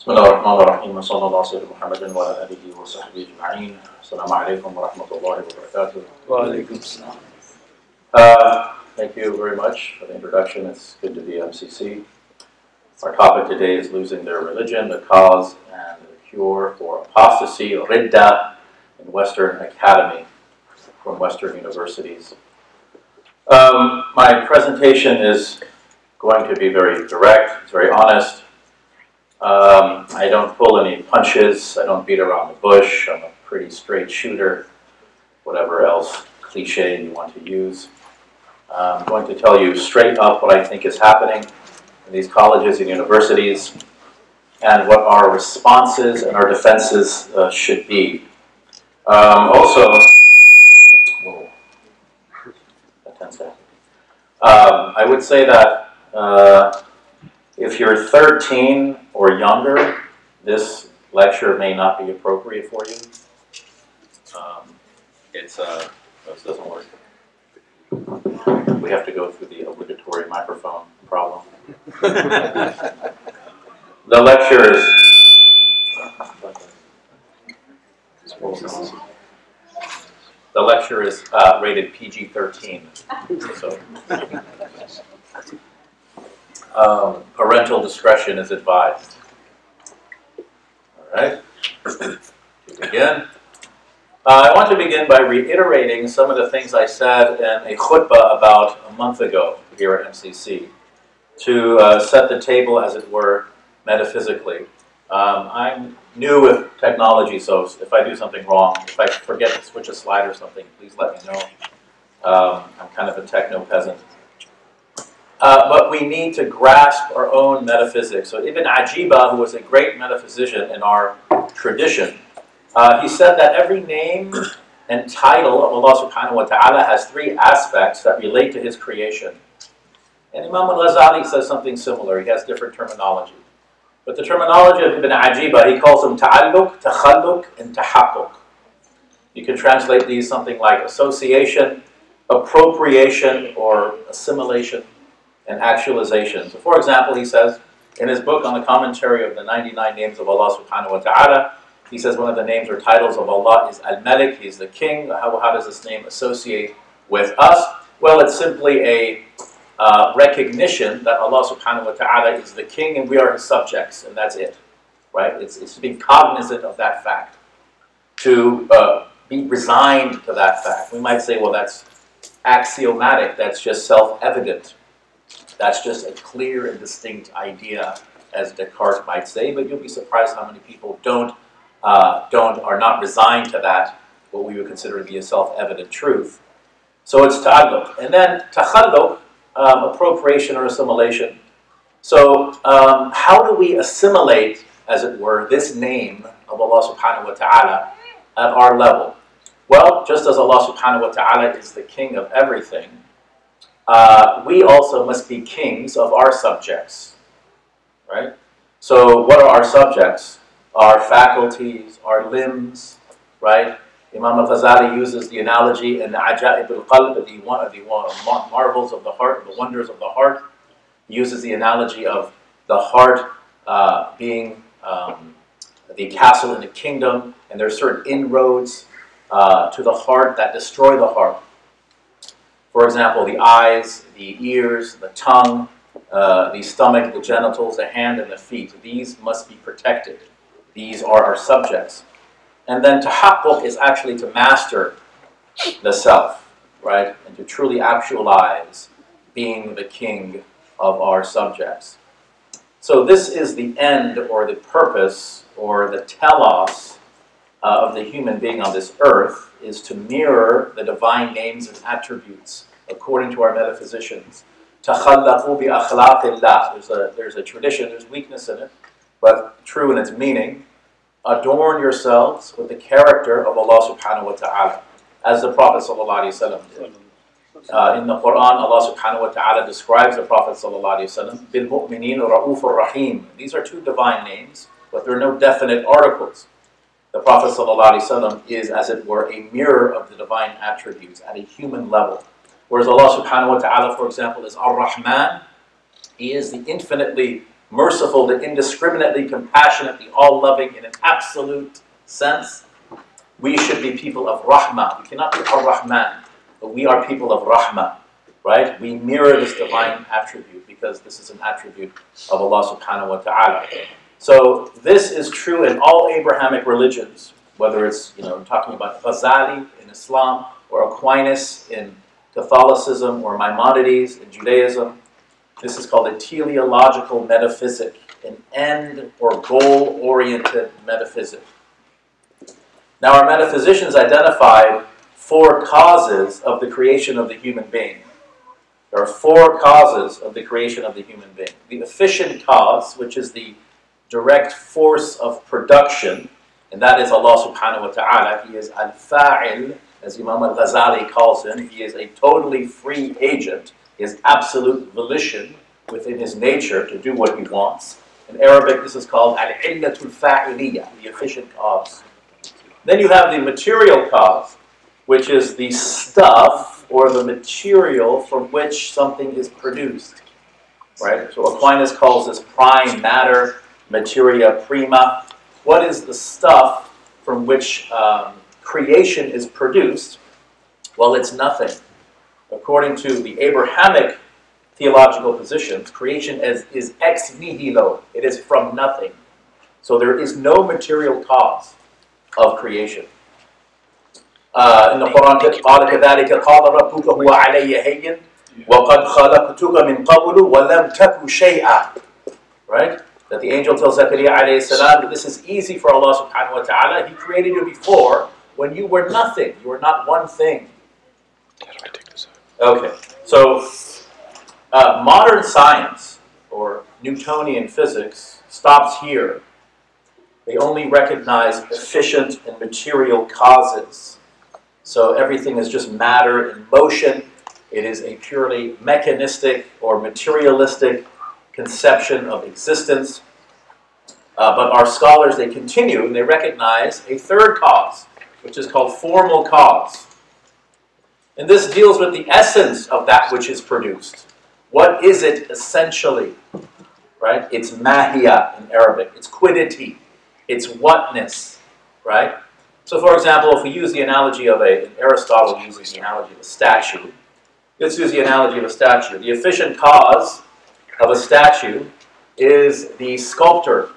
بسم الله الرحمن الرحيم وصلى الله على سيدنا محمد وعلى آله وصحبه أجمعين. السلام عليكم ورحمة الله وبركاته. وعليكم السلام. Thank you very much for the introduction. It's good to be MCC. Our topic today is losing their religion, the cause and the cure for apostasy, ridda, in Western Academy from Western universities. My presentation is going to be very direct, it's very honest. I don't pull any punches, I don't beat around the bush, I'm a pretty straight shooter, whatever else cliche you want to use. I'm going to tell you straight up what I think is happening in these colleges and universities and what our responses and our defenses should be. I would say that if you're 13 or younger, this lecture may not be appropriate for you. This doesn't work. We have to go through the obligatory microphone problem. The lecture is rated PG-13. So parental discretion is advised. All right. To begin. I want to begin by reiterating some of the things I said in a khutbah about a month ago here at MCC to set the table, as it were, metaphysically. I'm new with technology, so if I do something wrong, if I forget to switch a slide or something, please let me know. I'm kind of a techno-peasant. But we need to grasp our own metaphysics. So Ibn Ajiba, who was a great metaphysician in our tradition, he said that every name and title of Allah subhanahu wa ta'ala has three aspects that relate to His creation. And Imam al-Ghazali says something similar. He has different terminology. But the terminology of Ibn Ajiba, he calls them ta'alluq, takhalluq, and tahaqquq. You can translate these something like association, appropriation, or assimilation, and actualization. So for example, he says, in his book on the commentary of the 99 names of Allah subhanahu wa ta'ala, he says one of the names or titles of Allah is Al-Malik, He's the King. How does this name associate with us? Well, it's simply a recognition that Allah subhanahu wa ta'ala is the King and we are His subjects, and that's it. Right? It's being cognizant of that fact. To be resigned to that fact. We might say, well, that's axiomatic, that's just self-evident. That's just a clear and distinct idea, as Descartes might say, but you'll be surprised how many people are not resigned to that, what we would consider to be a self-evident truth. So it's ta'alluq. And then takhalluq, appropriation or assimilation. So how do we assimilate, as it were, this name of Allah subhanahu wa ta'ala at our level? Well, just as Allah subhanahu wa ta'ala is the King of everything, we also must be kings of our subjects, right? So what are our subjects? Our faculties, our limbs, right? Imam al-Ghazali uses the analogy in the Ajaib al-Qalb, the marvels of the heart, the wonders of the heart. He uses the analogy of the heart being the castle in the kingdom, and there are certain inroads to the heart that destroy the heart. For example, the eyes, the ears, the tongue, the stomach, the genitals, the hand, and the feet. These must be protected. These are our subjects. And then tahaqquq is actually to master the self, right? And to truly actualize being the king of our subjects. So this is the end or the purpose or the telos of the human being on this earth, is to mirror the divine names and attributes according to our metaphysicians. Takhallaqu bi akhlaqillah. There's a tradition, there's weakness in it, but true in its meaning. Adorn yourselves with the character of Allah subhanahu wa ta'ala, as the Prophet sallallahu alaihi wasallam did. In the Quran, Allah subhanahu wa ta'ala describes the Prophet sallallahu alaihi wasallam, bil mu'minin ra'ufur rahim. These are two divine names, but there are no definite articles. The Prophet ﷺ is, as it were, a mirror of the divine attributes at a human level. Whereas Allah subhanahu wa ta'ala, for example, is Ar-Rahman. He is the infinitely merciful, the indiscriminately compassionate, the all-loving in an absolute sense. We should be people of rahmah. We cannot be ar-Rahman, but we are people of rahmah, right? We mirror this divine attribute because this is an attribute of Allah subhanahu wa ta'ala. So this is true in all Abrahamic religions, whether it's, talking about Ghazali in Islam, or Aquinas in Catholicism, or Maimonides in Judaism. This is called a teleological metaphysic, an end or goal-oriented metaphysic. Now, our metaphysicians identified 4 causes of the creation of the human being. There are 4 causes of the creation of the human being. The efficient cause, which is the direct force of production, and that is Allah subhanahu wa ta'ala. He is al-fa'il, as Imam al-Ghazali calls him. He is a totally free agent. He has absolute volition within his nature to do what he wants. In Arabic, this is called al-illatul fa'iliyah, the efficient cause. Then you have the material cause, which is the stuff or the material from which something is produced. Right? So Aquinas calls this prime matter, materia prima. What is the stuff from which creation is produced? Well, it's nothing. According to the Abrahamic theological positions, creation is ex nihilo. It is from nothing. So there is no material cause of creation. In the Quran, قَالَ كَذَلِكَ قَالَ رَبُّكَ هُوَ عَلَيَّ هَيِّنٌ وَقَدْ خَلَقْتُكَ مِنْ قَبْلُ وَلَمْ تَكُ شَيْئًا. Right? That the angel tells Zakaria alayhi salam that this is easy for Allah subhanahu wa ta'ala. He created you before when you were nothing. You were not one thing. How do I take this out? Okay. So modern science, or Newtonian physics, stops here. They only recognize efficient and material causes. So everything is just matter in motion. It is a purely mechanistic or materialistic conception of existence. But our scholars, they continue and they recognize a third cause, which is called formal cause. And this deals with the essence of that which is produced. What is it essentially? Right? It's mahia in Arabic. It's quiddity. It's whatness, right? So, for example, if we use the analogy of Aristotle uses the analogy of a statue. Let's use the analogy of a statue. The efficient cause of a statue is the sculptor,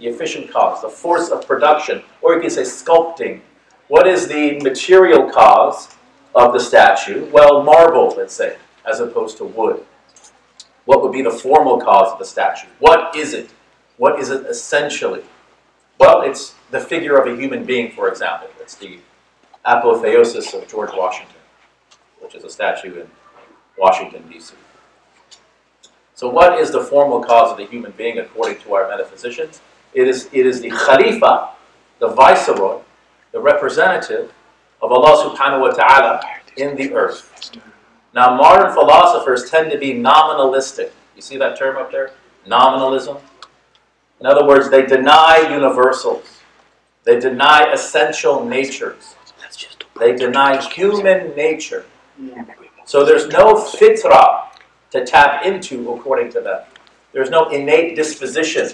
the efficient cause, the force of production, or you can say sculpting. What is the material cause of the statue? Well, marble, let's say, as opposed to wood. What would be the formal cause of the statue? What is it? What is it essentially? Well, it's the figure of a human being, for example. It's the apotheosis of George Washington, which is a statue in Washington, D.C. So what is the formal cause of the human being according to our metaphysicians? It is the Khalifa, the viceroy, the representative of Allah subhanahu wa ta'ala in the earth. Now, modern philosophers tend to be nominalistic. You see that term up there? Nominalism. In other words, they deny universals. They deny essential natures. They deny human nature. So there's no fitrah to tap into, according to them. There's no innate disposition.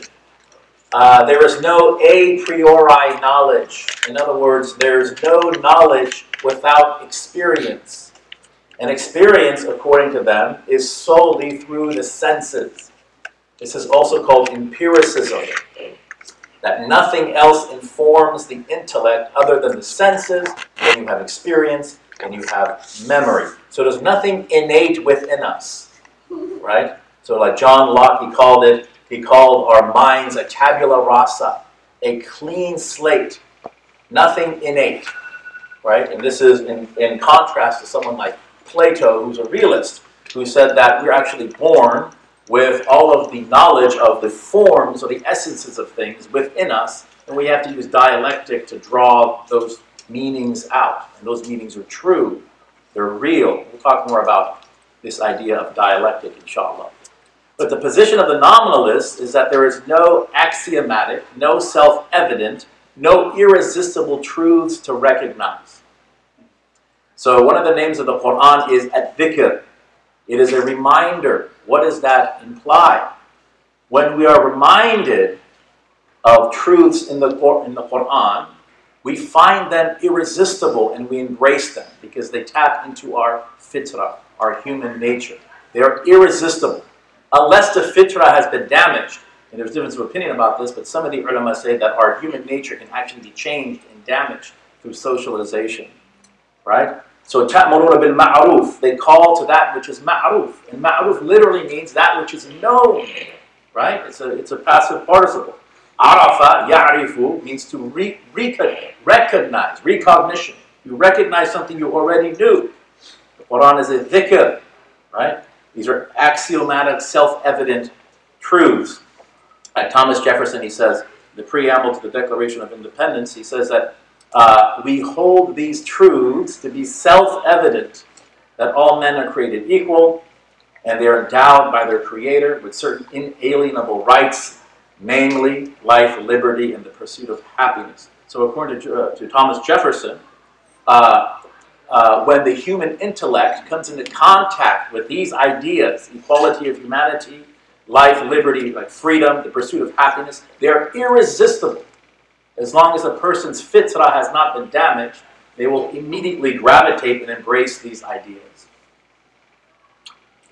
There is no a priori knowledge. In other words, there's no knowledge without experience. And experience, according to them, is solely through the senses. This is also called empiricism. That nothing else informs the intellect other than the senses. When you have experience, and you have memory. So there's nothing innate within us, right? So like John Locke, he called our minds a tabula rasa, a clean slate, nothing innate, right? And this is in contrast to someone like Plato, who's a realist, who said that we're actually born with all of the knowledge of the forms or the essences of things within us, and we have to use dialectic to draw those meanings out. And those meanings are true. They're real. We'll talk more about this idea of dialectic, inshallah. But the position of the nominalist is that there is no axiomatic, no self-evident, no irresistible truths to recognize. So one of the names of the Quran is Ad-Dhikr. It is a reminder. What does that imply? when we are reminded of truths in the Quran, we find them irresistible and we embrace them because they tap into our fitrah, our human nature. They are irresistible. Unless the fitrah has been damaged, and there's difference of opinion about this, but some of the ulama say that our human nature can actually be changed and damaged through socialization, right? So ta'muruna bil ma'ruf, they call to that which is ma'ruf, and ma'ruf literally means that which is known, right? It's a passive participle. Arafa, ya'rifu, means to recognize, recognition. You recognize something you already knew. The Quran is a dhikr, right? These are axiomatic, self-evident truths. Like Thomas Jefferson, he says, the preamble to the Declaration of Independence, he says that we hold these truths to be self-evident, that all men are created equal, and they are endowed by their Creator with certain inalienable rights, namely life, liberty, and the pursuit of happiness. So according to Thomas Jefferson, when the human intellect comes into contact with these ideas, equality of humanity, life, liberty, like freedom, the pursuit of happiness, they are irresistible. As long as a person's fitrah has not been damaged, they will immediately gravitate and embrace these ideas.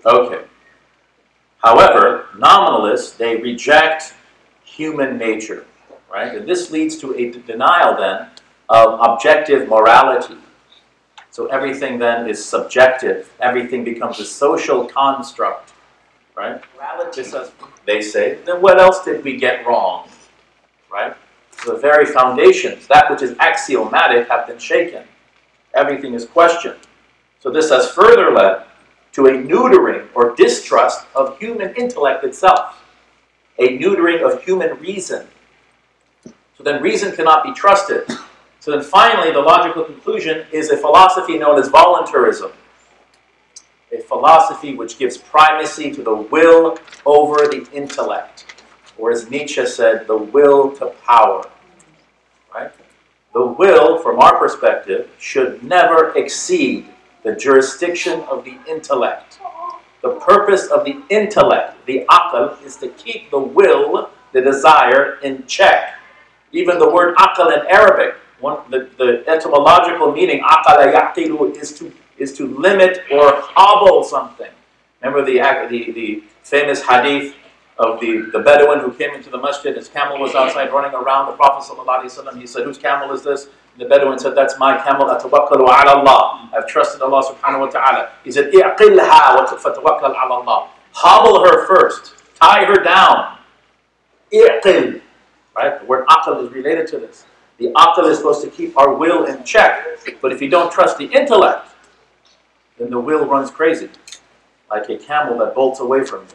Okay. However, nominalists, they reject human nature, right? And this leads to a denial then of objective morality. So everything then is subjective. Everything becomes a social construct, right? Morality, they say, then what else did we get wrong, right? So the very foundations, that which is axiomatic, have been shaken. Everything is questioned. So this has further led to a neutering or distrust of human intellect itself, a neutering of human reason. So then reason cannot be trusted. So then finally, the logical conclusion is a philosophy known as voluntarism, a philosophy which gives primacy to the will over the intellect, or as Nietzsche said, the will to power. Right? The will, from our perspective, should never exceed the jurisdiction of the intellect. The purpose of the intellect, the aql, is to keep the will, the desire, in check. Even the word aql in Arabic, the etymological meaning, aqala yaqilu, is to limit or hobble something. Remember the famous hadith of the Bedouin who came into the masjid, his camel was outside running around. The Prophet ﷺ, he said, whose camel is this? And the Bedouin said, that's my camel. Atawakkalu ala Allah. I've trusted Allah subhanahu wa ta'ala. He said, i'qilha wa fatawakkal ala Allah. Hobble her first. Tie her down. I'qil. Right? The word aql is related to this. The aql is supposed to keep our will in check. But if you don't trust the intellect, then the will runs crazy. Like a camel that bolts away from you.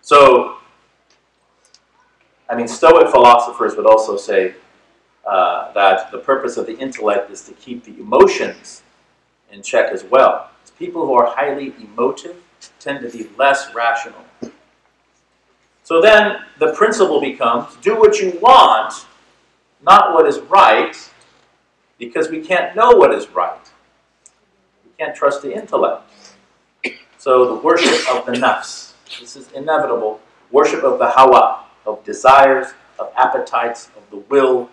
So, Stoic philosophers would also say that the purpose of the intellect is to keep the emotions in check as well. People who are highly emotive tend to be less rational. So then the principle becomes, do what you want, not what is right, because we can't know what is right. We can't trust the intellect. So the worship of the nafs. This is inevitable. Worship of the hawa, of desires, of appetites, of the will.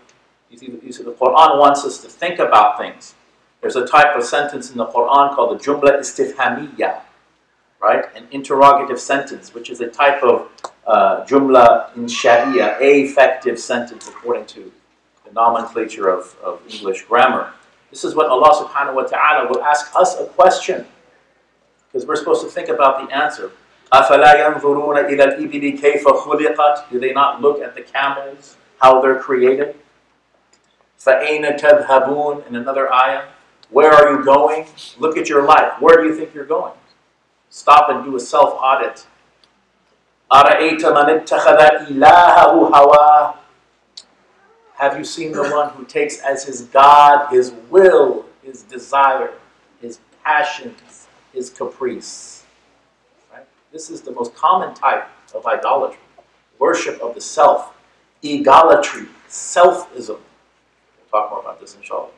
You see, the Quran wants us to think about things. There's a type of sentence in the Quran called the jumla istifhamiyya, right? An interrogative sentence, which is a type of jumla insha'iyya, affective sentence according to the nomenclature of English grammar. This is when Allah subhanahu wa ta'ala will ask us a question, because we're supposed to think about the answer. أَفَلَا يَنْظُرُونَ إِلَى الْإِبِلِ كَيْفَ خُلِقَتْ. Do they not look at the camels, how they're created? فَأَيْنَ تَذْهَبُونَ. In another ayah, where are you going? Look at your life. Where do you think you're going? Stop and do a self-audit. أَرَأَيْتَ مَنِ اتَّخَذَ إِلَهَهُ هَوَاهُ. Have you seen the one who takes as his God his will, his desire, his passions, his caprice? This is the most common type of idolatry. Worship of the self. Egolatry. Selfism. We'll talk more about this inshallah.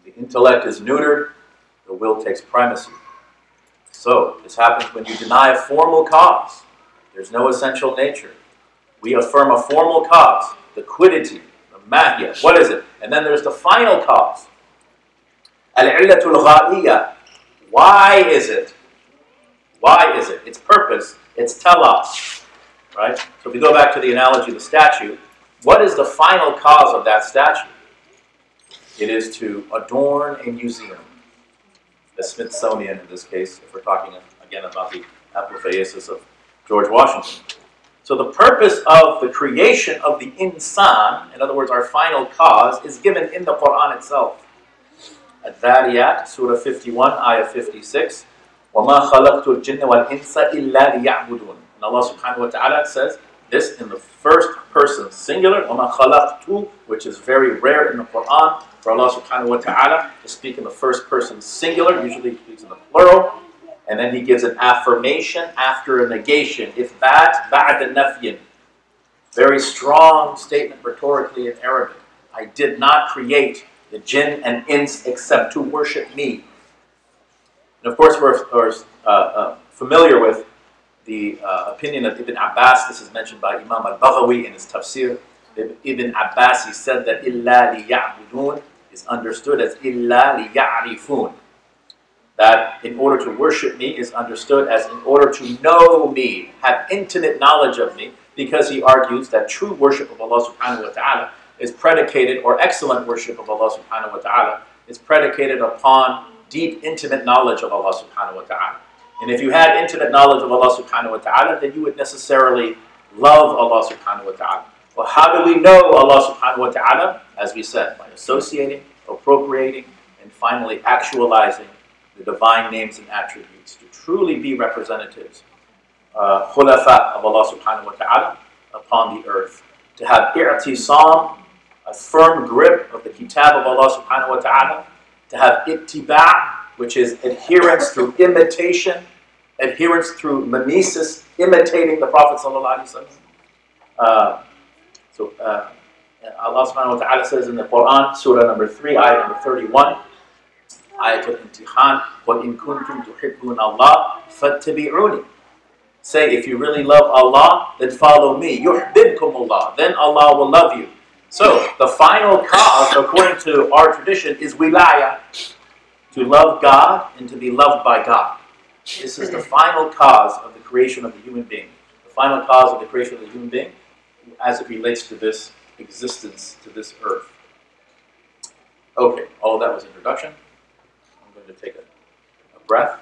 The intellect is neutered. The will takes primacy. So this happens when you deny a formal cause. There's no essential nature. We affirm a formal cause, the quiddity, the mahiyya. What is it? And then there's the final cause. Al-illatul gha'iyya. Why is it? Why is it? Its purpose, its telos. Right? So if we go back to the analogy of the statue, what is the final cause of that statue? It is to adorn a museum. The Smithsonian, in this case, if we're talking again about the apophasis of George Washington. So the purpose of the creation of the insan, in other words, our final cause, is given in the Quran itself. Al-Dhariyat, Surah 51, Ayah 56. وَمَا خَلَقْتُ الْجِنَّ وَالْإِنسَ إِلَّا لِيَعْبُدُونَ. And Allah subhanahu wa ta'ala says this in the first person singular, وَمَا خَلَقْتُ, which is very rare in the Quran for Allah subhanahu wa ta'ala to speak in the first person singular. Usually he speaks in the plural. And then he gives an affirmation after a negation. If that, ba'da nafyin. Very strong statement rhetorically in Arabic. I did not create the jinn and ins except to worship me. And of course we're familiar with the opinion of Ibn Abbas. This is mentioned by Imam al-Baghawi in his tafsir. Ibn Abbas, he said that illa liya'budun is understood as illa liya'rifun. That in order to worship me is understood as in order to know me, have intimate knowledge of me, because he argues that true worship of Allah subhanahu wa ta'ala is predicated, or excellent worship of Allah subhanahu wa ta'ala is predicated upon deep, intimate knowledge of Allah subhanahu wa ta'ala. And if you had intimate knowledge of Allah subhanahu wa ta'ala, then you would necessarily love Allah subhanahu wa ta'ala. Well, how do we know Allah subhanahu wa ta'ala? As we said, by associating, appropriating, and finally actualizing the divine names and attributes to truly be representatives, khulafa of Allah subhanahu wa ta'ala upon the earth. To have i'tisam, a firm grip of the kitab of Allah subhanahu wa ta'ala. To have ittiba', which is adherence through imitation, adherence through mimesis, imitating the Prophet sallallahu alaihi wasallam. Allah subhanahu wa ta'ala says in the Quran, Surah number 3, ayah number 31, Ayatul Imtihan, وَإِن كُنْتُمْ تُحِبُّونَ اللَّهَ فَاتَّبِعُونِ. Say, if you really love Allah, then follow me. يُحْبِبْكُمُ اللَّهِ. Then Allah will love you. So, the final cause, according to our tradition, is wilaya. To love God and to be loved by God. This is the final cause of the creation of the human being. The final cause of the creation of the human being as it relates to this existence, to this earth. Okay, all of that was introduction. I'm going to take a breath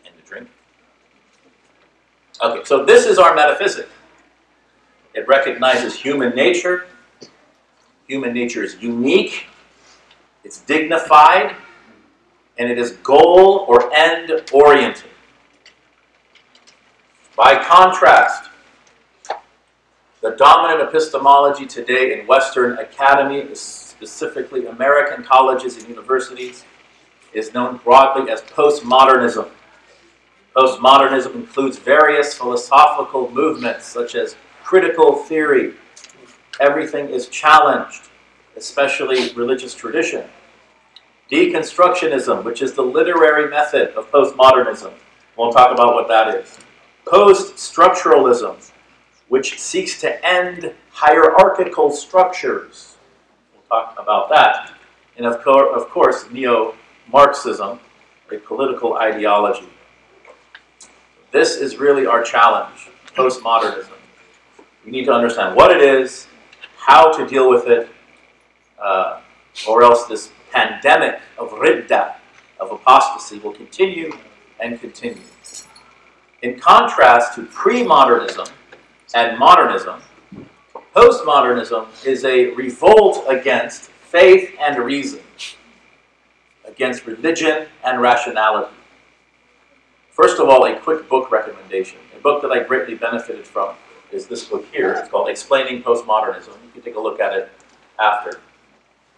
and a drink. Okay, so this is our metaphysic. It recognizes human nature. Human nature is unique. It's dignified, and it is goal or end oriented. By contrast, the dominant epistemology today in Western academy, specifically American colleges and universities, is known broadly as postmodernism. Postmodernism includes various philosophical movements such as critical theory. Everything is challenged, especially religious tradition. Deconstructionism, which is the literary method of postmodernism. We'll talk about what that is. Post-structuralism, which seeks to end hierarchical structures. We'll talk about that. And of course, neo-Marxism, a political ideology. This is really our challenge, postmodernism. We need to understand what it is, how to deal with it, or else this pandemic of ridda, of apostasy, will continue and continue. In contrast to pre-modernism and modernism, postmodernism is a revolt against faith and reason, against religion and rationality. First of all, a quick book recommendation. A book that I greatly benefited from is this book here. It's called Explaining Postmodernism. You can take a look at it after.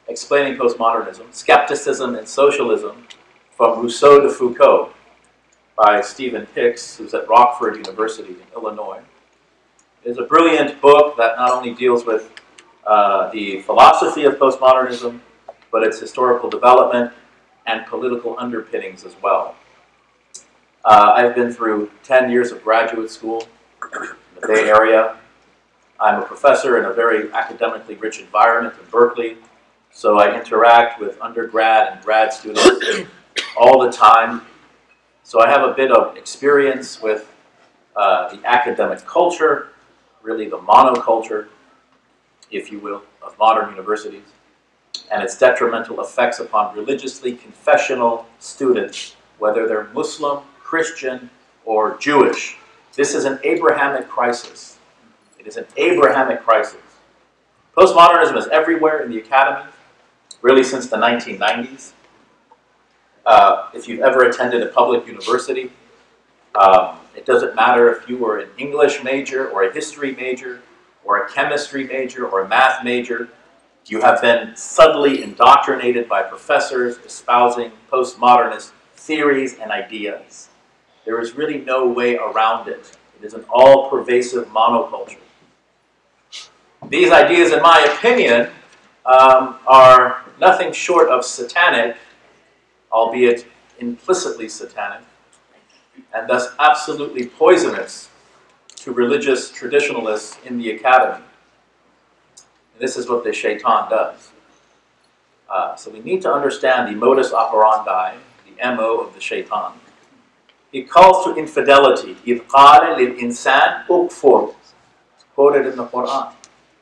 Explaining Postmodernism, Skepticism and Socialism, from Rousseau to Foucault, by Stephen Hicks, who's at Rockford University in Illinois. It is a brilliant book that not only deals with the philosophy of postmodernism, but its historical development, and political underpinnings as well. I've been through 10 years of graduate school in the Bay Area. I'm a professor in a very academically rich environment in Berkeley, so I interact with undergrad and grad students all the time. So I have a bit of experience with the academic culture, really the monoculture, if you will, of modern universities, and its detrimental effects upon religiously confessional students, whether they're Muslim, Christian, or Jewish. This is an Abrahamic crisis. It is an Abrahamic crisis. Postmodernism is everywhere in the academy, really since the 1990s. If you've ever attended a public university, it doesn't matter if you were an English major or a history major or a chemistry major or a math major, you have been subtly indoctrinated by professors espousing postmodernist theories and ideas. There is really no way around it. It is an all-pervasive monoculture. These ideas, in my opinion, are nothing short of satanic, albeit implicitly satanic, and thus absolutely poisonous to religious traditionalists in the academy. And this is what the shaitan does. So we need to understand the modus operandi, the MO of the shaitan. He calls to infidelity. إِذْ قَالَ لِلْإِنسَانِ أُكْفُرْ. It's quoted in the Quran.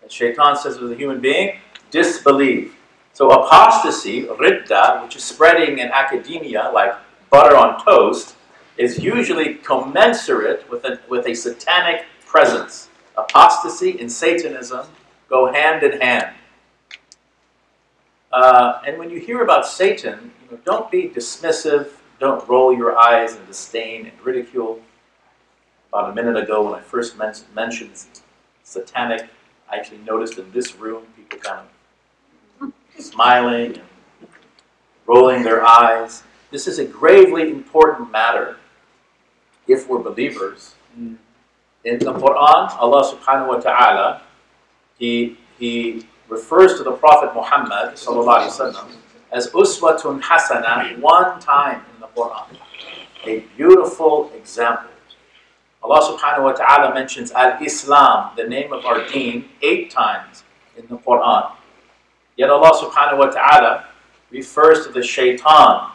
And shaitan says to the human being, disbelieve. So apostasy, ridda, which is spreading in academia like butter on toast, is usually commensurate with a satanic presence. Apostasy and Satanism go hand in hand. And when you hear about Satan, don't be dismissive. Don't roll your eyes in disdain and ridicule. About a minute ago, when I first mentioned satanic, I actually noticed in this room people kind of smiling and rolling their eyes. This is a gravely important matter if we're believers. In the Quran, Allah subhanahu wa ta'ala, He refers to the Prophet Muhammad sallallahu alaihi wasallam as uswatun hasana one time in the Quran. A beautiful example. Allah subhanahu wa ta'ala mentions al-Islam, the name of our deen, 8 times in the Quran. Yet Allah subhanahu wa ta'ala refers to the shaitan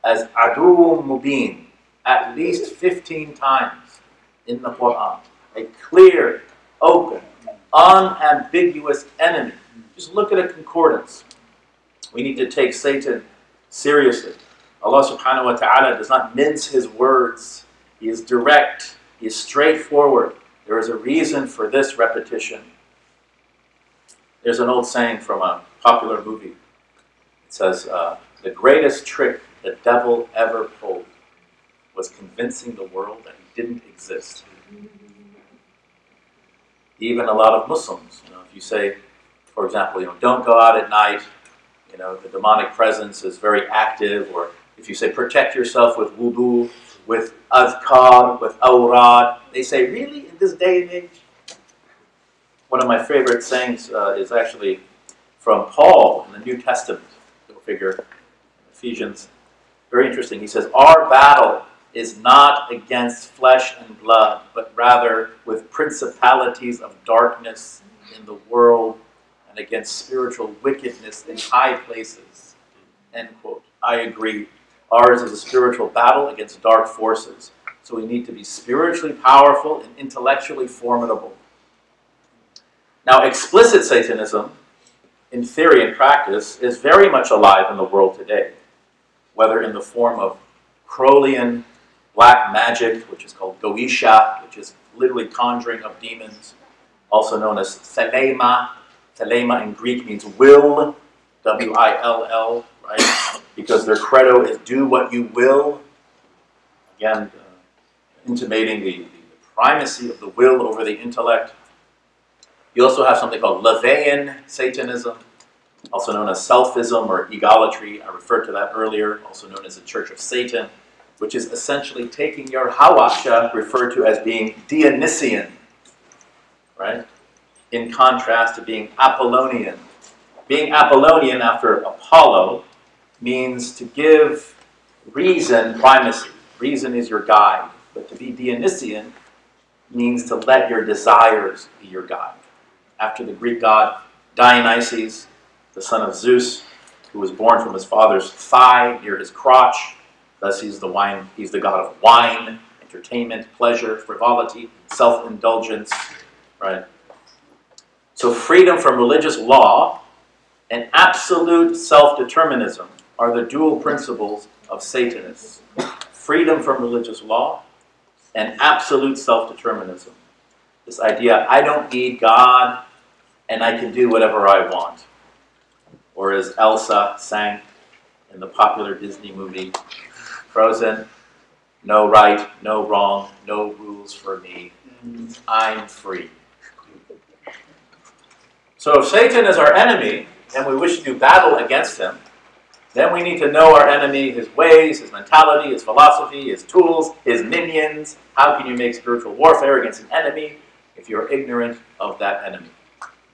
as adu mubin at least 15 times in the Quran. A clear, open, unambiguous enemy. Just look at a concordance. We need to take Satan seriously. Allah subhanahu wa ta'ala does not mince his words. He is direct. He is straightforward. There is a reason for this repetition. There's an old saying from a popular movie. It says, the greatest trick the devil ever pulled was convincing the world that he didn't exist. Even a lot of Muslims, if you say, for example, don't go out at night, the demonic presence is very active, or if you say protect yourself with wudu, with azkar, with awrad, they say, really, in this day and age? One of my favorite sayings is actually from Paul in the New Testament. You'll figure, Ephesians. Very interesting. He says, our battle is not against flesh and blood, but rather with principalities of darkness in the world and against spiritual wickedness in high places. End quote. I agree. Ours is a spiritual battle against dark forces. So we need to be spiritually powerful and intellectually formidable. Now, explicit Satanism, in theory and practice, is very much alive in the world today, whether in the form of Crowleyan black magic, which is called Goetia, which is literally conjuring of demons, also known as thelema. Thelema in Greek means will, W-I-L-L, right? Because their credo is do what you will. Again, intimating the primacy of the will over the intellect. You also have something called Laveyan Satanism, also known as selfism or egolatry. I referred to that earlier, also known as the Church of Satan, which is essentially taking your hawasha, referred to as being Dionysian, right? In contrast to being Apollonian. Being Apollonian after Apollo means to give reason primacy. Reason is your guide. But to be Dionysian means to let your desires be your guide. After the Greek god Dionysus, the son of Zeus, who was born from his father's thigh near his crotch, thus he's the god of wine, entertainment, pleasure, frivolity, self-indulgence, right? So freedom from religious law and absolute self-determinism are the dual principles of Satanists. Freedom from religious law and absolute self-determinism. This idea, I don't need God and I can do whatever I want. Or as Elsa sang in the popular Disney movie, Frozen, no right, no wrong, no rules for me. I'm free. So if Satan is our enemy and we wish to do battle against him, then we need to know our enemy, his ways, his mentality, his philosophy, his tools, his minions. How can you make spiritual warfare against an enemy if you're ignorant of that enemy?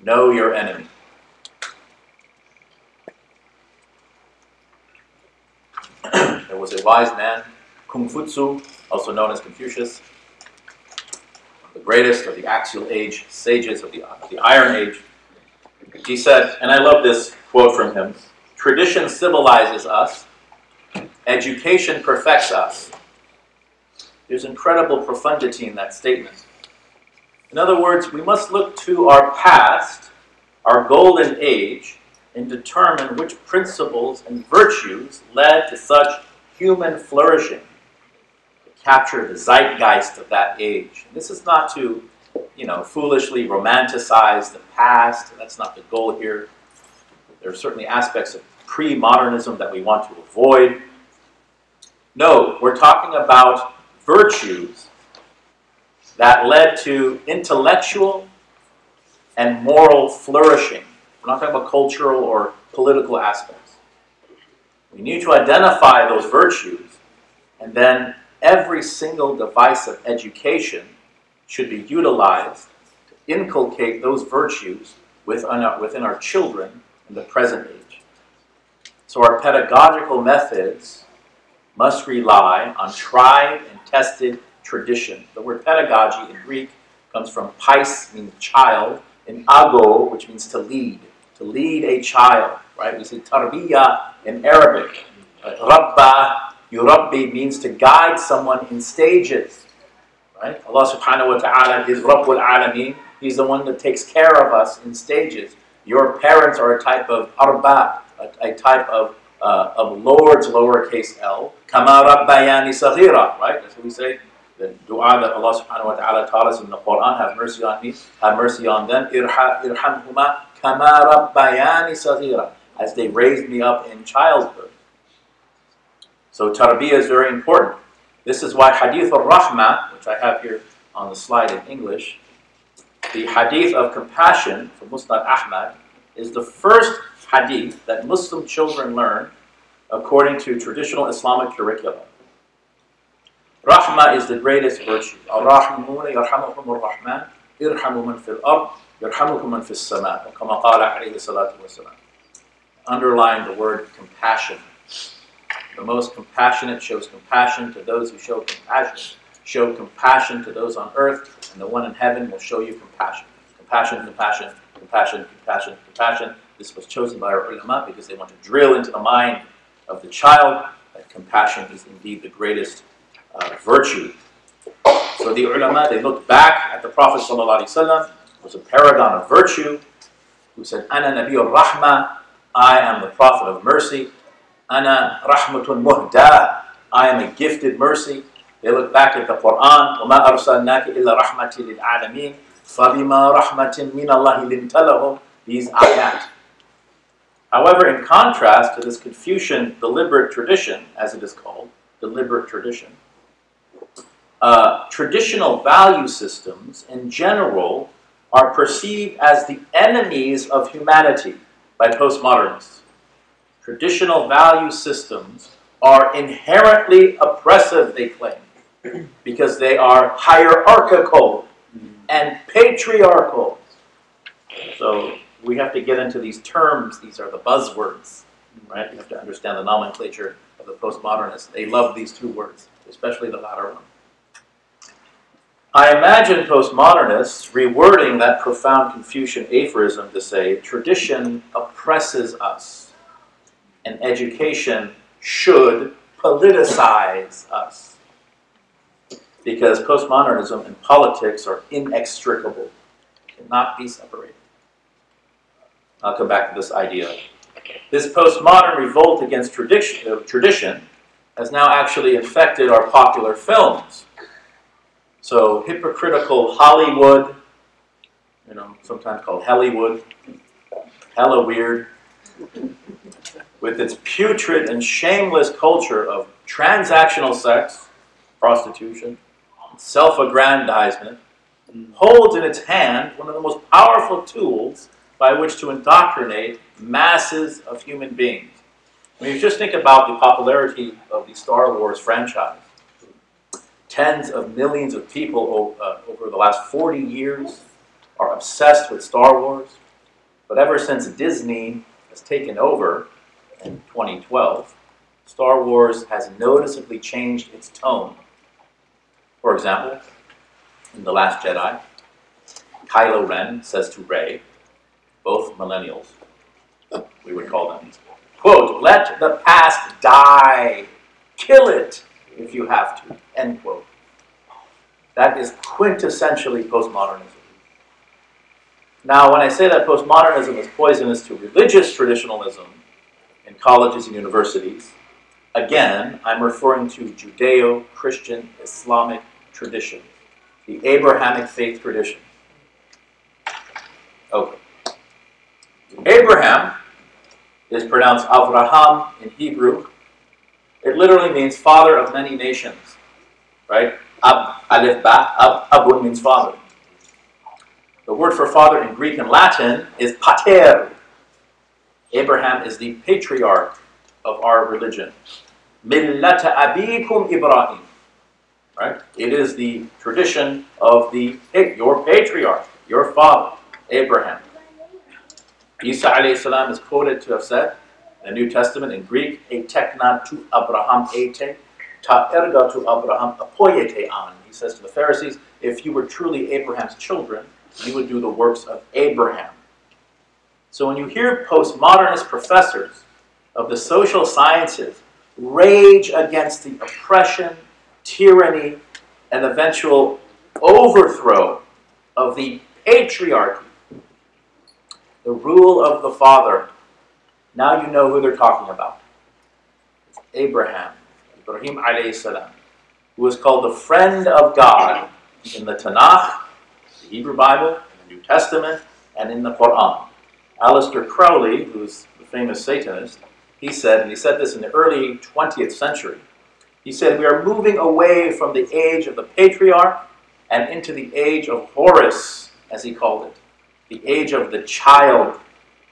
Know your enemy. There was a wise man, Kung-Futsu, also known as Confucius, the greatest of the axial age sages of the Iron Age. He said, and I love this quote from him, tradition civilizes us, education perfects us. There's incredible profundity in that statement. In other words, we must look to our past, our golden age, and determine which principles and virtues led to such human flourishing, to capture the zeitgeist of that age. And this is not to, foolishly romanticize the past. That's not the goal here. There are certainly aspects of pre-modernism that we want to avoid. No, we're talking about virtues that led to intellectual and moral flourishing. We're not talking about cultural or political aspects. We need to identify those virtues, and then every single device of education should be utilized to inculcate those virtues within our children in the present age. So our pedagogical methods must rely on tried and tested tradition. The word pedagogy in Greek comes from pais, meaning child, and ago, which means to lead a child, right? We say tarbiyah in Arabic. Rabba, yurabbi means to guide someone in stages, right? Allah subhanahu wa ta'ala is Rabbul Alameen. He's the one that takes care of us in stages. Your parents are a type of arba, a type of Lord's lowercase l. Kama rabbayani saghira, right? That's what we say. The dua that Allah subhanahu wa ta'ala taught us in the Quran, have mercy on me, have mercy on them. Irhamhuma kama rabbayani saghira, as they raised me up in childhood. So tarbiyah is very important. This is why Hadith al-Rahmah, which I have here on the slide in English, the Hadith of compassion from Musnad Ahmad, is the first hadith that Muslim children learn according to traditional Islamic curriculum. Rahmah is the greatest virtue. Ar-Rahimuna yarhamuhum ar-Rahman, irhamu man fil ard, yarhamukum man fis sama. Kama qala alayhi salatu wa salam. Underline the word compassion. The most compassionate shows compassion to those who show compassion. Show compassion to those on earth, and the one in heaven will show you compassion. Compassion, compassion, compassion, compassion, compassion. This was chosen by our ulama because they want to drill into the mind of the child that compassion is indeed the greatest virtue. So the ulama, they looked back at the Prophet ﷺ, who was a paragon of virtue, who said, Ana Nabiyur Rahma, I am the Prophet of mercy. Ana Rahmatun Muhda, I am a gifted mercy. They look back at the Quran, وَمَا أَرْسَلْنَاكَ إِلَّا رَحْمَةٍ لِلْعَالَمِينَ فَبِمَا رَحْمَةٍ مِّنَ اللَّهِ لِنْتَ لَهُمْ, these ayat. However, in contrast to this Confucian deliberate tradition, as it is called, deliberate tradition, traditional value systems in general are perceived as the enemies of humanity by postmodernists. Traditional value systems are inherently oppressive, they claim, because they are hierarchical and patriarchal. So we have to get into these terms. These are the buzzwords. right? You have to understand the nomenclature of the postmodernists. They love these two words, especially the latter one. I imagine postmodernists rewording that profound Confucian aphorism to say, tradition oppresses us, and education should politicize us. Because postmodernism and politics are inextricable, cannot be separated. I'll come back to this idea. This postmodern revolt against tradition has now actually infected our popular films. So hypocritical Hollywood, sometimes called Hellywood, hella weird, with its putrid and shameless culture of transactional sex, prostitution, self-aggrandizement, holds in its hand one of the most powerful tools by which to indoctrinate masses of human beings. I mean, you just think about the popularity of the Star Wars franchise. Tens of millions of people over the last 40 years are obsessed with Star Wars. But ever since Disney has taken over in 2012, Star Wars has noticeably changed its tone. For example, in The Last Jedi, Kylo Ren says to Rey, both millennials, we would call them, quote, "Let the past die. Kill it if you have to," end quote. That is quintessentially postmodernism. Now, when I say that postmodernism is poisonous to religious traditionalism in colleges and universities, again, I'm referring to Judeo-Christian Islamic tradition, the Abrahamic faith tradition. Okay. Abraham is pronounced Avraham in Hebrew. It literally means father of many nations, right? Ab, alif, ba, abun means father. The word for father in Greek and Latin is pater. Abraham is the patriarch of our religion. Millata abikum Ibrahim. Right? It is the tradition of your patriarch, your father, Abraham. Isa alayhi salam is quoted to have said in the New Testament in Greek, "Etekna tu Abraham ete, ta erga tu Abraham apoyete an." He says to the Pharisees, if you were truly Abraham's children, you would do the works of Abraham. So when you hear postmodernist professors of the social sciences rage against the oppression, tyranny, and eventual overthrow of the patriarchy, the rule of the father, now you know who they're talking about. It's Abraham, Ibrahim alayhi salam, who is called the friend of God in the Tanakh, the Hebrew Bible, in the New Testament, and in the Quran. Aleister Crowley, who's the famous Satanist, he said this in the early 20th century, he said, we are moving away from the age of the patriarch and into the age of Horus, as he called it, the age of the child.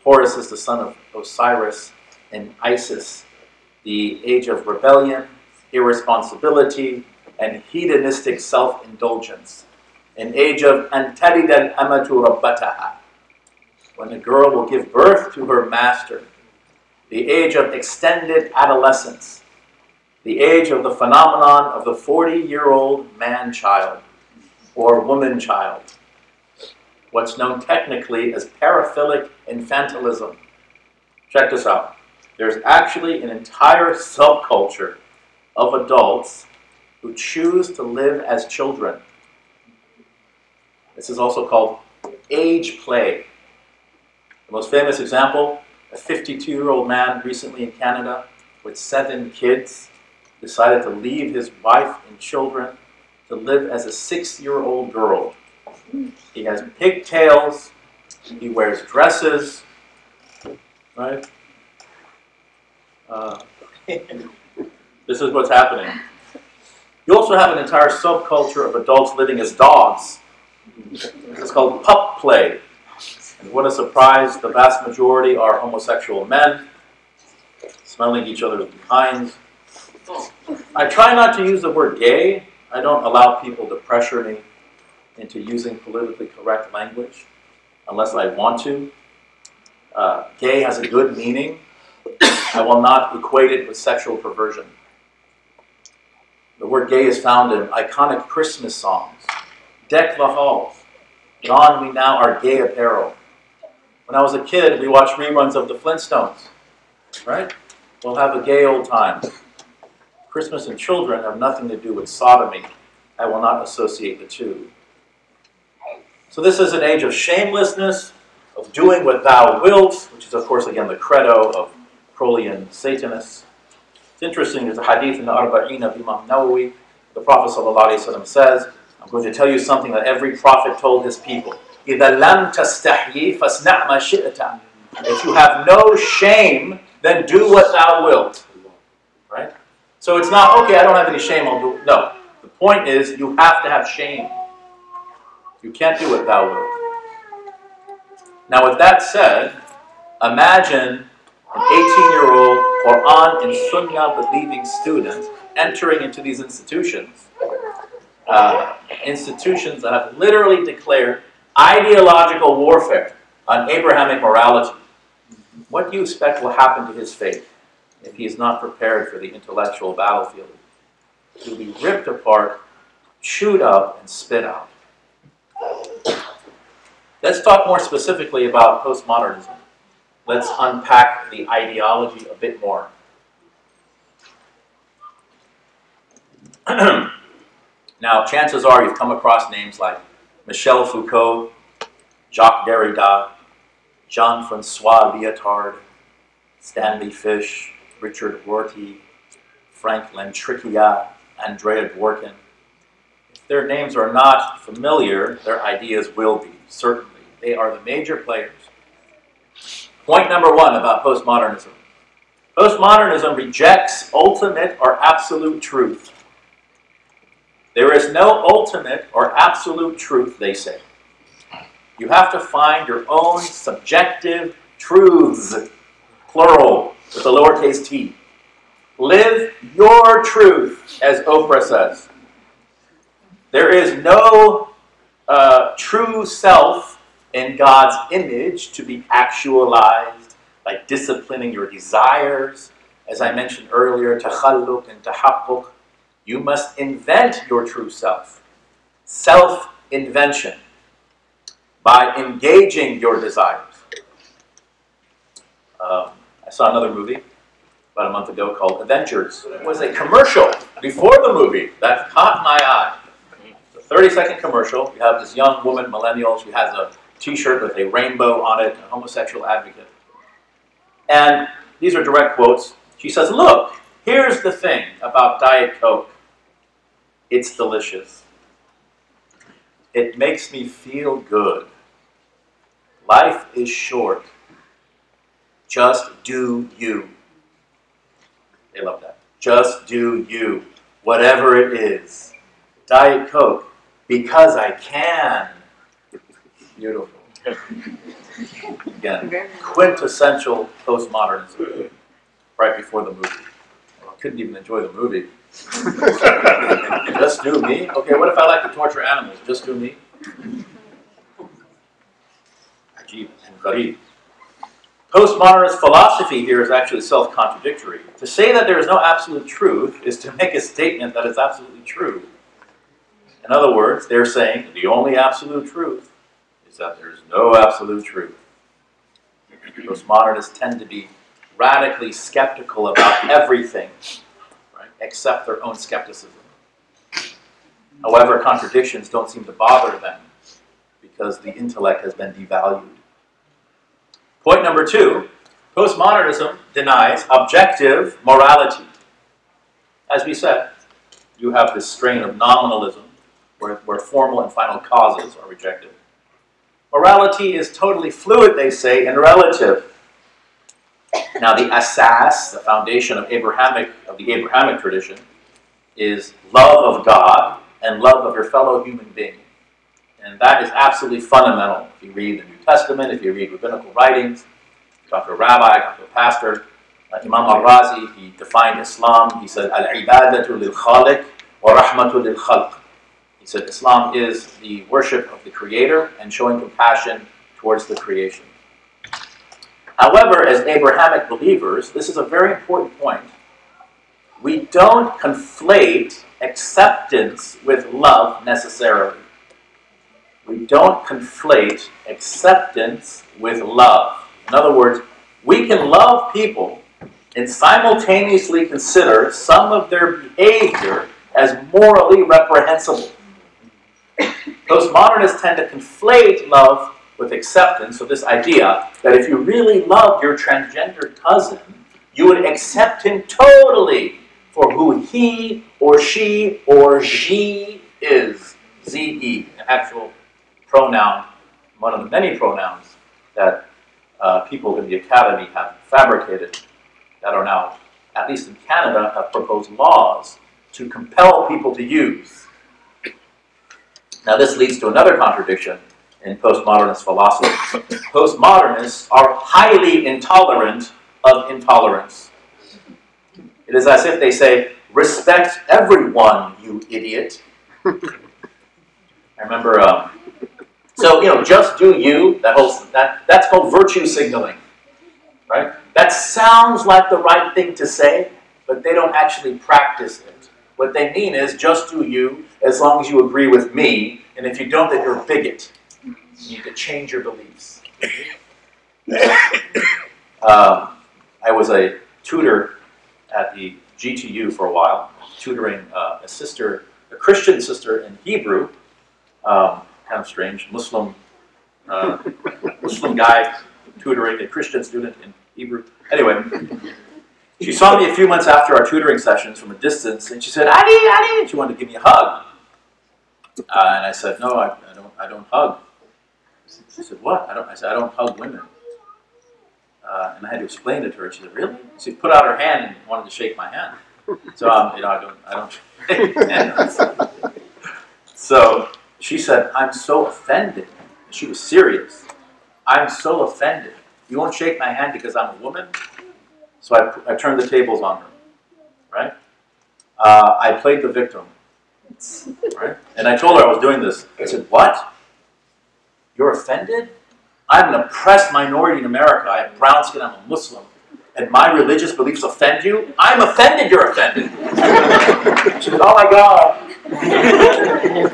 Horus is the son of Osiris and Isis, the age of rebellion, irresponsibility, and hedonistic self-indulgence, an age of antalid al-amatu rabbataha, when the girl will give birth to her master, the age of extended adolescence, the age of the phenomenon of the 40-year-old man-child or woman-child, what's known technically as paraphilic infantilism. Check this out. There's actually an entire subculture of adults who choose to live as children. This is also called age play. The most famous example, a 52-year-old man recently in Canada with 7 kids decided to leave his wife and children to live as a 6-year-old girl. He has pigtails, he wears dresses, right? This is what's happening. You also have an entire subculture of adults living as dogs. It's called pup play. And what a surprise, the vast majority are homosexual men, smelling each other's behinds. I try not to use the word gay. I don't allow people to pressure me into using politically correct language unless I want to. Gay has a good meaning. I will not equate it with sexual perversion. The word gay is found in iconic Christmas songs. Deck the halls. Don we now our gay apparel. When I was a kid, we watched reruns of the Flintstones. Right? We'll have a gay old time. Christmas and children have nothing to do with sodomy. I will not associate the two. So this is an age of shamelessness, of doing what thou wilt, which is, of course, again, the credo of Crowleyan Satanists. It's interesting, there's a hadith in the Arba'in of Imam Nawawi. The Prophet ﷺ says, I'm going to tell you something that every prophet told his people. إِذَا لَمْ تَسْتَحْيِي فَاسْنَعْ مَا شِئْتَ. If you have no shame, then do what thou wilt. Right? So it's not, okay, I don't have any shame, I'll do it. No. The point is, you have to have shame. You can't do what thou wilt. Now, with that said, imagine an 18-year-old Quran and Sunnah-believing student entering into these institutions, institutions that have literally declared ideological warfare on Abrahamic morality. What do you expect will happen to his faith if he is not prepared for the intellectual battlefield? He'll be ripped apart, chewed up, and spit out. Let's talk more specifically about postmodernism. Let's unpack the ideology a bit more. Now, chances are you've come across names like Michele Foucault, Jacques Derrida, Jean-Francois Lyotard, Stanley Fish, Richard Rorty, Frank Lantricchia, Andrea Dworkin. If their names are not familiar, their ideas will be, certainly. They are the major players. Point number one about postmodernism. Postmodernism rejects ultimate or absolute truth. There is no ultimate or absolute truth, they say. You have to find your own subjective truths, plural, with a lowercase t. Live your truth, as Oprah says. There is no true self in God's image to be actualized by disciplining your desires. As I mentioned earlier, takhalluk and tahaqquk. You must invent your true self. Self-invention. By engaging your desires. I saw another movie about a month ago called Avengers. It was a commercial before the movie that caught my eye. It's a 30-second commercial. You have this young woman, millennial. She has a t-shirt with a rainbow on it, a homosexual advocate. And these are direct quotes. She says, look, here's the thing about Diet Coke. It's delicious. It makes me feel good. Life is short. Just do you. They love that. Just do you. Whatever it is. Diet Coke. Because I can. Beautiful. Again, quintessential postmodernism. Right before the movie. Well, I couldn't even enjoy the movie. Just do me? Okay, what if I like to torture animals? Just do me? Ajib and gharib. Postmodernist philosophy here is actually self-contradictory. To say that there is no absolute truth is to make a statement that is absolutely true. In other words, they're saying the only absolute truth is that there is no absolute truth. Postmodernists tend to be radically skeptical about everything, right, except their own skepticism. However, contradictions don't seem to bother them because the intellect has been devalued. Point number two, postmodernism denies objective morality. As we said, you have this strain of nominalism where formal and final causes are rejected. Morality is totally fluid, they say, and relative. Now, the asas, the foundation of the Abrahamic tradition, is love of God and love of your fellow human being. And that is absolutely fundamental. If you read the New Testament, if you read rabbinical writings, talk to a rabbi, talk to a pastor, Imam al-Razi, he defined Islam. He said, al-ibadatu lil-khaliq wa rahmatu lil-khalq. He said Islam is the worship of the Creator and showing compassion towards the creation. However, as Abrahamic believers, this is a very important point. We don't conflate acceptance with love necessarily. We don't conflate acceptance with love. In other words, we can love people and simultaneously consider some of their behavior as morally reprehensible. Postmodernists tend to conflate love with acceptance, so this idea that if you really loved your transgender cousin, you would accept him totally for who he or she or she is. Z-E, an actual pronoun, one of the many pronouns that people in the academy have fabricated that are now, at least in Canada, have proposed laws to compel people to use. Now this leads to another contradiction in postmodernist philosophy. Postmodernists are highly intolerant of intolerance. It is as if they say, respect everyone, you idiot. I remember, just do you, that's called virtue signaling, right? That sounds like the right thing to say, but they don't actually practice it. What they mean is, just do you, as long as you agree with me, and if you don't, then you're a bigot. You need to change your beliefs. I was a tutor at the GTU for a while, tutoring a Christian sister in Hebrew, kind of strange, Muslim guy tutoring a Christian student in Hebrew. Anyway, she saw me a few months after our tutoring sessions from a distance, and she said, "Adi," she wanted to give me a hug. And I said, "No, I don't hug." She said, "What?" I said, "I don't hug women." And I had to explain it to her. She said, "Really?" She put out her hand and wanted to shake my hand. So I don't shake hands. So she said, "I'm so offended." She was serious. "I'm so offended. You won't shake my hand because I'm a woman?" So I turned the tables on her, right? I played the victim, right? And I told her I was doing this. I said, "What? You're offended? I'm an oppressed minority in America. I have brown skin, I'm a Muslim. And my religious beliefs offend you? I'm offended you're offended." She said, "Oh my God.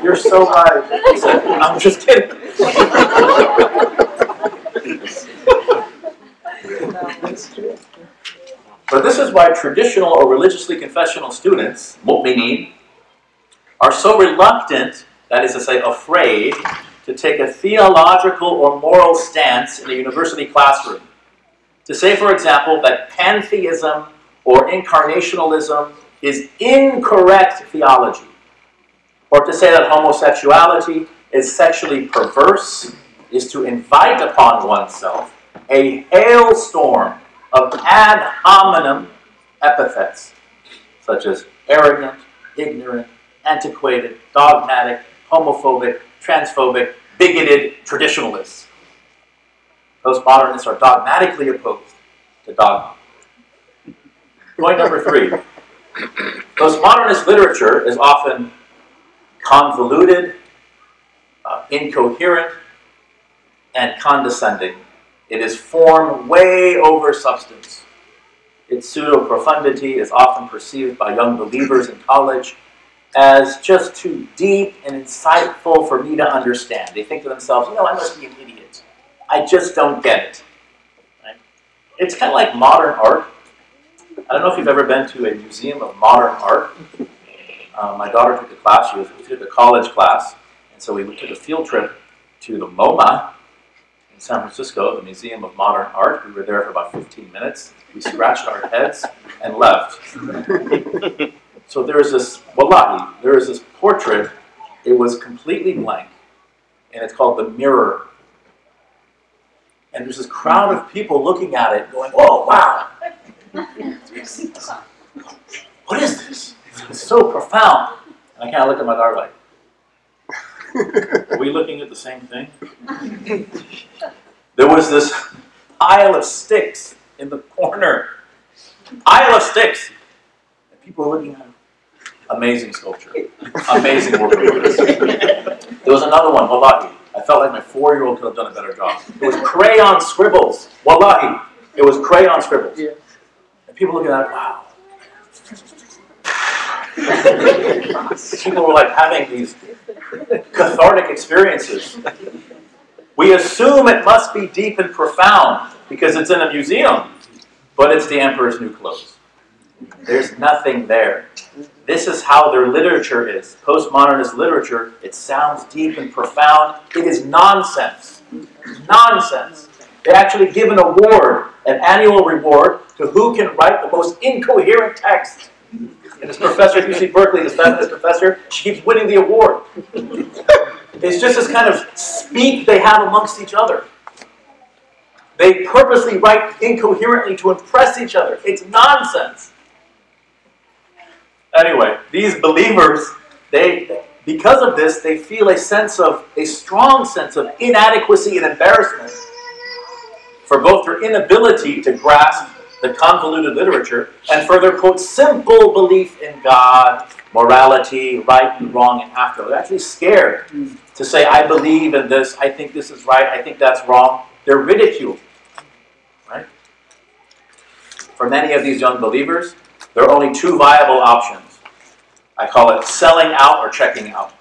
You're so right." I said, "I'm just kidding." But this is why traditional or religiously confessional students, mu'mineen, are so reluctant, that is to say, afraid, to take a theological or moral stance in a university classroom. To say, for example, that pantheism or incarnationalism is incorrect theology, or to say that homosexuality is sexually perverse, is to invite upon oneself a hailstorm of ad hominem epithets, such as arrogant, ignorant, antiquated, dogmatic, homophobic, transphobic, bigoted traditionalists. Postmodernists are dogmatically opposed to dogma. Point number 3. Postmodernist literature is often convoluted, incoherent, and condescending. It is form way over substance. Its pseudo-profundity is often perceived by young believers in college as just too deep and insightful for me to understand. They think to themselves, I must be an idiot. I just don't get it. Right? It's kind of like modern art. I don't know if you've ever been to a museum of modern art. My daughter took a class, she took a college class, and so we took a field trip to the MoMA in San Francisco, the Museum of Modern Art. We were there for about 15 minutes. We scratched our heads and left. So there is this, wallahi, there is this portrait. It was completely blank, and it's called The Mirror. And there's this crowd of people looking at it going, "Oh, wow. What is this? It's so profound." And I kind of look at my daughter like, "Are we looking at the same thing?" There was this pile of sticks in the corner. Pile of sticks. And people were looking at it. Amazing sculpture. Amazing work of artists. There was another one, wallahi. I felt like my 4-year-old could have done a better job. It was crayon scribbles. Wallahi. It was crayon scribbles. Yeah. And people looking at it, wow. People were like having these cathartic experiences. We assume it must be deep and profound because it's in a museum, but it's the emperor's new clothes. There's nothing there. This is how their literature is. Postmodernist literature, it sounds deep and profound. It is nonsense. Nonsense. They actually give an award, an annual reward, to who can write the most incoherent text. And this professor at UC Berkeley, this feminist professor, she keeps winning the award. It's just this kind of speak they have amongst each other. They purposely write incoherently to impress each other. It's nonsense. Anyway, these believers, because of this, they feel a strong sense of inadequacy and embarrassment for both their inability to grasp the convoluted literature and for their, quote, simple belief in God, morality, right and wrong, and after. They're actually scared to say, I believe in this, I think this is right, I think that's wrong. They're ridiculed, right? For many of these young believers, there are only two viable options. I call it selling out or checking out.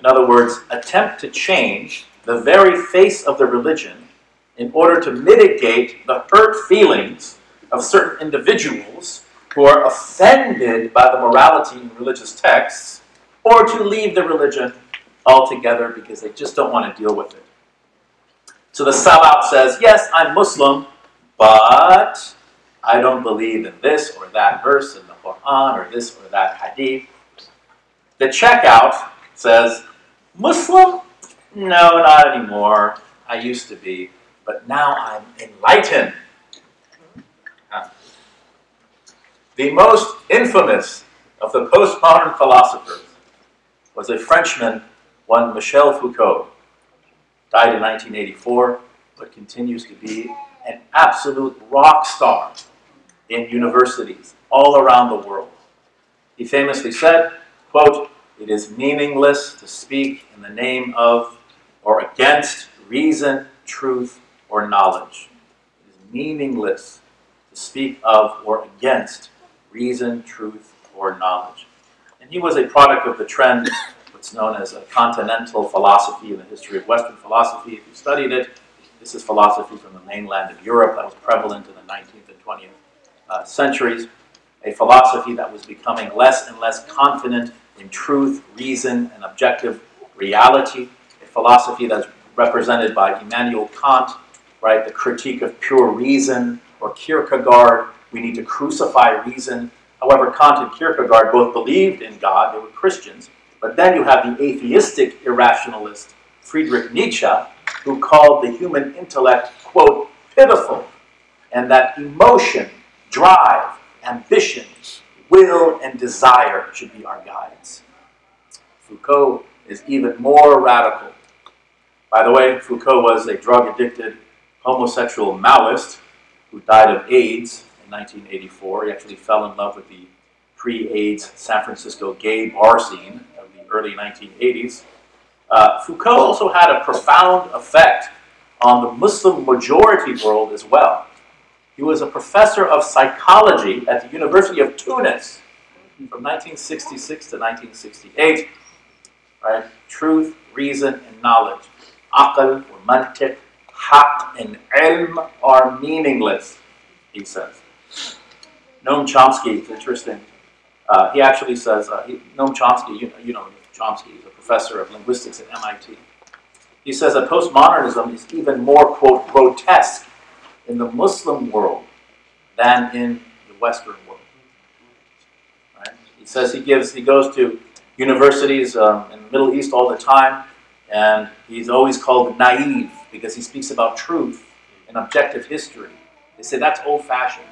In other words, attempt to change the very face of the religion in order to mitigate the hurt feelings of certain individuals who are offended by the morality in religious texts, or to leave the religion altogether because they just don't want to deal with it. So the sellout says, yes, I'm Muslim, but I don't believe in this or that verse in the Quran or this or that hadith. The checkout says, Muslim? No, not anymore. I used to be. But now I'm enlightened. The most infamous of the postmodern philosophers was a Frenchman, one Michele Foucault. Died in 1984, but continues to be an absolute rock star in universities all around the world. He famously said, quote, "It is meaningless to speak in the name of or against reason, truth, or knowledge. It is meaningless to speak of or against reason, truth, or knowledge." And he was a product of the trend, what's known as a continental philosophy in the history of Western philosophy. If you studied it, this is philosophy from the mainland of Europe that was prevalent in the 19th and 20th centuries. A philosophy that was becoming less and less confident in truth, reason, and objective reality. A philosophy that's represented by Immanuel Kant, right, the critique of pure reason, or Kierkegaard, we need to crucify reason. However, Kant and Kierkegaard both believed in God, they were Christians, but then you have the atheistic irrationalist Friedrich Nietzsche, who called the human intellect, quote, pitiful, and that emotion, drive, ambition, will, and desire should be our guides. Foucault is even more radical. By the way, Foucault was a drug-addicted homosexual Maoist who died of AIDS in 1984. He actually fell in love with the pre-AIDS San Francisco gay bar scene of the early 1980s. Foucault also had a profound effect on the Muslim majority world as well. He was a professor of psychology at the University of Tunis from 1966 to 1968. Right? Truth, reason, and knowledge. Aql or mantiq, haqq, and ilm are meaningless, he says. Noam Chomsky, it's interesting. He actually says, Noam Chomsky, you know Chomsky, he's a professor of linguistics at MIT. He says that postmodernism is even more, quote, grotesque in the Muslim world than in the Western world. Right? He says he goes to universities in the Middle East all the time, and he's always called naive because he speaks about truth and objective history. They say that's old-fashioned.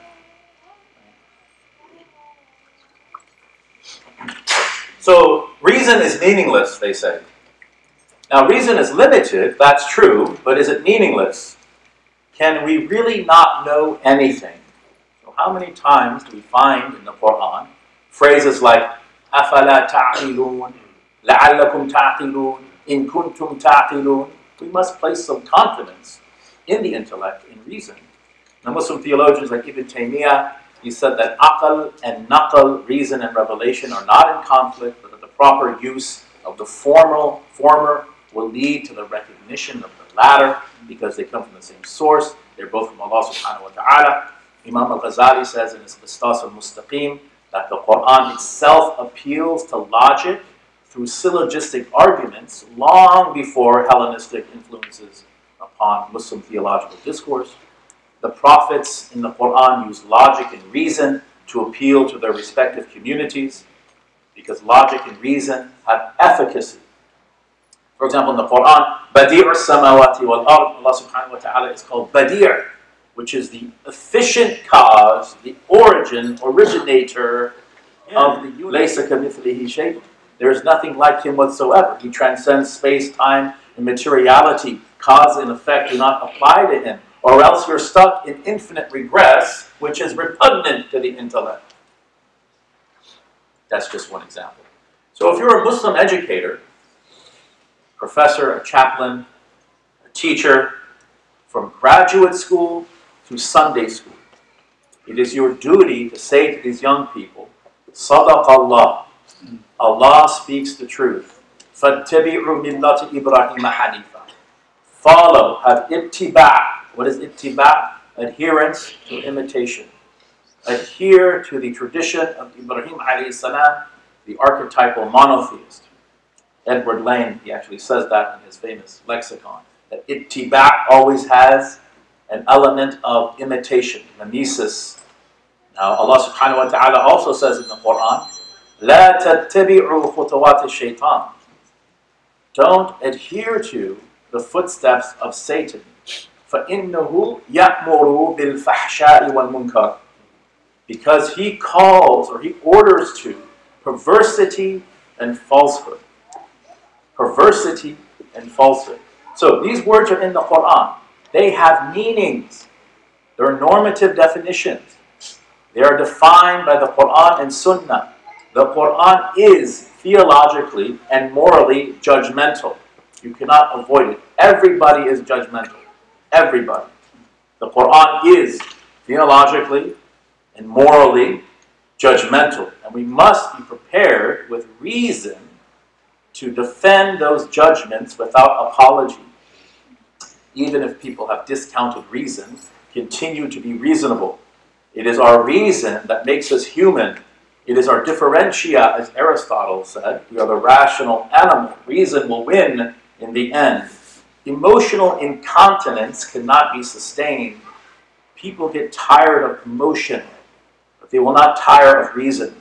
So reason is meaningless, they say. Now reason is limited, that's true, but is it meaningless? Can we really not know anything? So how many times do we find in the Quran phrases like أَفَلَا تَعْقِلُونَ لَعَلَّكُمْ تَعْقِلُونَ إِن كُنْتُمْ تَعْقِلُونَ? We must place some confidence in the intellect, in reason, The Muslim theologians like Ibn Taymiyyah, he said that aql and naql, reason and revelation, are not in conflict, but that the proper use of the former will lead to the recognition of the latter because they come from the same source. They're both from Allah subhanahu wa ta'ala. Imam al-Ghazali says in his Qistas al-Mustaqim that the Quran itself appeals to logic through syllogistic arguments long before Hellenistic influences upon Muslim theological discourse. The prophets in the Quran use logic and reason to appeal to their respective communities because logic and reason have efficacy. For example, in the Quran, Badi' as-samawati wal-ard, Allah subhanahu wa ta'ala is called Badi', which is the efficient cause, the originator of the laysa kamithlihi shay'un. There is nothing like him whatsoever. He transcends space, time, and materiality. Cause and effect do not apply to him, or else you're stuck in infinite regress, which is repugnant to the intellect. That's just one example. So if you're a Muslim educator, professor, a chaplain, a teacher, from graduate school to Sunday school, it is your duty to say to these young people, Sadaq Allah, Allah speaks the truth. فَاتَّبِعُوا مِلَّةِ إِبْرَاهِيمَ حَنِيفًا. Follow, have ittiba'. What is ittiba'? Adherence to imitation. Adhere to the tradition of Ibrahim alayhi salam, the archetypal monotheist. Edward Lane, he actually says that in his famous lexicon, that ittiba' always has an element of imitation, mimesis. Now Allah subhanahu wa ta'ala also says in the Quran, لا تتبعوا خطوات الشيطان. Don't adhere to the footsteps of Satan. فَإِنَّهُ يَأْمُرُ بِالْفَحْشَاءِ وَالْمُنْكَرِ. Because he calls or he orders to perversity and falsehood. Perversity and falsehood. So these words are in the Quran. They have meanings. They're normative definitions. They are defined by the Quran and Sunnah. The Quran is theologically and morally judgmental. You cannot avoid it. Everybody is judgmental. Everybody. The Quran is theologically and morally judgmental. And we must be prepared with reason to defend those judgments without apology. Even if people have discounted reason, continue to be reasonable. It is our reason that makes us human. It is our differentia, as Aristotle said. We are the rational animal. Reason will win in the end. Emotional incontinence cannot be sustained. People get tired of emotion, but they will not tire of reason.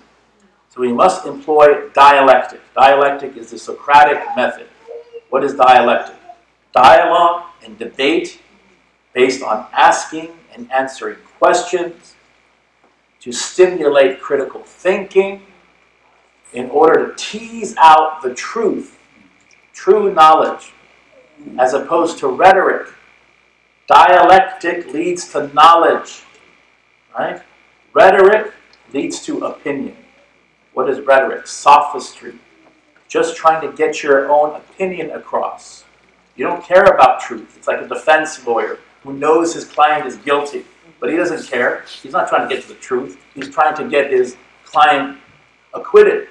So we must employ dialectic. Dialectic is the Socratic method. What is dialectic? Dialogue and debate based on asking and answering questions to stimulate critical thinking in order to tease out the truth, true knowledge, as opposed to rhetoric. Dialectic leads to knowledge, right? Rhetoric leads to opinion. What is rhetoric? Sophistry. Just trying to get your own opinion across. You don't care about truth. It's like a defense lawyer who knows his client is guilty, but he doesn't care. He's not trying to get to the truth. He's trying to get his client acquitted.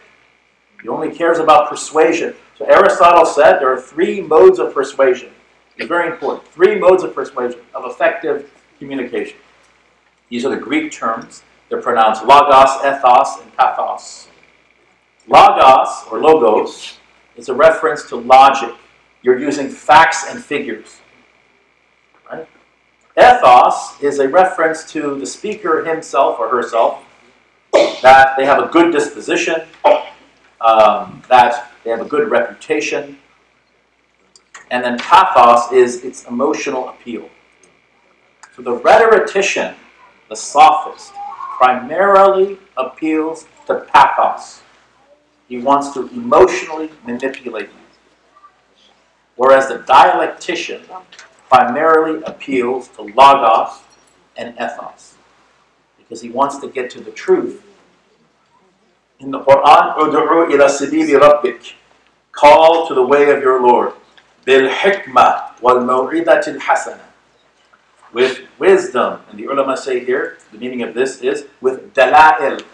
He only cares about persuasion. So Aristotle said there are 3 modes of persuasion. It's very important. 3 modes of persuasion, of effective communication. These are the Greek terms. They're pronounced logos, ethos, and pathos. Logos, or logos, is a reference to logic. You're using facts and figures. Right? Ethos is a reference to the speaker himself or herself, that they have a good disposition, that they have a good reputation. And then pathos is its emotional appeal. So the rhetorician, the sophist, primarily appeals to pathos. He wants to emotionally manipulate you. Whereas the dialectician primarily appeals to logos and ethos, because he wants to get to the truth. In the Quran, "Ud'u ila sabili rabbik," call to the way of your Lord, bil hikmah wal maw'idatil hasana, with wisdom. And the ulama say here, the meaning of this is with dala'il,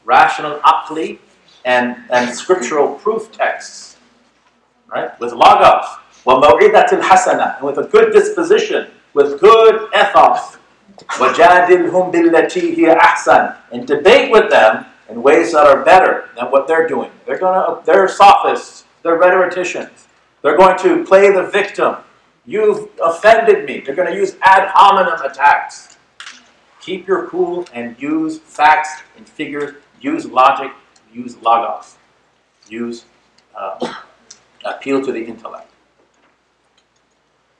rational, aqli, and scriptural proof texts. Right? With logos. وَمَوْعِدَةِ الْحَسَنَةِ, and with a good disposition, with good ethos. وَجَادِلْهُمْ بِالَّتِي هِيَ أَحْسَنُ, and debate with them in ways that are better than what they're doing. They're sophists. They're rhetoricians. They're going to play the victim. You've offended me. They're going to use ad hominem attacks. Keep your cool and use facts and figures. Use logic. Use logos. Use appeal to the intellect.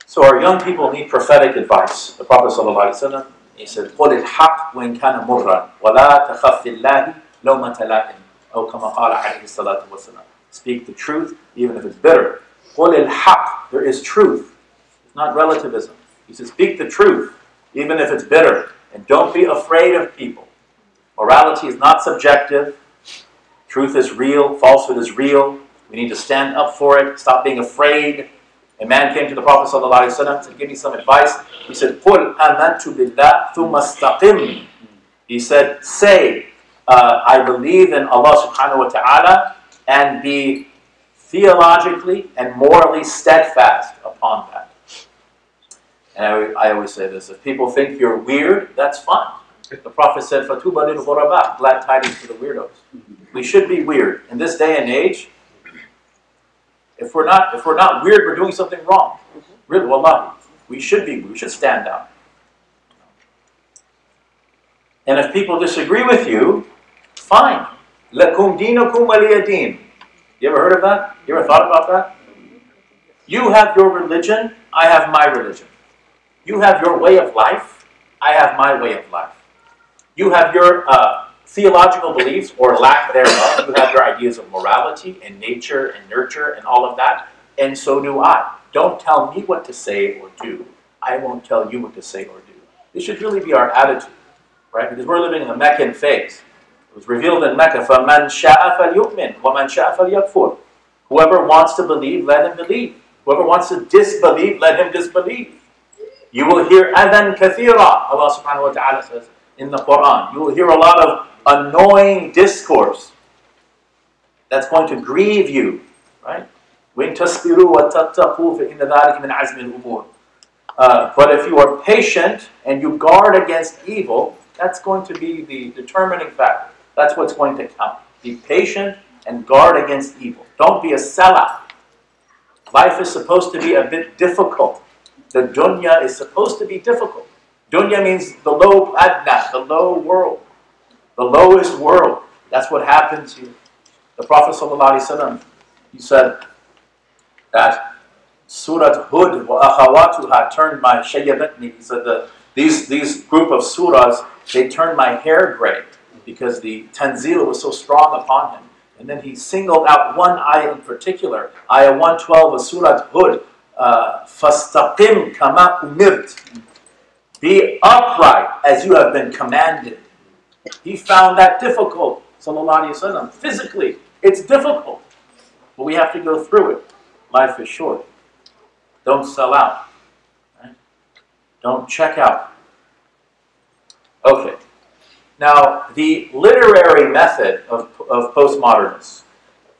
So our young people need prophetic advice. The Prophet ﷺ, he said, قُلِ الْحَقِّ وَإِنْ كَانَ مُرًّا وَلَا تَخَفِّ اللَّهِ لَوْمَةَ لَائِمٍ أو كما قال عليه الصلاة والسلام. Speak the truth, even if it's bitter. قُلِ الْحَقِّ, there is truth. It's not relativism. He says, speak the truth, even if it's bitter. And don't be afraid of people. Morality is not subjective. Truth is real. Falsehood is real. We need to stand up for it. Stop being afraid. A man came to the Prophet ﷺ and said, give me some advice. He said, قُلْ آمَنْتُ بِاللَّهِ ثُمَّ اسْتَقِمْ. He said, say, I believe in Allah subhanahu wa ta'ala, and be theologically and morally steadfast upon that. And I always say this, if people think you're weird, that's fine. The Prophet said, فَتُوبَ لِلْغُرَبَاءِ, glad tidings to the weirdos. We should be weird. In this day and age, if we're not weird, we're doing something wrong. Really, wallahi. We should stand down. And if people disagree with you, fine. لَكُمْ دِينُكُمْ وَلِيَ دِينٍ. You ever heard of that? You ever thought about that? You have your religion, I have my religion. You have your way of life, I have my way of life. You have your theological beliefs, or lack thereof. You have your ideas of morality and nature and nurture and all of that, and so do I. Don't tell me what to say or do. I won't tell you what to say or do. This should really be our attitude, right? Because we're living in the Meccan phase. It was revealed in Mecca, فَمَنْ شَاءَ فَلْيُؤْمِنْ وَمَنْ شَاءَ فَلْيَكْفُرْ. Whoever wants to believe, let him believe. Whoever wants to disbelieve, let him disbelieve. You will hear أَذًا كَثِيرًا, Allah subhanahu wa ta'ala says in the Quran. You will hear a lot of annoying discourse that's going to grieve you, right? وَإِن تَصْبِرُوا وَتَتَّقُوا فَإِنَّ ذَلِكَ مِنْ عَزْمِ الْأُمُورِ. But if you are patient and you guard against evil, that's going to be the determining factor. That's what's going to count. Be patient and guard against evil. Don't be a sellout. Life is supposed to be a bit difficult. The dunya is supposed to be difficult. Dunya means the low adna, the low world. The lowest world. That's what happens here. The Prophet ﷺ, he said that Surat Hud wa akhawatuha turned my shayyabatni. He said that these group of surahs, they turned my hair gray because the tanzil was so strong upon him. And then he singled out one ayah in particular, ayah 112 of Surat Hud, فَاسْتَقِمْ كَمَا أُمِرْتَ. Be upright as you have been commanded. He found that difficult, sallallahu alayhi wa sallam. Physically, it's difficult. But we have to go through it. Life is short. Don't sell out. Right? Don't check out. Okay. Now, the literary method of postmodernists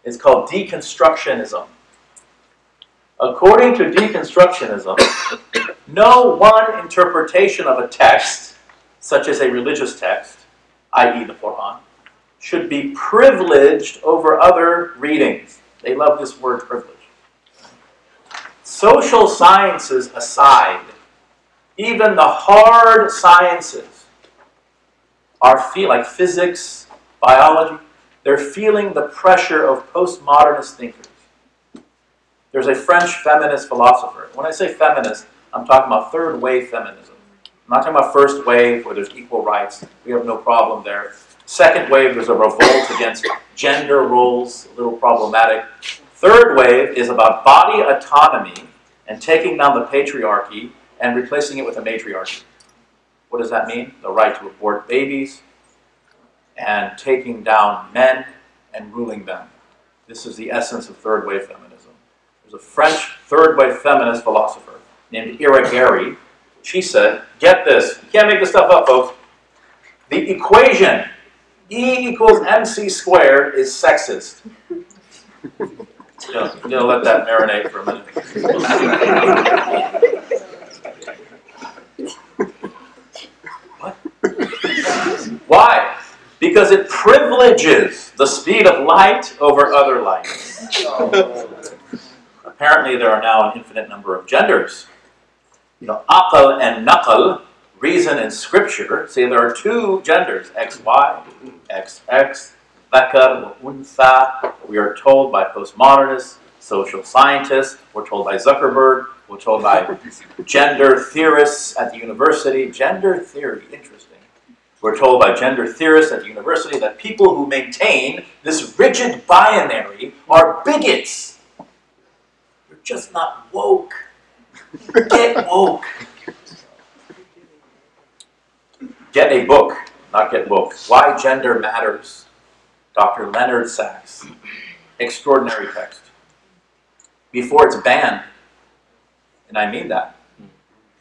is called Deconstructionism. According to Deconstructionism, no one interpretation of a text, such as a religious text, i.e. the Quran, should be privileged over other readings. They love this word privilege. Social sciences aside, even the hard sciences like physics, biology, they're feeling the pressure of postmodernist thinkers. There's a French feminist philosopher. When I say feminist, I'm talking about third wave feminism. I'm not talking about first wave where there's equal rights. We have no problem there. Second wave, there's a revolt against gender roles, a little problematic. Third wave is about body autonomy and taking down the patriarchy and replacing it with a matriarchy. What does that mean? The right to abort babies and taking down men and ruling them. This is the essence of third wave feminism. There's a French third wave feminist philosopher named Ira Gary. She said, get this, you can't make this stuff up, folks. The equation E equals MC squared is sexist. I'm going to let that marinate for a minute. What? Why? Because it privileges the speed of light over other light. Apparently there are now an infinite number of genders. Aql and naql, reason and scripture, say there are two genders, XY, XX, dhakar, untha. We are told by postmodernists, social scientists, we're told by Zuckerberg, we're told by gender theorists at the university. Gender theory, interesting. We're told by gender theorists at the university that people who maintain this rigid binary are bigots. You're just not woke. Get woke. Get a book, not get woke. Why Gender Matters. Dr. Leonard Sachs. Extraordinary text. Before it's banned, and I mean that,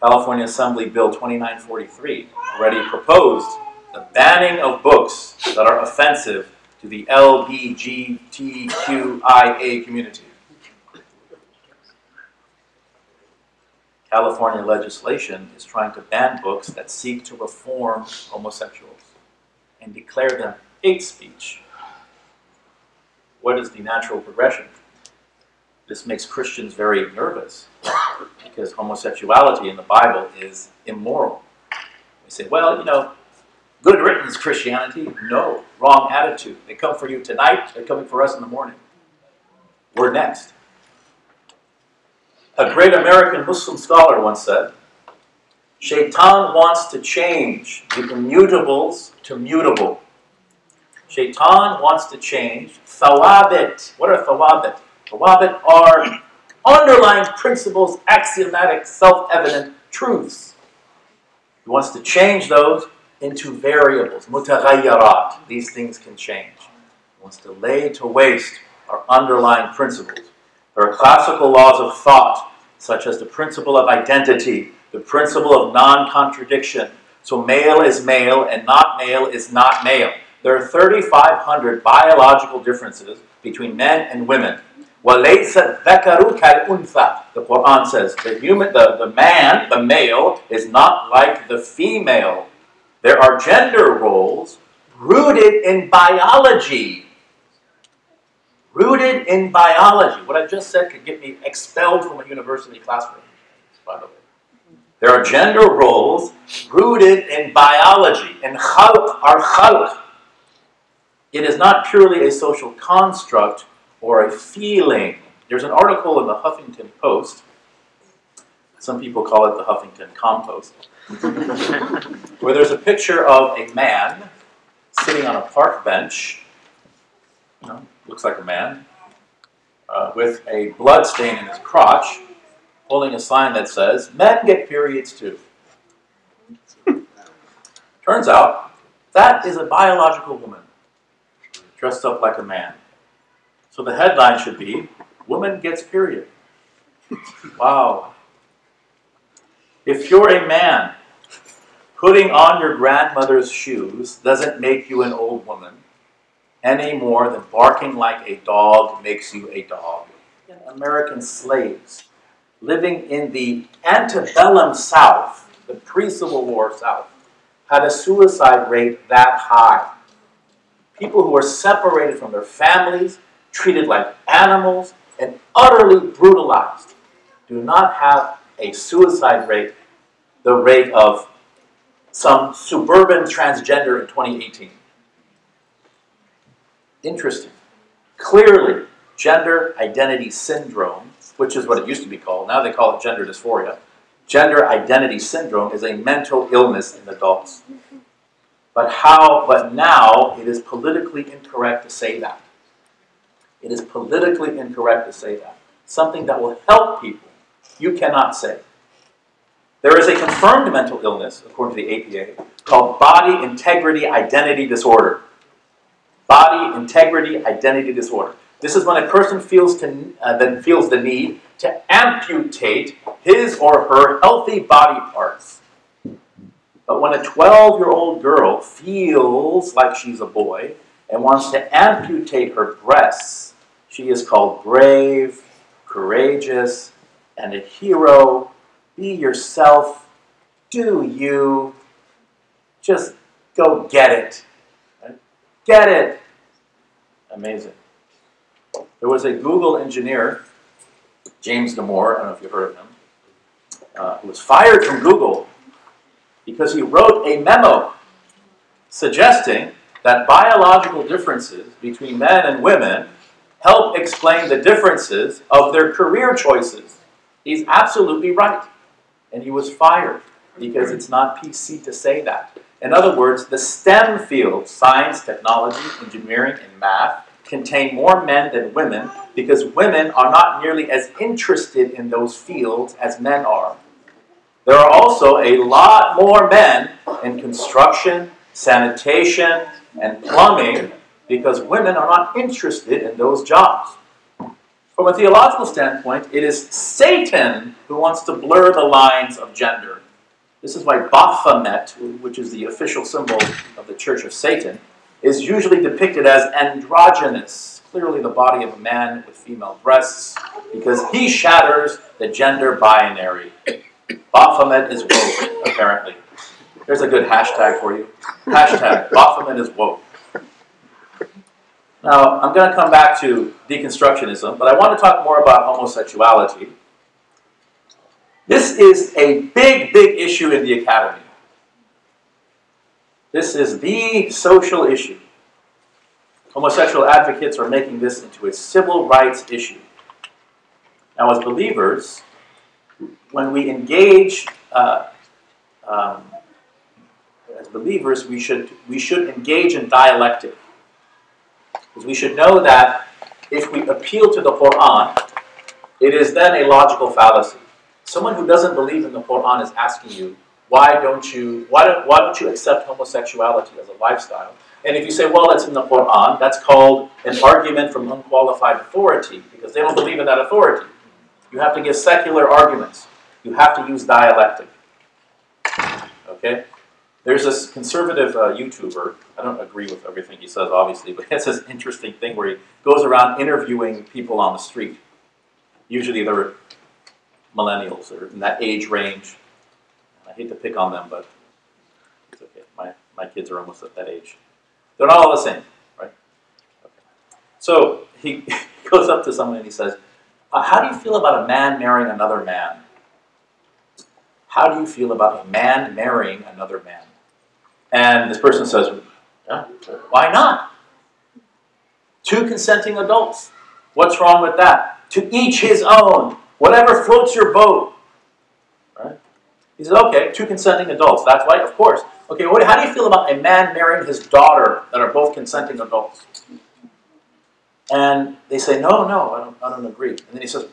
California Assembly Bill 2943 already proposed the banning of books that are offensive to the LGBTQIA community. California legislation is trying to ban books that seek to reform homosexuals and declare them hate speech. What is the natural progression? This makes Christians very nervous because homosexuality in the Bible is immoral. We say, well, good riddance, Christianity. No, wrong attitude. They come for you tonight, they're coming for us in the morning. We're next. A great American Muslim scholar once said, Shaitan wants to change the immutables to mutable. Shaitan wants to change thawabit. What are thawabit? Thawabit are underlying principles, axiomatic, self-evident truths. He wants to change those into variables, mutaghayyarat. These things can change. He wants to lay to waste our underlying principles. There are classical laws of thought, such as the principle of identity, the principle of non-contradiction. So male is male and not male is not male. There are 3,500 biological differences between men and women. وَلَيْسَ الذَّكَرُ كَالْأُنْثَى. The Quran says the man, the male, is not like the female. There are gender roles rooted in biology. Rooted in biology. What I just said could get me expelled from a university classroom, by the way. There are gender roles rooted in biology, in khalq, our khalq. It is not purely a social construct or a feeling. There's an article in the Huffington Post, some people call it the Huffington Compost, where there's a picture of a man sitting on a park bench, looks like a man, with a blood stain in his crotch, holding a sign that says, men get periods too. Turns out, that is a biological woman, dressed up like a man. So the headline should be, woman gets period. Wow. If you're a man, putting on your grandmother's shoes doesn't make you an old woman, any more than barking like a dog makes you a dog. American slaves living in the antebellum South, the pre-Civil War South, had a suicide rate that high. People who were separated from their families, treated like animals, and utterly brutalized do not have a suicide rate the rate of some suburban transgender in 2018. Interesting. Clearly, gender identity syndrome, which is what it used to be called, now they call it gender dysphoria. Gender identity syndrome is a mental illness in adults. But now it is politically incorrect to say that. It is politically incorrect to say that. Something that will help people, you cannot say. There is a confirmed mental illness, according to the APA, called body integrity identity disorder. Body integrity identity disorder. This is when a person feels the need to amputate his or her healthy body parts. But when a 12-year-old girl feels like she's a boy and wants to amputate her breasts, she is called brave, courageous, and a hero. Be yourself. Do you. Just go get it. Right? Get it. Amazing. There was a Google engineer, James Damore, I don't know if you've heard of him, who was fired from Google because he wrote a memo suggesting that biological differences between men and women help explain the differences of their career choices. He's absolutely right. And he was fired because it's not PC to say that. In other words, the STEM fields, science, technology, engineering, and math, contain more men than women because women are not nearly as interested in those fields as men are. There are also a lot more men in construction, sanitation, and plumbing because women are not interested in those jobs. From a theological standpoint, it is Satan who wants to blur the lines of gender. This is why Baphomet, which is the official symbol of the Church of Satan, is usually depicted as androgynous, clearly the body of a man with female breasts, because he shatters the gender binary. Baphomet is woke, apparently. There's a good hashtag for you. Hashtag Baphomet is woke. Now, I'm going to come back to deconstructionism, but I want to talk more about homosexuality. This is a big, big issue in the academy. This is the social issue. Homosexual advocates are making this into a civil rights issue. Now, as believers, when we engage, we should engage in dialectic. Because we should know that if we appeal to the Quran, it is then a logical fallacy. Someone who doesn't believe in the Quran is asking you, why don't you accept homosexuality as a lifestyle? And if you say, well, it's in the Quran, that's called an argument from unqualified authority, because they don't believe in that authority. You have to give secular arguments. You have to use dialectic. Okay? There's this conservative YouTuber. I don't agree with everything he says, obviously, but he has this interesting thing where he goes around interviewing people on the street. Usually they're millennials or in that age range. I hate to pick on them, but it's okay. My kids are almost at that age. They're not all the same, right? Okay. So he goes up to someone and he says, how do you feel about a man marrying another man? How do you feel about a man marrying another man? And this person says, yeah, why not? Two consenting adults. What's wrong with that? To each his own. Whatever floats your boat. Right? He says, okay, two consenting adults. That's right, of course. Okay, how do you feel about a man marrying his daughter that are both consenting adults? And they say, no, I don't agree. And then he says,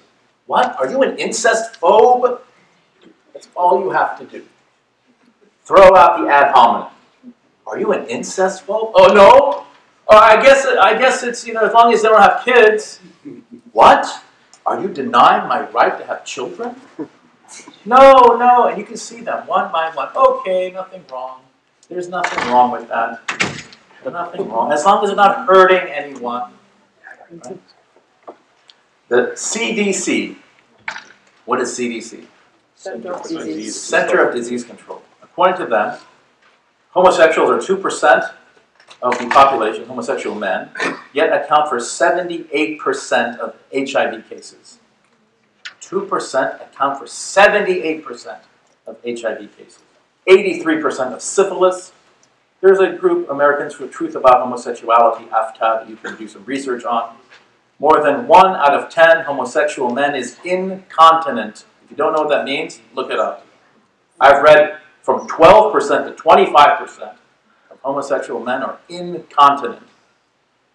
what? Are you an incest phobe? That's all you have to do. Throw out the ad hominem. Are you an incest phobe? Oh, no? I guess it's, as long as they don't have kids. What? Are you denying my right to have children? No. And you can see them one by one. Okay, nothing wrong. There's nothing wrong with that. There's nothing wrong. As long as it's not hurting anyone. Right? The CDC. What is CDC? Center of Disease Control. According to them, homosexuals are 2% of the population, homosexual men, yet account for 78% of HIV cases. 2% account for 78% of HIV cases. 83% of syphilis. There's a group, Americans for Truth About Homosexuality, AFTA, that you can do some research on. More than 1 out of 10 homosexual men is incontinent. If you don't know what that means, look it up. I've read from 12% to 25% of homosexual men are incontinent.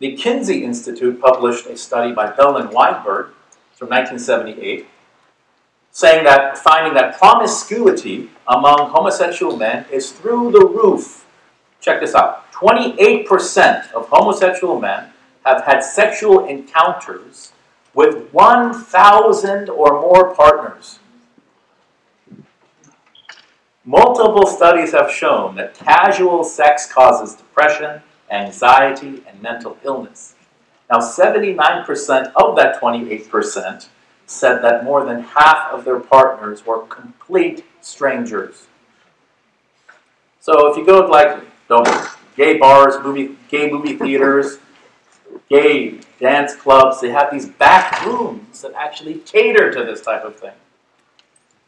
The Kinsey Institute published a study by Bell and Weinberg from 1978, finding that promiscuity among homosexual men is through the roof. Check this out. 28% of homosexual men have had sexual encounters with 1,000 or more partners. Multiple studies have shown that casual sex causes depression, anxiety, and mental illness. Now, 79% of that 28% said that more than half of their partners were complete strangers. So if you go to gay bars, gay movie theaters, gay dance clubs, they have these back rooms that actually cater to this type of thing.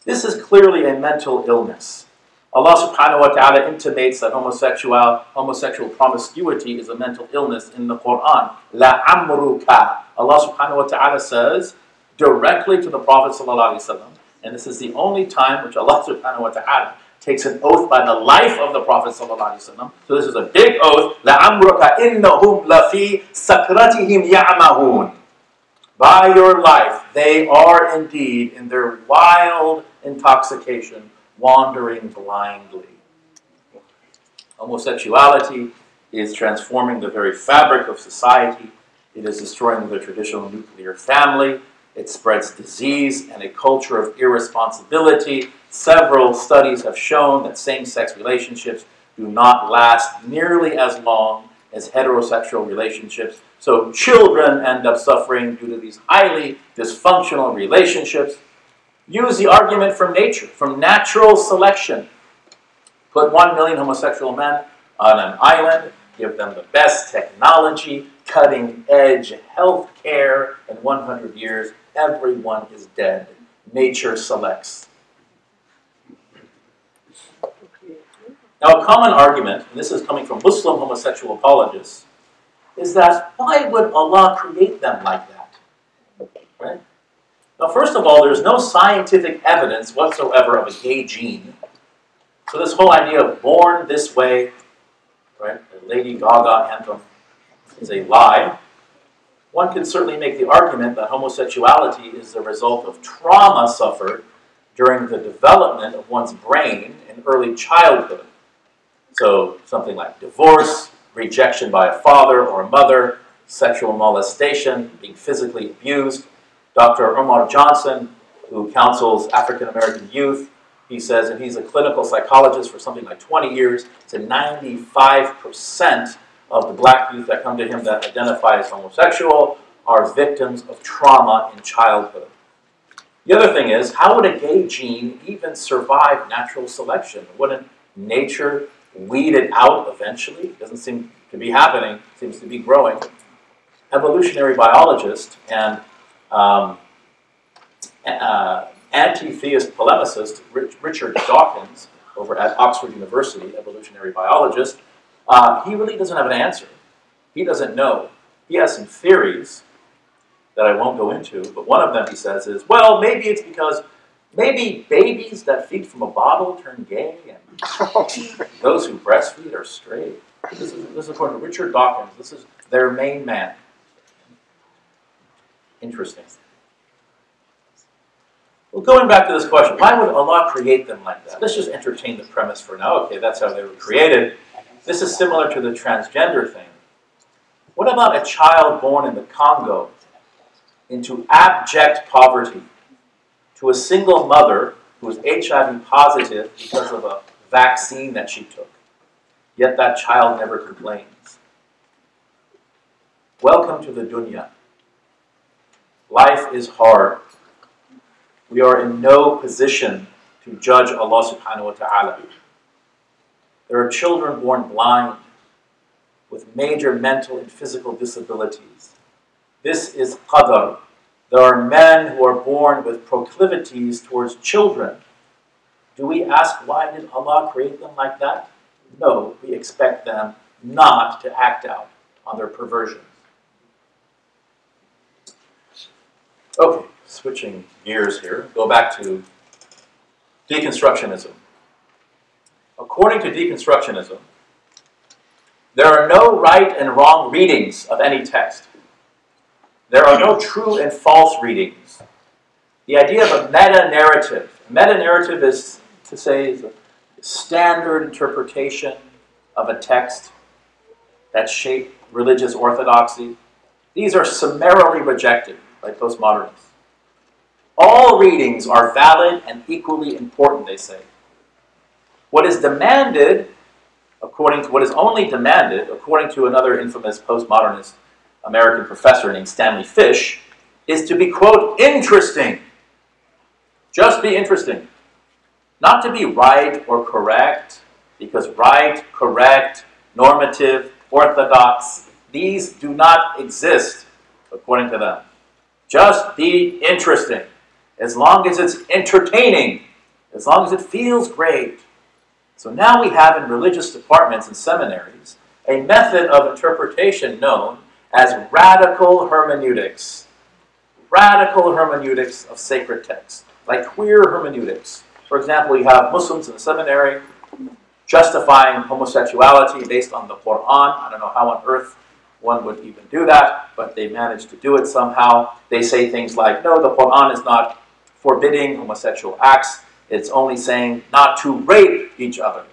This is clearly a mental illness. Allah subhanahu wa ta'ala intimates that homosexual promiscuity is a mental illness in the Quran. La amruka. Allah subhanahu wa ta'ala says directly to the Prophet sallallahu alaihi wasallam, and this is the only time which Allah subhanahu wa ta'ala takes an oath by the life of the Prophet sallallahu alaihi wasallam. So this is a big oath. La amruka innahum lafi sakratihim ya'mahun. By your life, they are indeed in their wild intoxication, wandering blindly. Homosexuality is transforming the very fabric of society. It is destroying the traditional nuclear family. It spreads disease and a culture of irresponsibility. Several studies have shown that same-sex relationships do not last nearly as long as heterosexual relationships. So children end up suffering due to these highly dysfunctional relationships. Use the argument from nature, from natural selection. Put 1 million homosexual men on an island, give them the best technology, cutting-edge health care, in 100 years, everyone is dead. Nature selects. Now, a common argument, and this is coming from Muslim homosexual apologists, is that why would Allah create them like that? Right? Now, first of all, there's no scientific evidence whatsoever of a gay gene. So this whole idea of born this way, right, the Lady Gaga anthem, is a lie. One can certainly make the argument that homosexuality is the result of trauma suffered during the development of one's brain in early childhood. So something like divorce, rejection by a father or a mother, sexual molestation, being physically abused. Dr. Umar Johnson, who counsels African-American youth, he says, and he's a clinical psychologist for something like 20 years, to 95% of the black youth that come to him that identify as homosexual are victims of trauma in childhood. The other thing is, how would a gay gene even survive natural selection? Wouldn't nature weed it out eventually? It doesn't seem to be happening. It seems to be growing. Evolutionary biologist and anti-theist polemicist Richard Dawkins over at Oxford University, evolutionary biologist, he really doesn't have an answer. He doesn't know. He has some theories that I won't go into, but one of them, he says, is, well, maybe it's because maybe babies that feed from a bottle turn gay, and those who breastfeed are straight. This is according to Richard Dawkins. This is their main man. Interesting. Well, going back to this question, why would Allah create them like that? Let's just entertain the premise for now. Okay, that's how they were created. This is similar to the transgender thing. What about a child born in the Congo into abject poverty, to a single mother who is HIV positive because of a vaccine that she took, yet that child never complains? Welcome to the dunya. Life is hard. We are in no position to judge Allah subhanahu wa ta'ala. There are children born blind with major mental and physical disabilities. This is qadar. There are men who are born with proclivities towards children. Do we ask, why did Allah create them like that? No, we expect them not to act out on their perversions. Okay, switching gears here, go back to Deconstructionism. According to Deconstructionism, there are no right and wrong readings of any text. There are no true and false readings. The idea of a meta-narrative. A meta-narrative is to say is a standard interpretation of a text that shaped religious orthodoxy. These are summarily rejected by postmodernists. All readings are valid and equally important, they say. What is demanded, what is only demanded, according to another infamous postmodernist American professor named Stanley Fish, is to be, quote, interesting. Just be interesting. Not to be right or correct, because right, correct, normative, orthodox, these do not exist, according to them. Just be interesting. As long as it's entertaining, as long as it feels great. So now we have in religious departments and seminaries a method of interpretation known as radical hermeneutics. Radical hermeneutics of sacred texts, like queer hermeneutics. For example, we have Muslims in the seminary justifying homosexuality based on the Quran. I don't know how on earth one would even do that, but they managed to do it somehow. They say things like, no, the Quran is not forbidding homosexual acts. It's only saying not to rape each other.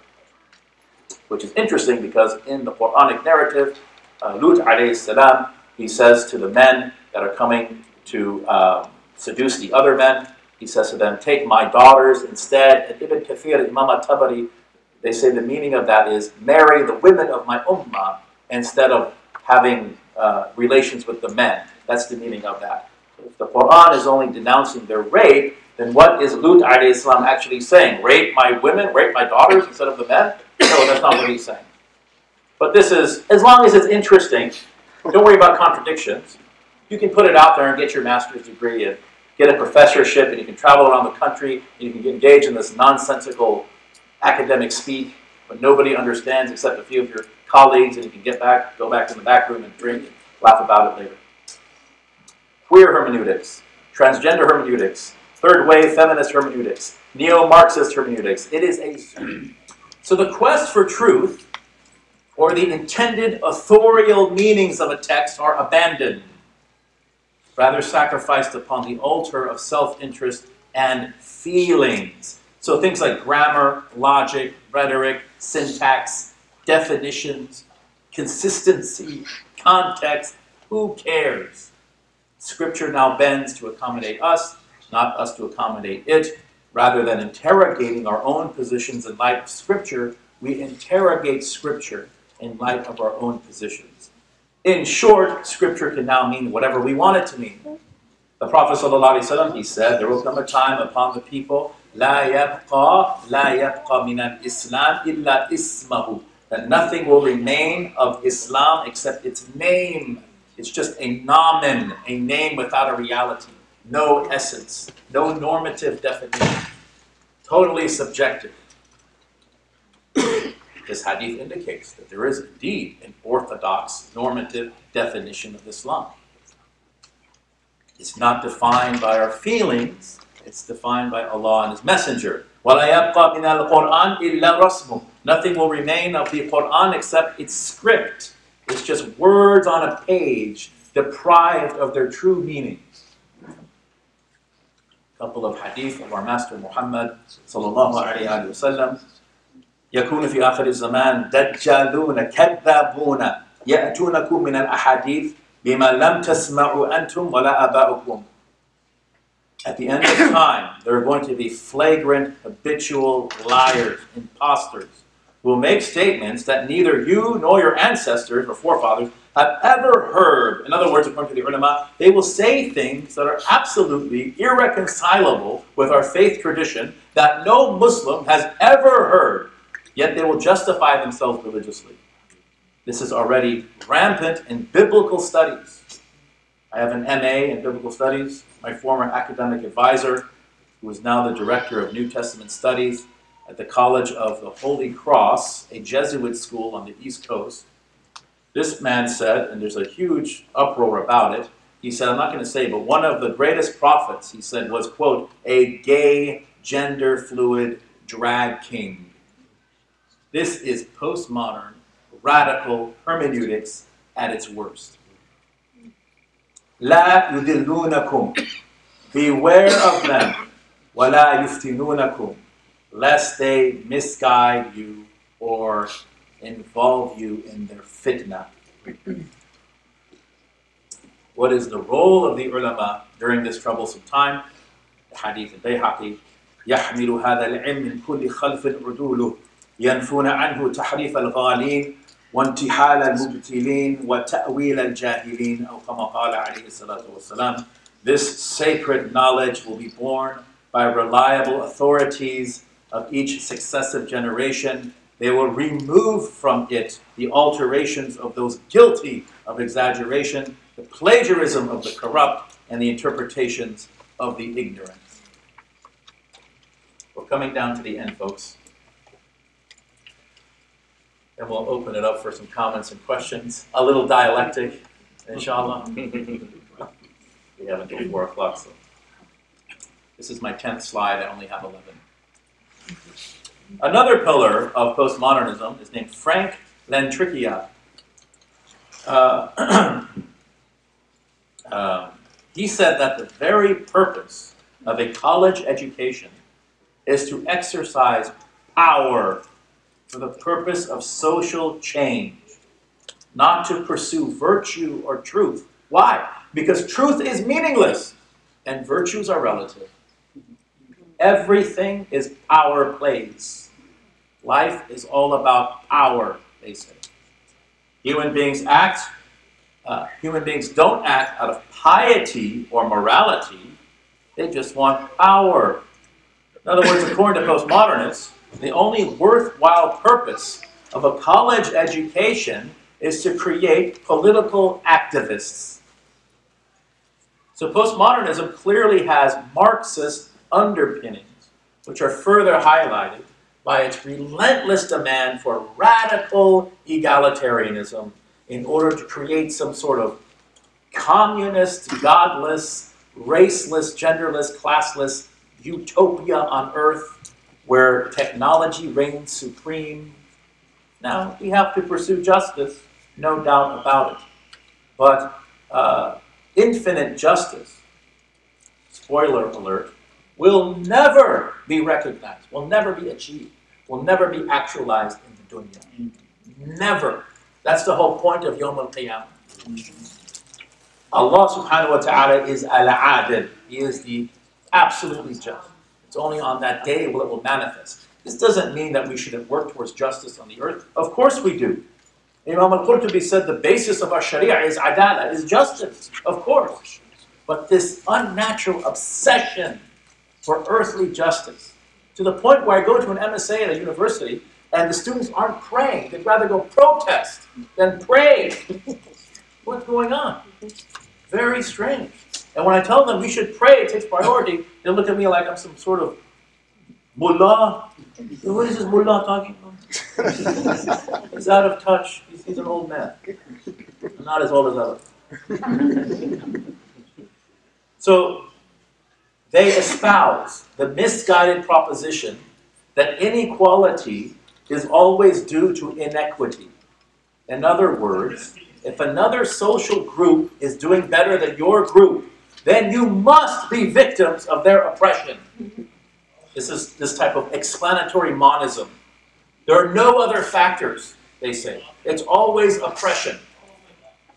Which is interesting because in the Quranic narrative, Lut alayhi salam, he says to the men that are coming to seduce the other men, he says to them, take my daughters instead. And Ibn Kathir, Imam al-Tabari, they say the meaning of that is marry the women of my ummah instead of having relations with the men. That's the meaning of that. If the Quran is only denouncing their rape, then what is Lut alayhi salam actually saying? Rape my women, rape my daughters instead of the men? No, that's not what he's saying. But this is, as long as it's interesting, don't worry about contradictions. You can put it out there and get your master's degree and get a professorship, and you can travel around the country, and you can engage in this nonsensical academic speak but nobody understands except a few of your colleagues, and you can go back in the back room and drink and laugh about it later. Queer hermeneutics, transgender hermeneutics, third wave feminist hermeneutics, neo-Marxist hermeneutics. It is a... So the quest for truth, or the intended authorial meanings of a text, are abandoned, rather sacrificed upon the altar of self-interest and feelings. So things like grammar, logic, rhetoric, syntax, definitions, consistency, context, who cares? Scripture now bends to accommodate us, not us to accommodate it. Rather than interrogating our own positions in light of Scripture, we interrogate Scripture in light of our own positions. In short, Scripture can now mean whatever we want it to mean. The Prophet ﷺ, he said, there will come a time upon the people, لا يبقى من الإسلام إلا اسمه, that nothing will remain of Islam except its name. It's just a nomen, a name without a reality, no essence, no normative definition, totally subjective. This hadith indicates that there is indeed an orthodox normative definition of Islam. It's not defined by our feelings, it's defined by Allah and His Messenger. وَلَا يَبْقَى مِنَ الْقُرْآنِ إِلَّا رَسْمُهُ. Nothing will remain of the Quran except its script. It's just words on a page, deprived of their true meanings. A couple of hadith of our Master Muhammad sallallahu alayhi wa sallam. يكون في آخر الزمان دجالون كذابون يأتونكم من الأحاديث بما لم تسمعوا أنتم ولا آباؤكم. At the end of time, there are going to be flagrant, habitual liars, imposters, who will make statements that neither you nor your ancestors or forefathers have ever heard. In other words, according to the ulama, they will say things that are absolutely irreconcilable with our faith tradition that no Muslim has ever heard, yet they will justify themselves religiously. This is already rampant in biblical studies. I have an MA in biblical studies. My former academic advisor, who is now the director of New Testament studies at the College of the Holy Cross, a Jesuit school on the East Coast. This man said, and there's a huge uproar about it, he said, I'm not going to say, but one of the greatest prophets, he said, was, quote, a gay, gender-fluid drag king. This is postmodern, radical hermeneutics at its worst. لا يذلونكم. Beware of them. ولا يفتنونكم. Lest they misguide you or involve you in their fitna. what is the role of the ulama during this troublesome time. The hadith al-Bayhaqi, يحمل هذا العلم من كل خلف عدوله ينفون عنه تحريف الغالين وانتحال المبتلين وتأويل الجاهلين أو كما قال عليه الصلاة والسلام. This sacred knowledge will be borne by reliable authorities of each successive generation. They will remove from it the alterations of those guilty of exaggeration, the plagiarism of the corrupt, and the interpretations of the ignorant. We're coming down to the end, folks. And we'll open it up for some comments and questions. A little dialectic, inshallah. We have until 4 o'clock, so. This is my 10th slide. I only have 11. Another pillar of postmodernism is named Frank Lantricchia. He said that the very purpose of a college education is to exercise power for the purpose of social change, not to pursue virtue or truth. Why? Because truth is meaningless and virtues are relative. Everything is power plays. Life is all about power, they say. Human beings don't act out of piety or morality. They just want power. In other words, according to postmodernists, the only worthwhile purpose of a college education is to create political activists. So postmodernism clearly has Marxist underpinnings, which are further highlighted by its relentless demand for radical egalitarianism in order to create some sort of communist, godless, raceless, genderless, classless utopia on earth where technology reigns supreme. Now, we have to pursue justice, no doubt about it. But infinite justice, spoiler alert, will never be recognized, will never be achieved, will never be actualized in the dunya. Never. That's the whole point of Yawm al-Qiyamah. Allah subhanahu wa ta'ala is al-adil. He is the absolutely just. It's only on that day will it will manifest. This doesn't mean that we shouldn't work towards justice on the earth. Of course we do. Imam al-Qurtubi said the basis of our sharia is adala, is justice. Of course. But this unnatural obsession for earthly justice, to the point where I go to an MSA at a university and the students aren't praying. They'd rather go protest than pray. What's going on? Very strange. And when I tell them we should pray, it takes priority, they look at me like I'm some sort of mullah. What is this mullah talking about? He's out of touch. He's an old man. I'm not as old as others. So they espouse the misguided proposition that inequality is always due to inequity. In other words, if another social group is doing better than your group, then you must be victims of their oppression. This is this type of explanatory monism. There are no other factors, they say. It's always oppression.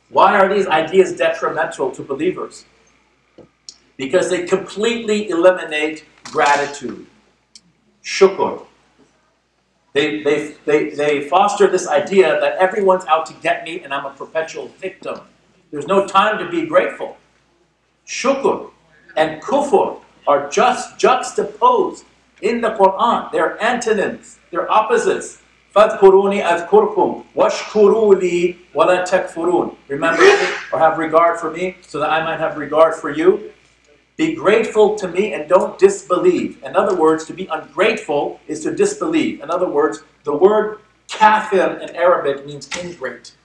Why are these ideas detrimental to believers? Because they completely eliminate gratitude, shukr. They foster this idea that everyone's out to get me and I'm a perpetual victim. There's no time to be grateful. Shukr and kufr are just juxtaposed in the Quran. They're antonyms. They're opposites. فَاذْكُرُونِي أَذْكُرْكُمْ وَاشْكُرُوا لِي وَلَا تَكْفُرُونَ. Remember me or have regard for me so that I might have regard for you. Be grateful to me and don't disbelieve. In other words, to be ungrateful is to disbelieve. In other words, the word kafir in Arabic means ingrate.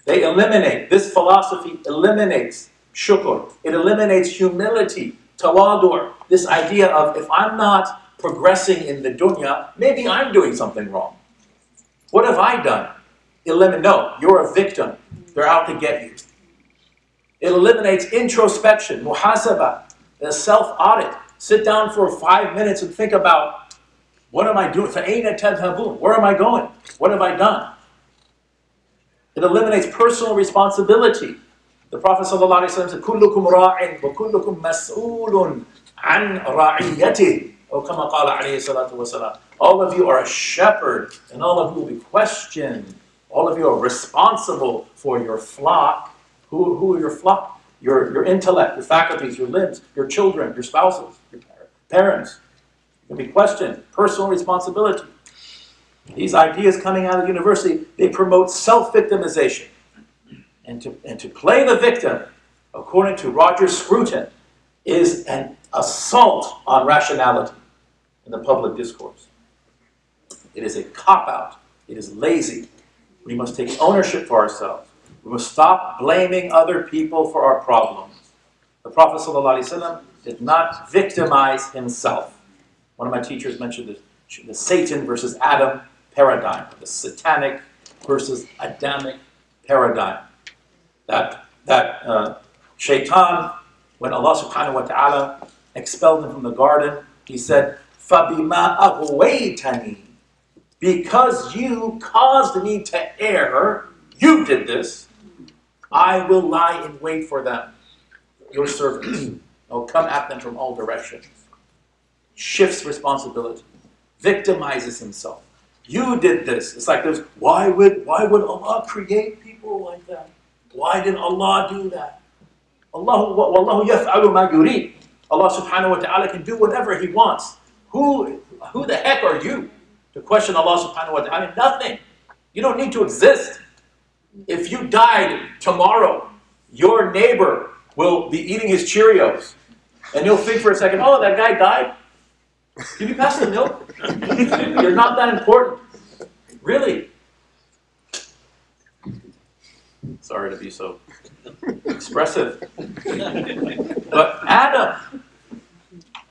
They eliminate, this philosophy eliminates shukr. It eliminates humility, tawadur. This idea of if I'm not progressing in the dunya, maybe I'm doing something wrong. What have I done? No, you're a victim. They're out to get you. It eliminates introspection, muhasabah, a self-audit. Sit down for 5 minutes and think about, what am I doing? فَأَيْنَ تَذْهَبُونَ? Where am I going? What have I done? It eliminates personal responsibility. The Prophet ﷺ said, كُلُّكُمْ رَاعٍ وَكُلُّكُمْ مَسْئُولٌ عَنْ رَعِيَّتِهِ. Or كما قال عليه الصلاة والسلام. All of you are a shepherd, and all of you will be questioned. All of you are responsible for your flock. Who are your flock? Your intellect, your faculties, your limbs, your children, your spouses, your parents. You'll be questioned. Personal responsibility. These ideas coming out of the university, they promote self-victimization. And to play the victim, according to Roger Scruton, is an assault on rationality in the public discourse. It is a cop-out. It is lazy. We must take ownership for ourselves. We must stop blaming other people for our problems. The Prophet ﷺ did not victimize himself. One of my teachers mentioned the Satan versus Adam paradigm, the satanic versus Adamic paradigm. That Shaitan, when Allah subhanahu wa ta'ala expelled him from the garden, he said, فَبِمَا أَغْوَيْتَنِي, because you caused me to err, you did this, I will lie in wait for them, your servants. I'll come at them from all directions. Shifts responsibility, victimizes himself. You did this. It's like this. Why would Allah create people like that? Why did Allah do that? Wallahu yaf'alu ma yurid. Allah subhanahu wa ta'ala can do whatever He wants. Who the heck are you to question Allah subhanahu wa ta'ala? Nothing. You don't need to exist. If you died tomorrow, your neighbor will be eating his Cheerios, and you'll think for a second, oh, that guy died? Can you pass the milk? You're not that important. Really. Sorry to be so expressive. But Adam,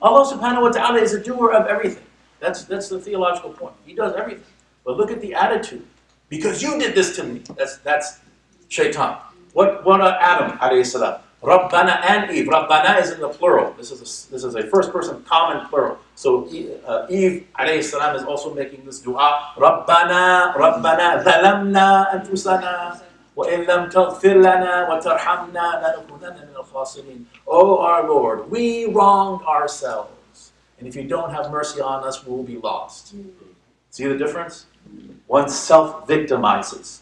Allah subhanahu wa ta'ala is a doer of everything. That's the theological point. He does everything. But look at the attitude. Because you did this to me. That's Shaitan. What Adam alayhi salam? Rabbana and Eve. Rabbana is in the plural. This is a first person common plural. So Eve alayhi salam is also making this dua. Rabbana zalamna anfusana wa in lam taghfir lana wa tarhamna lanakunanna min al-khasirin. Oh our Lord, we wronged ourselves. And if you don't have mercy on us, we will be lost. See the difference? One self-victimizes.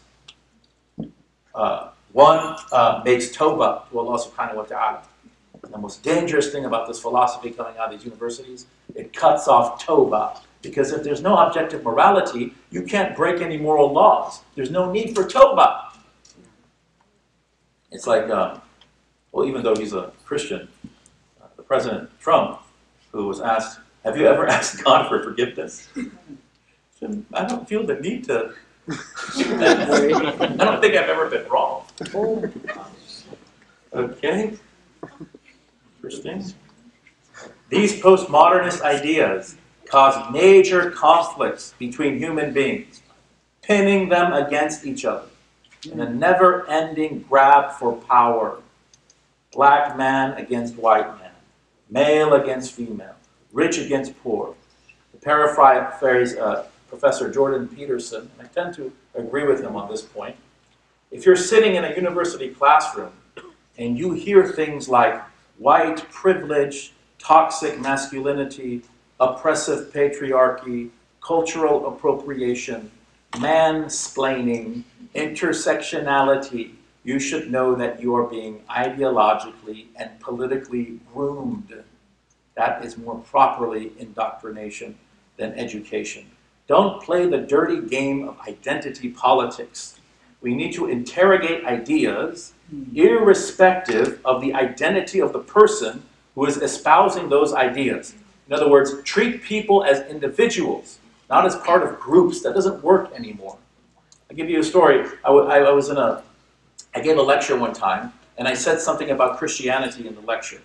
One makes tawbah to Allah subhanahu wa ta'ala. The most dangerous thing about this philosophy coming out of these universities, it cuts off tawbah. Because if there's no objective morality, you can't break any moral laws. There's no need for tawbah. It's like, well, even though he's a Christian, the President Trump, who was asked, have you ever asked God for forgiveness? I don't feel the need to. I don't think I've ever been wrong. Okay. Interesting. These postmodernist ideas cause major conflicts between human beings, pinning them against each other in a never-ending grab for power. Black man against white man, male against female, rich against poor. To paraphrase Professor Jordan Peterson, and I tend to agree with him on this point, if you're sitting in a university classroom and you hear things like white privilege, toxic masculinity, oppressive patriarchy, cultural appropriation, mansplaining, intersectionality, you should know that you are being ideologically and politically groomed. That is more properly indoctrination than education. Don't play the dirty game of identity politics. We need to interrogate ideas irrespective of the identity of the person who is espousing those ideas. In other words, treat people as individuals, not as part of groups. That doesn't work anymore. I'll give you a story. I gave a lecture one time, and I said something about Christianity in the lecture.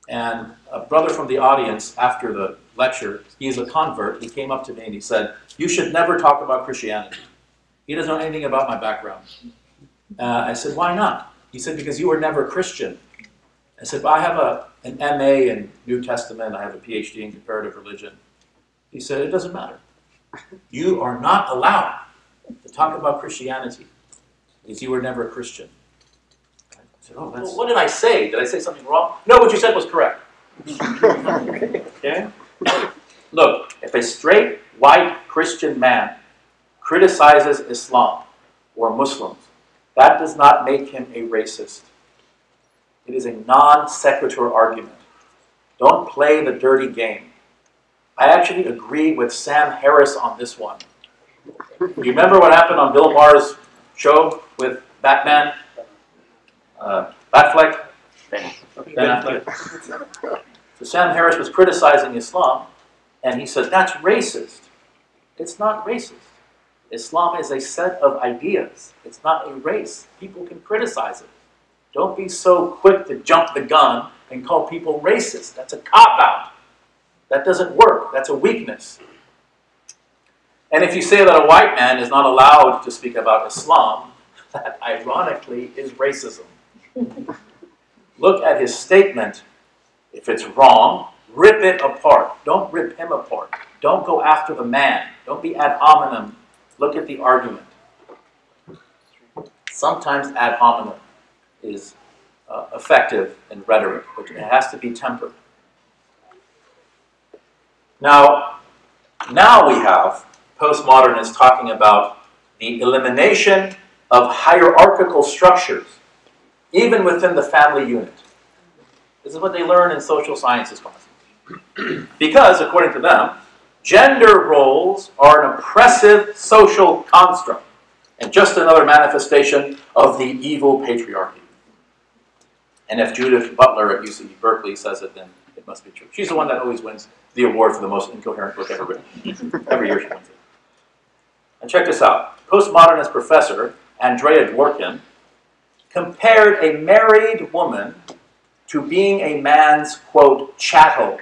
And a brother from the audience, after the lecture, he's a convert, he came up to me and he said, you should never talk about Christianity. He doesn't know anything about my background. I said, why not? He said, because you were never Christian. I said, well, I have an MA in New Testament, I have a PhD in comparative religion. He said, it doesn't matter. You are not allowed to talk about Christianity is you were never a Christian. I said, oh, well, what did I say? Did I say something wrong? No, what you said was correct. Okay? Look, if a straight, white Christian man criticizes Islam or Muslims, that does not make him a racist. It is a non sequitur argument. Don't play the dirty game. I actually agree with Sam Harris on this one. You remember what happened on Bill Maher's show with Batman? Batfleck? Ben Affleck. So Sam Harris was criticizing Islam, and he said, that's racist. It's not racist. Islam is a set of ideas. It's not a race. People can criticize it. Don't be so quick to jump the gun and call people racist. That's a cop-out. That doesn't work. That's a weakness. And if you say that a white man is not allowed to speak about Islam, that ironically is racism. Look at his statement. If it's wrong, rip it apart. Don't rip him apart. Don't go after the man. Don't be ad hominem. Look at the argument. Sometimes ad hominem is effective in rhetoric, but it has to be tempered. Now we have postmodernists talking about the elimination of hierarchical structures, even within the family unit. This is what they learn in social sciences classes. Because, according to them, gender roles are an oppressive social construct and just another manifestation of the evil patriarchy. And if Judith Butler at UC Berkeley says it, then it must be true. She's the one that always wins the award for the most incoherent book ever written. Every year she wins it. And check this out. Postmodernist professor Andrea Dworkin compared a married woman to being a man's, quote, chattel.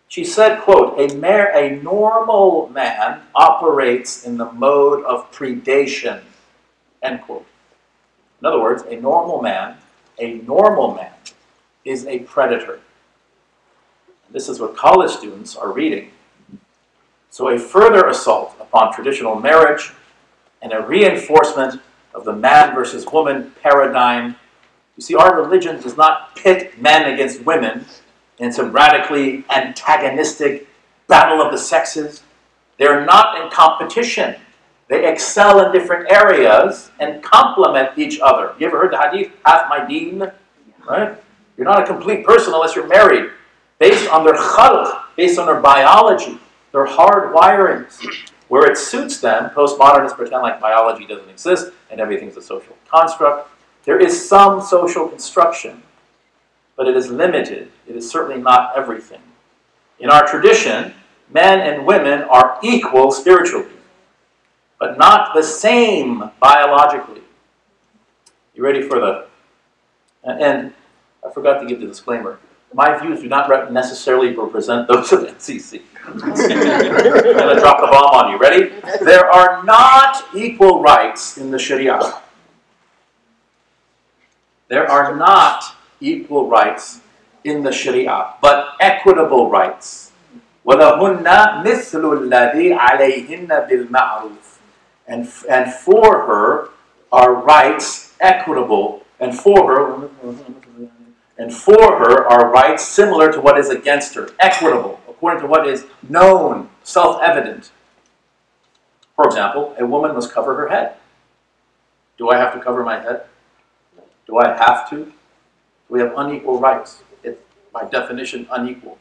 She said, quote, a normal man operates in the mode of predation, end quote. In other words, a normal man is a predator. This is what college students are reading. So a further assault upon traditional marriage and a reinforcement of the man versus woman paradigm. You see, our religion does not pit men against women in some radically antagonistic battle of the sexes. They're not in competition. They excel in different areas and complement each other. You ever heard the hadith, half my deen? Right? You're not a complete person unless you're married. Based on their khalq, based on their biology, their hard wirings. Where it suits them, postmodernists pretend like biology doesn't exist and everything's a social construct. There is some social construction, but it is limited. It is certainly not everything. In our tradition, men and women are equal spiritually, but not the same biologically. You ready for the... And I forgot to give the disclaimer. My views do not necessarily represent those of NCC. I'm going to drop the bomb on you. Ready? There are not equal rights in the Sharia. There are not equal rights in the Sharia, but equitable rights. وَلَهُنَّ مِثْلُ الَّذِي عَلَيْهِنَّ بِالْمَعْرُوفِ. And for her are rights equitable, and for her are rights similar to what is against her, equitable, according to what is known, self-evident. For example, a woman must cover her head. Do I have to cover my head? Do I have to? We have unequal rights. It's by definition unequal.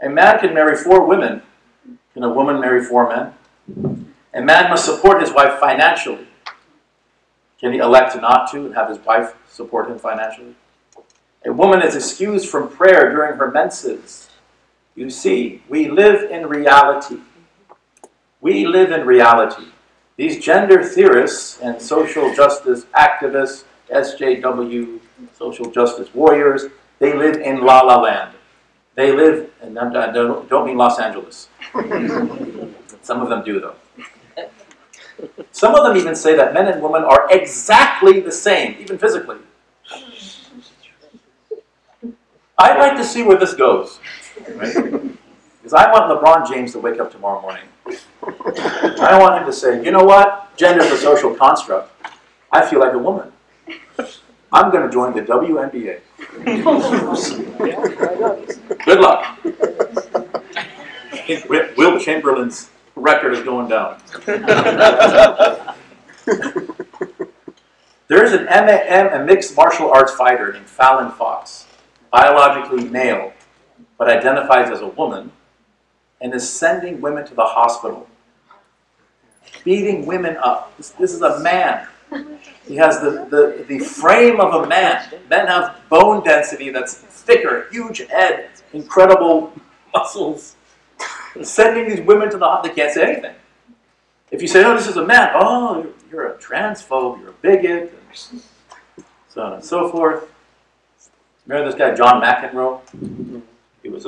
A man can marry 4 women. Can a woman marry 4 men? A man must support his wife financially. Can he elect not to and have his wife support him financially? A woman is excused from prayer during her menses. You see, we live in reality. We live in reality. These gender theorists and social justice activists, SJW, social justice warriors, they live in La La Land. They live, and I don't mean Los Angeles. Some of them do, though. Some of them even say that men and women are exactly the same, even physically. I'd like to see where this goes. Right? Because I want LeBron James to wake up tomorrow morning. I want him to say, you know what? Gender is a social construct. I feel like a woman. I'm going to join the WNBA. Good luck. Will Chamberlain's record is going down. There's a mixed martial arts fighter named Fallon Fox, biologically male, but identifies as a woman, and is sending women to the hospital, beating women up. This is a man. He has the frame of a man. Men have bone density that's thicker, huge head, incredible muscles. Sending these women to the hospital, they can't say anything. If you say, oh, this is a man, oh, you're a transphobe, you're a bigot, and so on and so forth. Remember this guy, John McEnroe? He was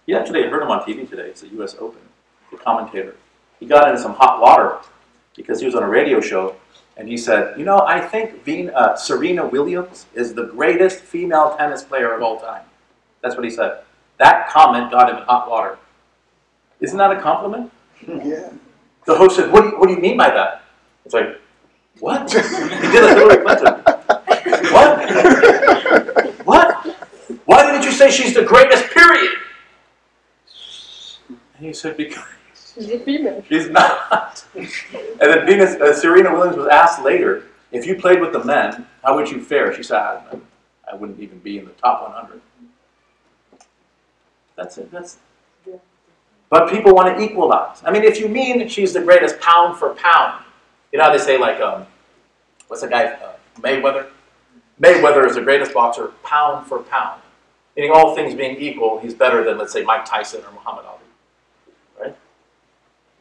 you actually heard him on TV today. It's the U.S. Open, the commentator. He got into some hot water because he was on a radio show, and he said, you know, I think Serena Williams is the greatest female tennis player of all time. That's what he said. That comment got him in hot water. Isn't that a compliment? Yeah. The host said, what do you mean by that? It's like, what? He did a Hillary Clinton. What? What? Why didn't you say she's the greatest, period? And he said, because she's a female. She's not. And then Serena Williams was asked later, if you played with the men, how would you fare? She said, I wouldn't even be in the top 100. That's it. But people want to equalize. I mean, if you mean she's the greatest pound for pound, you know how they say, like, what's the guy, Mayweather? Mayweather is the greatest boxer pound for pound. Meaning all things being equal, he's better than, let's say, Mike Tyson or Muhammad Ali. Right?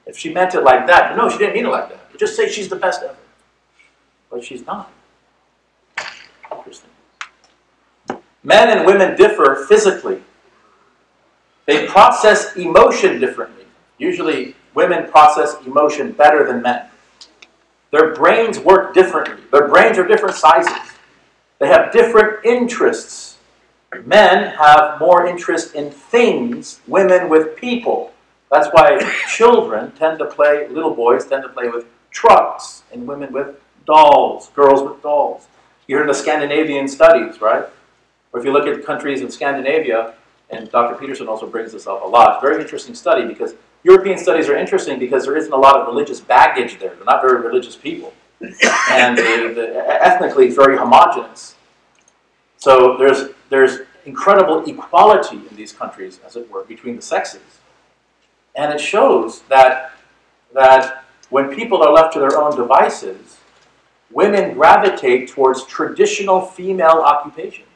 If she meant it like that, no, she didn't mean it like that. Just say she's the best ever. But she's not. Interesting. Men and women differ physically. They process emotion differently. Usually, women process emotion better than men. Their brains work differently. Their brains are different sizes. They have different interests. Men have more interest in things, women with people. That's why children tend to play, little boys tend to play with trucks, and women with dolls, girls with dolls. You hear the Scandinavian studies, right? Or if you look at countries in Scandinavia, and Dr. Peterson also brings this up a lot. It's a very interesting study because European studies are interesting because there isn't a lot of religious baggage there. They're not very religious people. And ethnically, it's very homogenous. So there's incredible equality in these countries, as it were, between the sexes. And it shows that when people are left to their own devices, women gravitate towards traditional female occupations.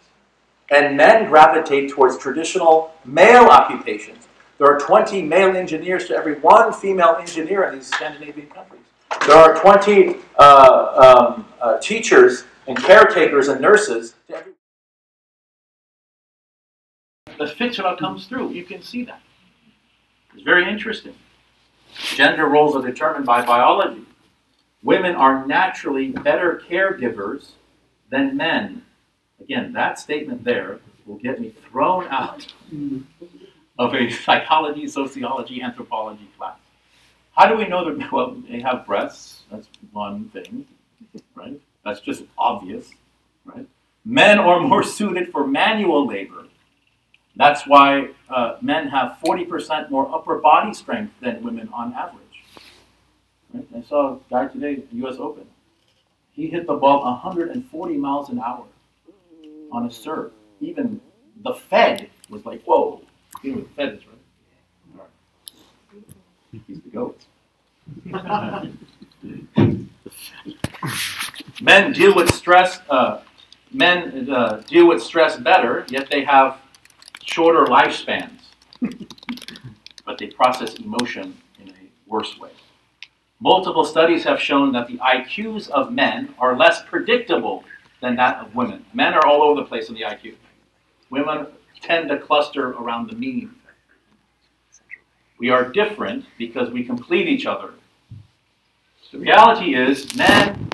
And men gravitate towards traditional male occupations. There are 20 male engineers to every one female engineer in these Scandinavian countries. There are 20 teachers and caretakers and nurses to every. The fitra comes through. You can see that. It's very interesting. Gender roles are determined by biology. Women are naturally better caregivers than men. Again, that statement there will get me thrown out of a psychology, sociology, anthropology class. How do we know that? Well, they have breasts. That's one thing, right? That's just obvious, right? Men are more suited for manual labor. That's why men have 40% more upper body strength than women on average. Right? I saw a guy today at the U.S. Open. He hit the ball 140 miles an hour on a serve. Even the Fed was like, whoa. You know what the Fed is, right? All right. He's the GOAT. Men deal with stress. Deal with stress better, yet they have shorter lifespans. But they process emotion in a worse way. Multiple studies have shown that the IQs of men are less predictable than that of women. Men are all over the place in the IQ. Women tend to cluster around the mean. We are different because we complete each other. The reality is, men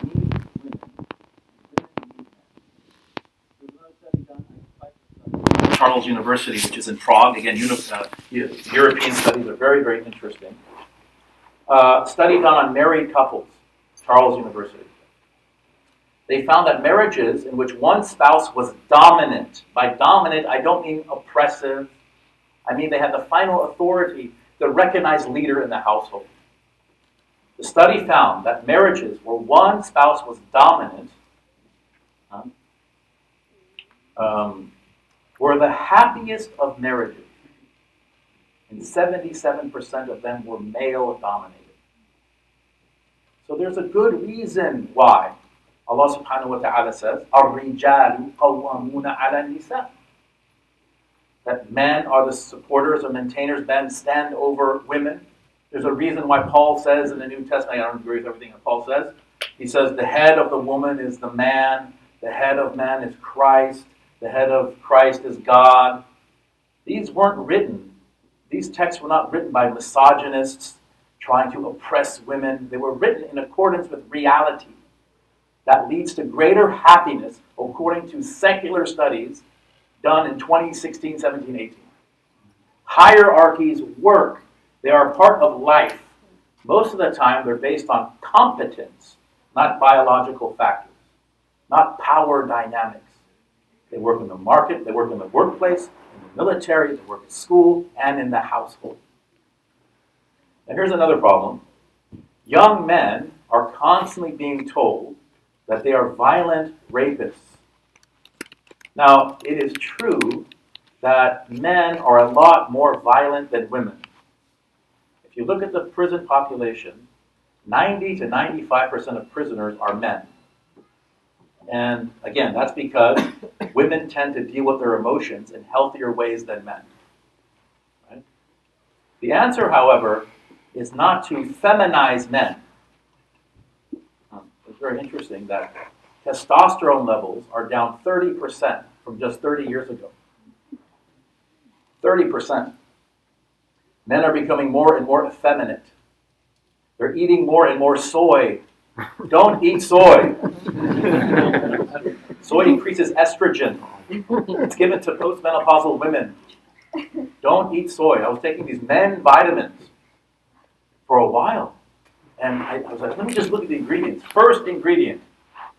Charles University, which is in Prague. Again, European studies are very, very interesting. Study done on married couples, Charles University. they found that marriages in which one spouse was dominant, by dominant I don't mean oppressive, I mean they had the final authority, the recognized leader in the household. The study found that marriages where one spouse was dominant were the happiest of marriages. And 77% of them were male-dominated. So there's a good reason why Allah subhanahu wa ta'ala says, "Ar-rijalu qawwamuna 'ala an-nisa." That men are the supporters or maintainers, men stand over women. There's a reason why Paul says in the New Testament, I don't agree with everything that Paul says, he says the head of the woman is the man, the head of man is Christ, the head of Christ is God. These weren't written. These texts were not written by misogynists trying to oppress women. They were written in accordance with reality that leads to greater happiness according to secular studies done in 2016, 17, 18. Hierarchies work. They are a part of life. Most of the time, they're based on competence, not biological factors, not power dynamics. They work in the market, they work in the workplace, in the military, they work at school, and in the household. And here's another problem. Young men are constantly being told that they are violent rapists. Now, it is true that men are a lot more violent than women. If you look at the prison population, 90 to 95% of prisoners are men. And again, that's because women tend to deal with their emotions in healthier ways than men. Right? The answer, however, is not to feminize men. It's very interesting that testosterone levels are down 30% from just 30 years ago. 30%. Men are becoming more and more effeminate. They're eating more and more soy. Don't eat soy. Soy increases estrogen. It's given to postmenopausal women. Don't eat soy. I was taking these men vitamins for a while. And I was like, let me just look at the ingredients. First ingredient,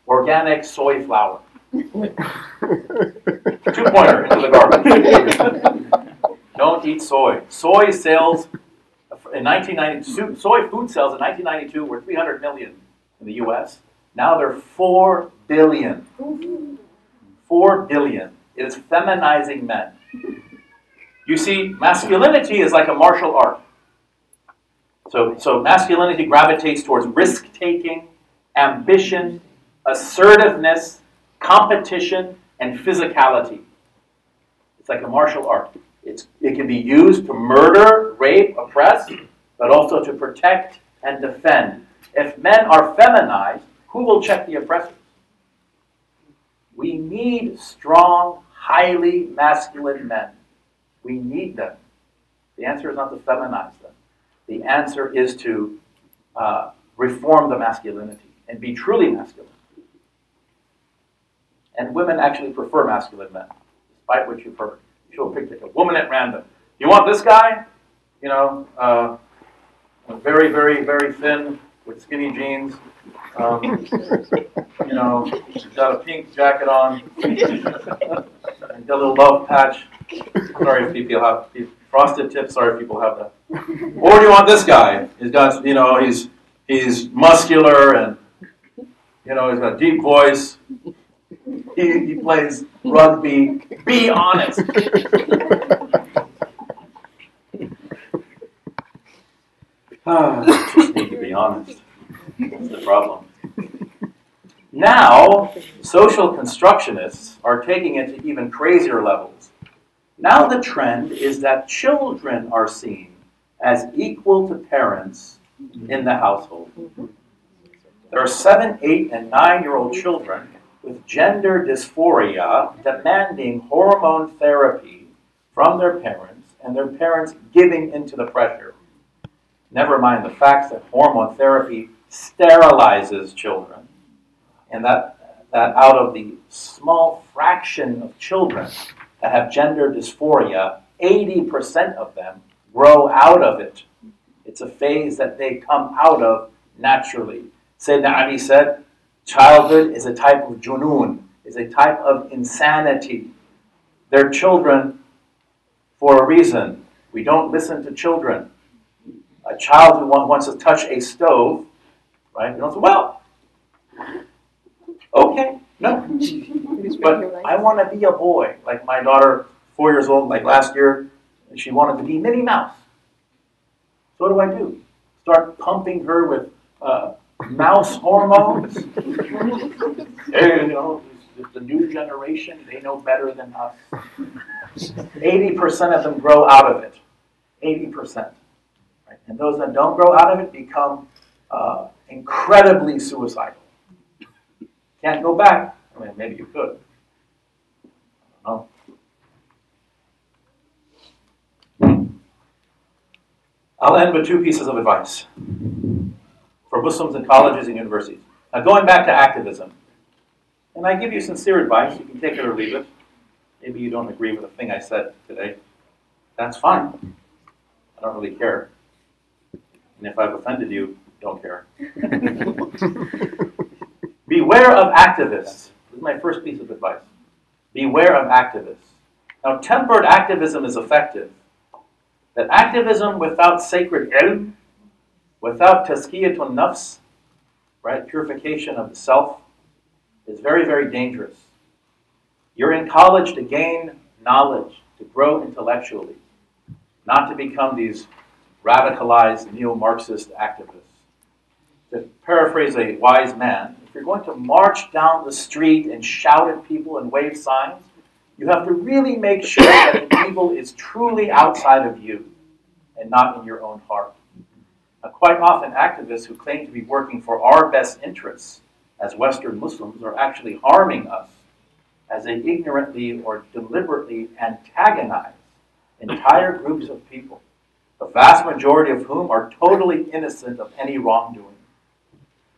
organic soy flour. Two-pointer into the garbage. Don't eat soy. Soy sales in 1992, soy food sales in 1992 were 300 million in the US. Now they're 4 billion. 4 billion. It is feminizing men. You see, masculinity is like a martial art. So masculinity gravitates towards risk-taking, ambition, assertiveness, competition, and physicality. It's like a martial art. It can be used to murder, rape, oppress, but also to protect and defend. If men are feminized, who will check the oppressors? We need strong, highly masculine men. We need them. The answer is not to feminize them. The answer is to reform the masculinity and be truly masculine. And women actually prefer masculine men, despite what you've heard. She'll pick a woman at random. You want this guy? You know, very, very, very thin with skinny jeans. You know, she's got a pink jacket on. And got a little love patch. Sorry if people have frosted tips. Sorry if people have that. Or do you want this guy? He's got, you know, he's muscular and, you know, he's got a deep voice. He plays rugby. Be honest. Just need to be honest. That's the problem. Now, social constructionists are taking it to even crazier levels. Now the trend is that children are seen as equal to parents in the household. There are 7, 8, and 9-year-old children with gender dysphoria demanding hormone therapy from their parents and their parents giving into the pressure. Never mind the fact that hormone therapy sterilizes children and that out of the small fraction of children that have gender dysphoria, 80% of them grow out of it. It's a phase that they come out of naturally. Sayyidina Ali said, Childhood is a type of junun, is a type of insanity. They're children for a reason. We don't listen to children. A child who wants to touch a stove, right? You don't say, well, okay, no. But I want to be a boy. Like my daughter, 4 years old, like last year, she wanted to be Minnie Mouse. So what do? Start pumping her with mouse hormones? Hey, you know, the new generation, they know better than us. 80% of them grow out of it. 80%. Right? And those that don't grow out of it become incredibly suicidal. Can't go back. I mean, maybe you could. I don't know. I'll end with 2 pieces of advice for Muslims in colleges and universities. Now, going back to activism, and I give you sincere advice. You can take it or leave it. Maybe you don't agree with a thing I said today. That's fine. I don't really care. And if I've offended you, don't care. Beware of activists. This is my first piece of advice. Beware of activists. Now, tempered activism is effective. That activism without sacred ilm, without tazkiyatun nafs, right, purification of the self, is very, very dangerous. You're in college to gain knowledge, to grow intellectually, not to become these radicalized neo-Marxist activists. To paraphrase a wise man, if you're going to march down the street and shout at people and wave signs, you have to really make sure that the evil is truly outside of you and not in your own heart. Now, quite often, activists who claim to be working for our best interests as Western Muslims are actually harming us as they ignorantly or deliberately antagonize entire groups of people, the vast majority of whom are totally innocent of any wrongdoing.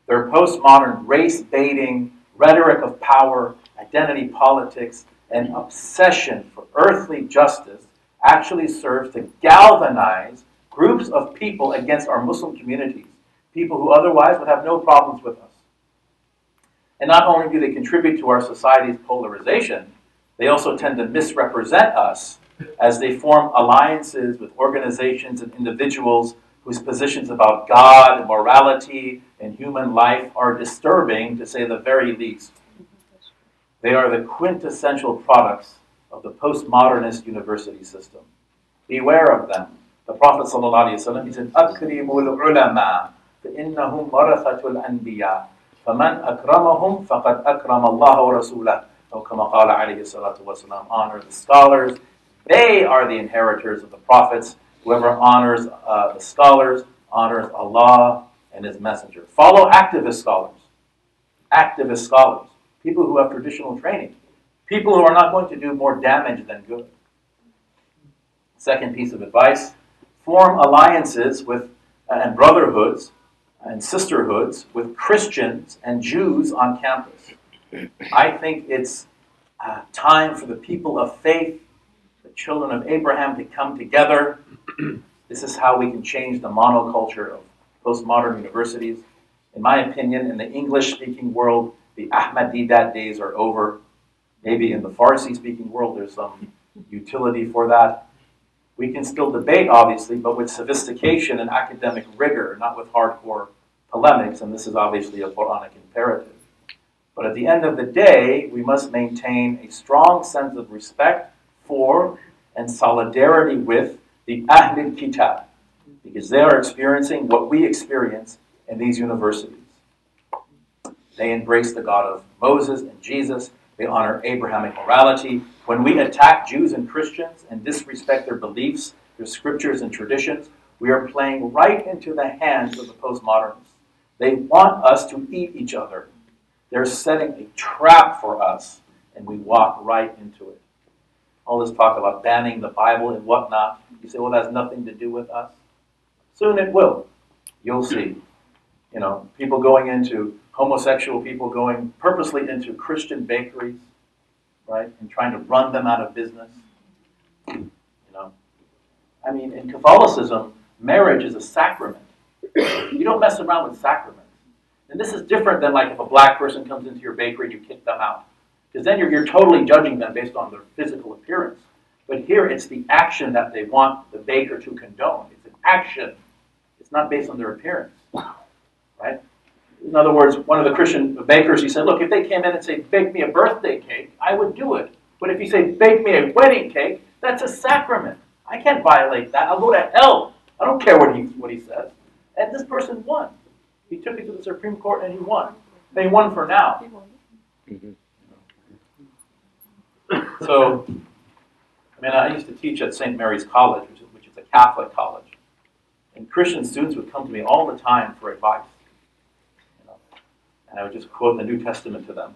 Their postmodern race-baiting, rhetoric of power, identity politics, and obsession for earthly justice actually serves to galvanize groups of people against our Muslim communities, people who otherwise would have no problems with us. And not only do they contribute to our society's polarization, they also tend to misrepresent us as they form alliances with organizations and individuals whose positions about God, morality, and human life are disturbing, to say the very least. They are the quintessential products of the postmodernist university system. Beware of them. The Prophet ﷺ, he said, أَكْرِمُوا الْعُلَمَاءَ فَإِنَّهُمْ وَرَثَةُ الْأَنْبِيَاءِ فَمَنْ أَكْرَمَهُمْ فَقَدْ أَكْرَمَ اللَّهَ وَرَسُولَهُ أو كما قال عليه الصلاة والسلام. Honor the scholars. They are the inheritors of the prophets. Whoever honors the scholars honors Allah and His Messenger. Follow activist scholars. Activist scholars. People who have traditional training. People who are not going to do more damage than good. Second piece of advice, form alliances with and brotherhoods and sisterhoods with Christians and Jews on campus. I think it's time for the people of faith, the children of Abraham, to come together. This is how we can change the monoculture of postmodern universities. In my opinion, in the English-speaking world, the Ahmadidat days are over. Maybe in the Farsi-speaking world, there's some utility for that. We can still debate, obviously, but with sophistication and academic rigor, not with hardcore polemics, and this is obviously a Quranic imperative. But at the end of the day, we must maintain a strong sense of respect for and solidarity with the Ahlul Kitab, because they are experiencing what we experience in these universities. They embrace the God of Moses and Jesus. They honor Abrahamic morality. When we attack Jews and Christians and disrespect their beliefs, their scriptures and traditions, we are playing right into the hands of the postmodernists. They want us to eat each other. They're setting a trap for us, and we walk right into it. All this talk about banning the Bible and whatnot, you say, well, that has nothing to do with us. Soon it will. You'll see. You know, people going into, homosexual people going purposely into Christian bakeries, right, and trying to run them out of business. You know, I mean, in Catholicism, marriage is a sacrament. You don't mess around with sacraments. And this is different than like if a black person comes into your bakery and you kick them out. Because then you're totally judging them based on their physical appearance. But here it's the action that they want the baker to condone. It's an action. It's not based on their appearance. Right? In other words, one of the Christian bakers, he said, look, if they came in and say, bake me a birthday cake, I would do it. But if you say, bake me a wedding cake, that's a sacrament. I can't violate that. I'll go to hell. I don't care what he says. And this person won. He took it to the Supreme Court and he won. They won for now. So, I mean, I used to teach at St. Mary's College, which is a Catholic college. And Christian students would come to me all the time for advice. And I would just quote the New Testament to them.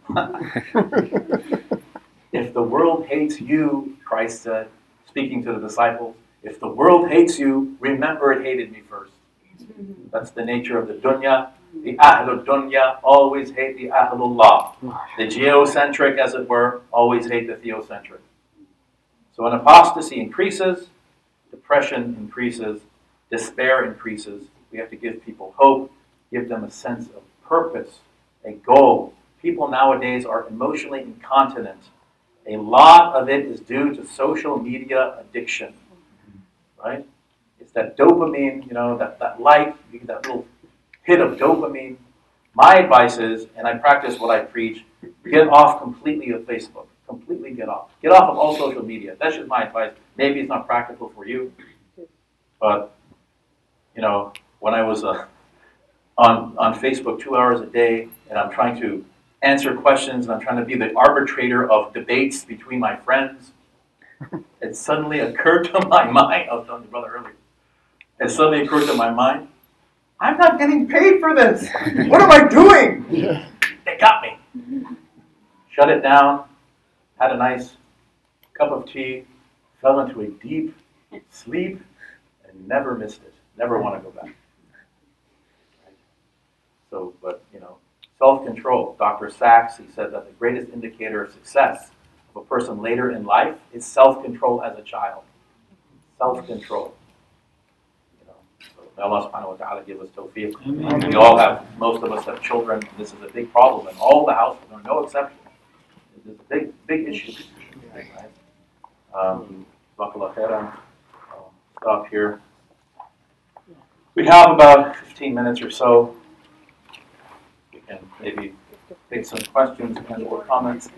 If the world hates you, Christ said, speaking to the disciples, if the world hates you, remember it hated me first. That's the nature of the dunya. The ahlul dunya always hate the ahlullah. The geocentric, as it were, always hate the theocentric. So when apostasy increases, depression increases, despair increases, we have to give people hope, give them a sense of purpose, a goal. People nowadays are emotionally incontinent. A lot of it is due to social media addiction, right? It's that dopamine, you know, that like, that little hit of dopamine. My advice is, and I practice what I preach, get off completely of Facebook. Completely get off. Get off of all social media. That's just my advice. Maybe it's not practical for you, but, you know, when I was on Facebook 2 hours a day, and I'm trying to answer questions, and I'm trying to be the arbitrator of debates between my friends, it suddenly occurred to my mind, I was telling the brother earlier, it suddenly occurred to my mind, I'm not getting paid for this. What am I doing? They got me. Shut it down, had a nice cup of tea, fell into a deep sleep, and never missed it. Never want to go back. So, but, you know, self-control. Dr. Sachs, he said that the greatest indicator of success of a person later in life is self-control as a child. Self-control. You know, so may Allah subhanahu wa ta'ala give us tawfiq. We all have, most of us have children. This is a big problem in all the households, there are no exceptions. This is a big, big issue. Right? I'll stop here. We have about 15 minutes or so. And maybe take some questions and or comments.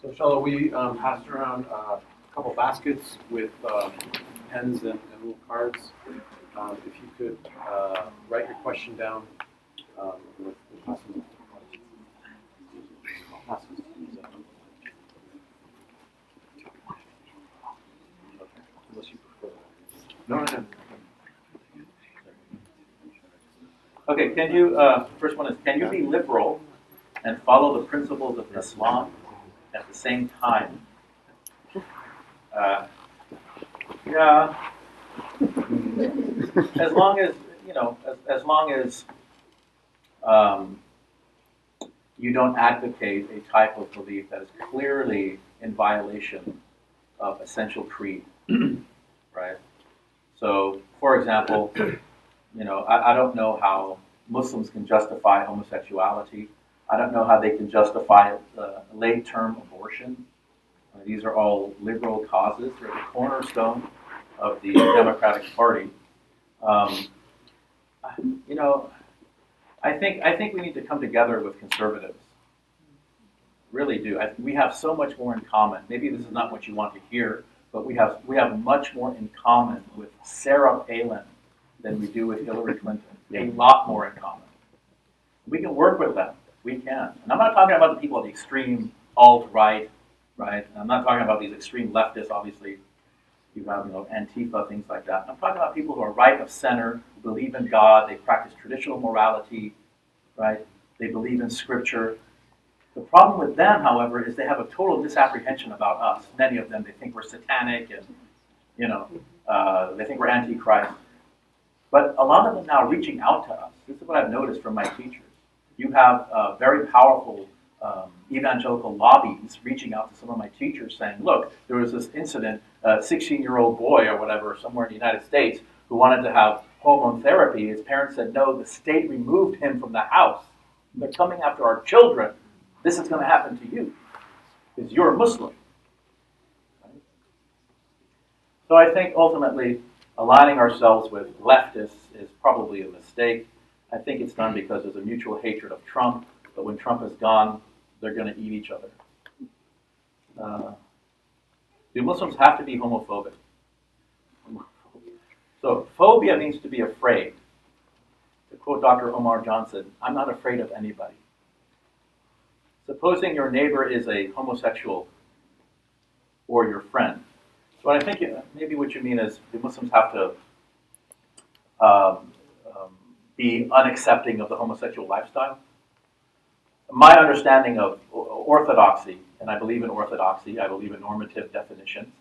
So, shall we passed around a couple baskets with pens and little cards. If you could write your question down with possible unless you prefer. No. Okay, can you, first one is, can you be liberal and follow the principles of Islam at the same time? Yeah. As long as, you know, as long as you don't advocate a type of belief that is clearly in violation of essential creed, right? So, for example, you know, I don't know how Muslims can justify homosexuality. I don't know how they can justify late-term abortion. These are all liberal causes. They're the cornerstone of the Democratic Party. You know, I think we need to come together with conservatives. Really do. We have so much more in common. Maybe this is not what you want to hear, but we have much more in common with Sarah Palin than we do with Hillary Clinton. A lot more in common. We can work with them. We can. And I'm not talking about the people of the extreme alt-right, right? And I'm not talking about these extreme leftists, obviously. You have, you know, Antifa, things like that. I'm talking about people who are right of center, who believe in God, they practice traditional morality, right? They believe in Scripture. The problem with them, however, is they have a total disapprehension about us. Many of them, they think we're satanic and, you know, they think we're antichrist. But a lot of them now are reaching out to us. This is what I've noticed from my teachers. You have very powerful evangelical lobbies reaching out to some of my teachers saying, look, there was this incident, a 16-year-old boy or whatever, somewhere in the United States, who wanted to have hormone therapy, his parents said, no, the state removed him from the house. They're coming after our children. This is going to happen to you because you're a Muslim. Right? So I think ultimately aligning ourselves with leftists is probably a mistake. I think it's done because there's a mutual hatred of Trump, but when Trump is gone, they're going to eat each other. Do Muslims have to be homophobic? So phobia means to be afraid. To quote Dr. Omar Johnson, I'm not afraid of anybody. Supposing your neighbor is a homosexual or your friend. So I think maybe what you mean is do Muslims have to be unaccepting of the homosexual lifestyle? My understanding of orthodoxy, and I believe in orthodoxy, I believe in normative definitions,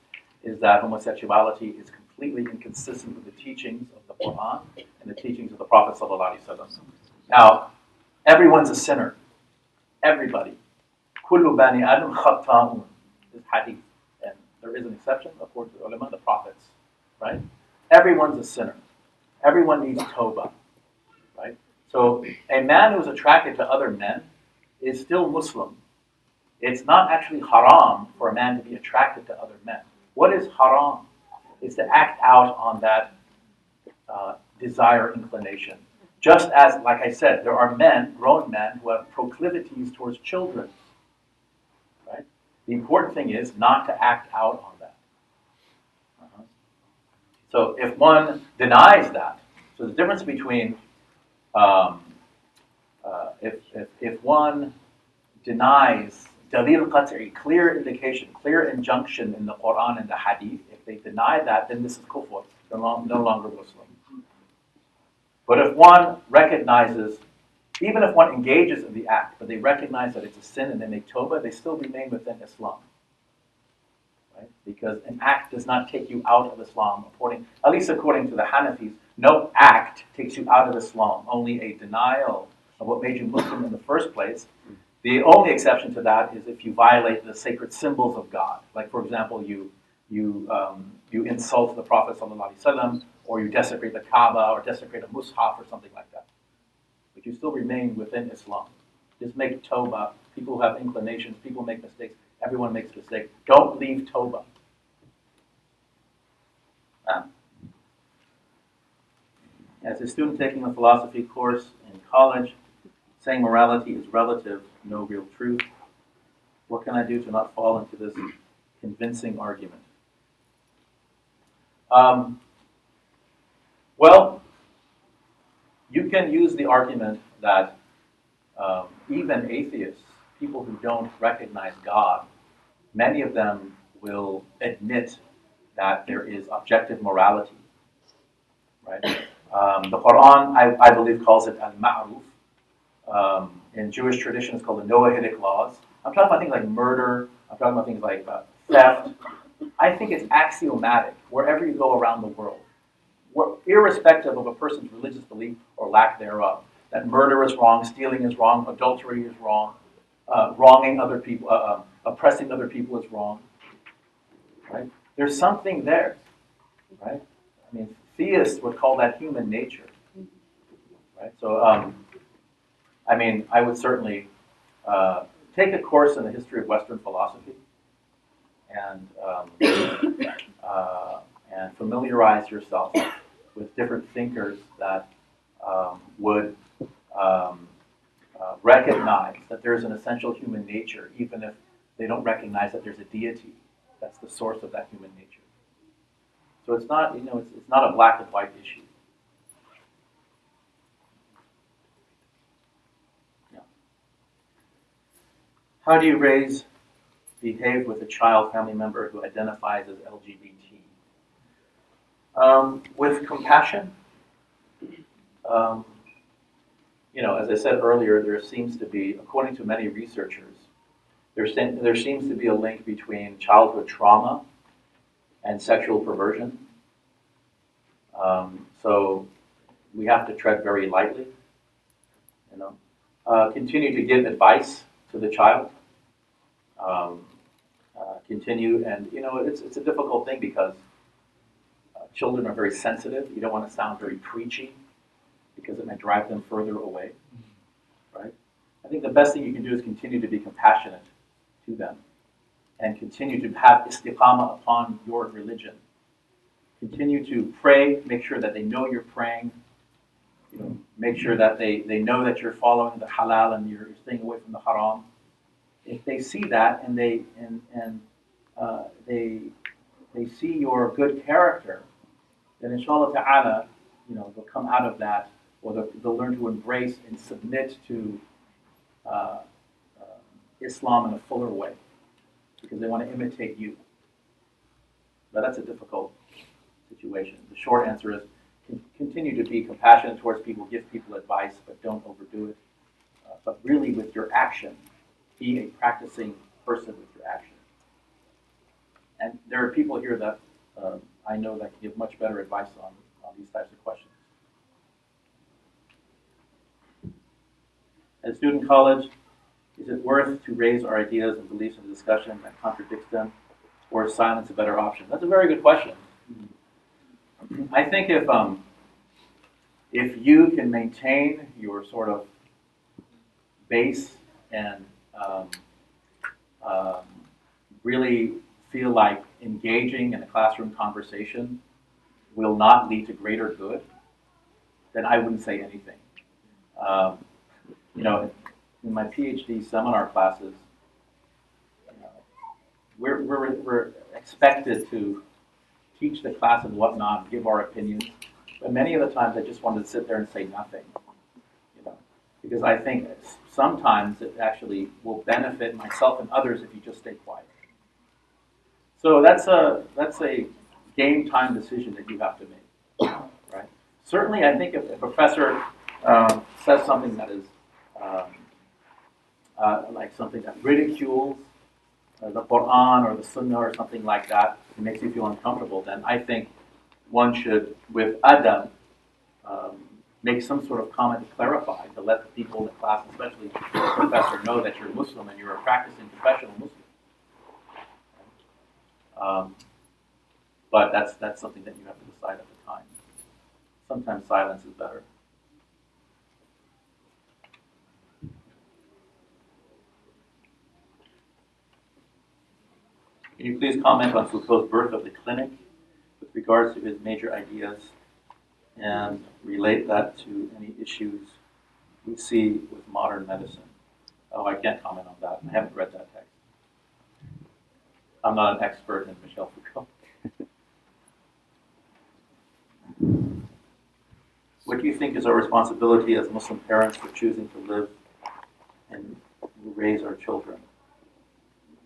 is that homosexuality is completely inconsistent with the teachings of the Quran and the teachings of the Prophet ﷺ. Now, everyone's a sinner. Everybody. Kullu bani Adam khata'un is hadith. And there is an exception, according to the ulama, the prophets. Right? Everyone's a sinner. Everyone needs tawbah. Right? So a man who is attracted to other men is still Muslim. It's not actually haram for a man to be attracted to other men. What is haram? It's to act out on that desire, inclination. Just as, like I said, there are men, grown men, who have proclivities towards children. Right? The important thing is not to act out on that. So if one denies that, so the difference between if one denies dalil qat'i, clear indication, clear injunction in the Quran and the Hadith, if they deny that, then this is kufr. They're no longer Muslim. But if one recognizes, even if one engages in the act, but they recognize that it's a sin and they make tawbah, they still remain within Islam. Right? Because an act does not take you out of Islam, at least according to the Hanafis. No act takes you out of Islam, only a denial of what made you Muslim in the first place. The only exception to that is if you violate the sacred symbols of God. Like, for example, you insult the Prophet ﷺ, or you desecrate the Kaaba, or desecrate a mushaf, or something like that. But you still remain within Islam. Just make tawbah. People who have inclinations, people make mistakes. Everyone makes mistakes. Don't leave tawbah. As a student taking a philosophy course in college, saying morality is relative, no real truth. What can I do to not fall into this convincing argument? Well, you can use the argument that even atheists, people who don't recognize God, many of them will admit that there is objective morality. Right? The Quran, I believe, calls it al-ma'ruf. In Jewish tradition, it's called the Noahidic laws. I'm talking about things like murder. I'm talking about things like theft. I think it's axiomatic wherever you go around the world, irrespective of a person's religious belief or lack thereof, that murder is wrong, stealing is wrong, adultery is wrong, wronging other people, oppressing other people is wrong. Right? There's something there. Right? I mean, theists would call that human nature. Right? So, I mean, I would certainly take a course in the history of Western philosophy and familiarize yourself with different thinkers that would recognize that there's an essential human nature, even if they don't recognize that there's a deity that's the source of that human nature. So it's not, it's not a black and white issue. Yeah. How do you behave with a child family member who identifies as LGBT? With compassion. As I said earlier, there seems to be, according to many researchers, there seems to be a link between childhood trauma and sexual perversion. So we have to tread very lightly. Continue to give advice to the child. Continue, and it's a difficult thing because children are very sensitive. You don't want to sound very preachy because it might drive them further away, right? I think the best thing you can do is continue to be compassionate to them and continue to have istiqamah upon your religion. Continue to pray, make sure that they know you're praying, you know, make sure that they know that you're following the halal and you're staying away from the haram. If they see that and they see your good character, then inshallah ta'ala, you know, they'll come out of that, or they'll learn to embrace and submit to Islam in a fuller way, because they want to imitate you. But that's a difficult situation. The short answer is continue to be compassionate towards people, give people advice, but don't overdo it. But really, with your action, be a practicing person with your action. And there are people here that I know that can give much better advice on these types of questions. At Student College, is it worth to raise our ideas and beliefs in a discussion that contradicts them, or is silence a better option? That's a very good question. I think if you can maintain your sort of base and really feel like engaging in a classroom conversation will not lead to greater good, then I wouldn't say anything. You know, in my PhD seminar classes, you know, we're expected to teach the class and whatnot, give our opinions, but many of the times I just wanted to sit there and say nothing, you know, because I think sometimes it actually will benefit myself and others if you just stay quiet. So that's a game time decision that you have to make, right? Certainly, I think if a professor says something that is like something that ridicules the Quran or the Sunnah or something like that, it makes you feel uncomfortable, then I think one should, with adab, make some sort of comment to clarify, to let the people in the class, especially the professor, know that you're Muslim and you're a practicing professional Muslim. But that's something that you have to decide at the time. Sometimes silence is better. Can you please comment on Foucault's birth of the clinic with regards to his major ideas and relate that to any issues we see with modern medicine? Oh, I can't comment on that. I haven't read that text. I'm not an expert in Michele Foucault. What do you think is our responsibility as Muslim parents for choosing to live and raise our children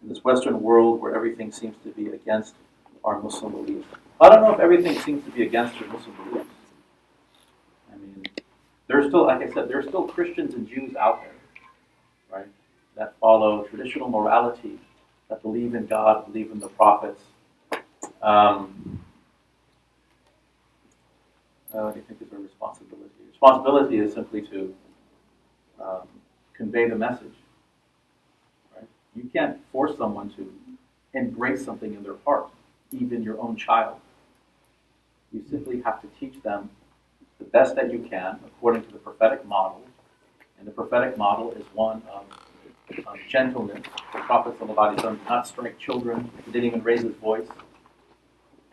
in this Western world where everything seems to be against our Muslim beliefs? I don't know if everything seems to be against your Muslim beliefs. I mean, there's still, like I said, there's still Christians and Jews out there, right, that follow traditional morality, that believe in God, believe in the prophets. What do you think is our responsibility? Responsibility is simply to convey the message. Right? You can't force someone to embrace something in their heart, even your own child. You simply have to teach them the best that you can according to the prophetic model. And the prophetic model is one of gentleness. The Prophet ﷺ did not strike children, he didn't even raise his voice.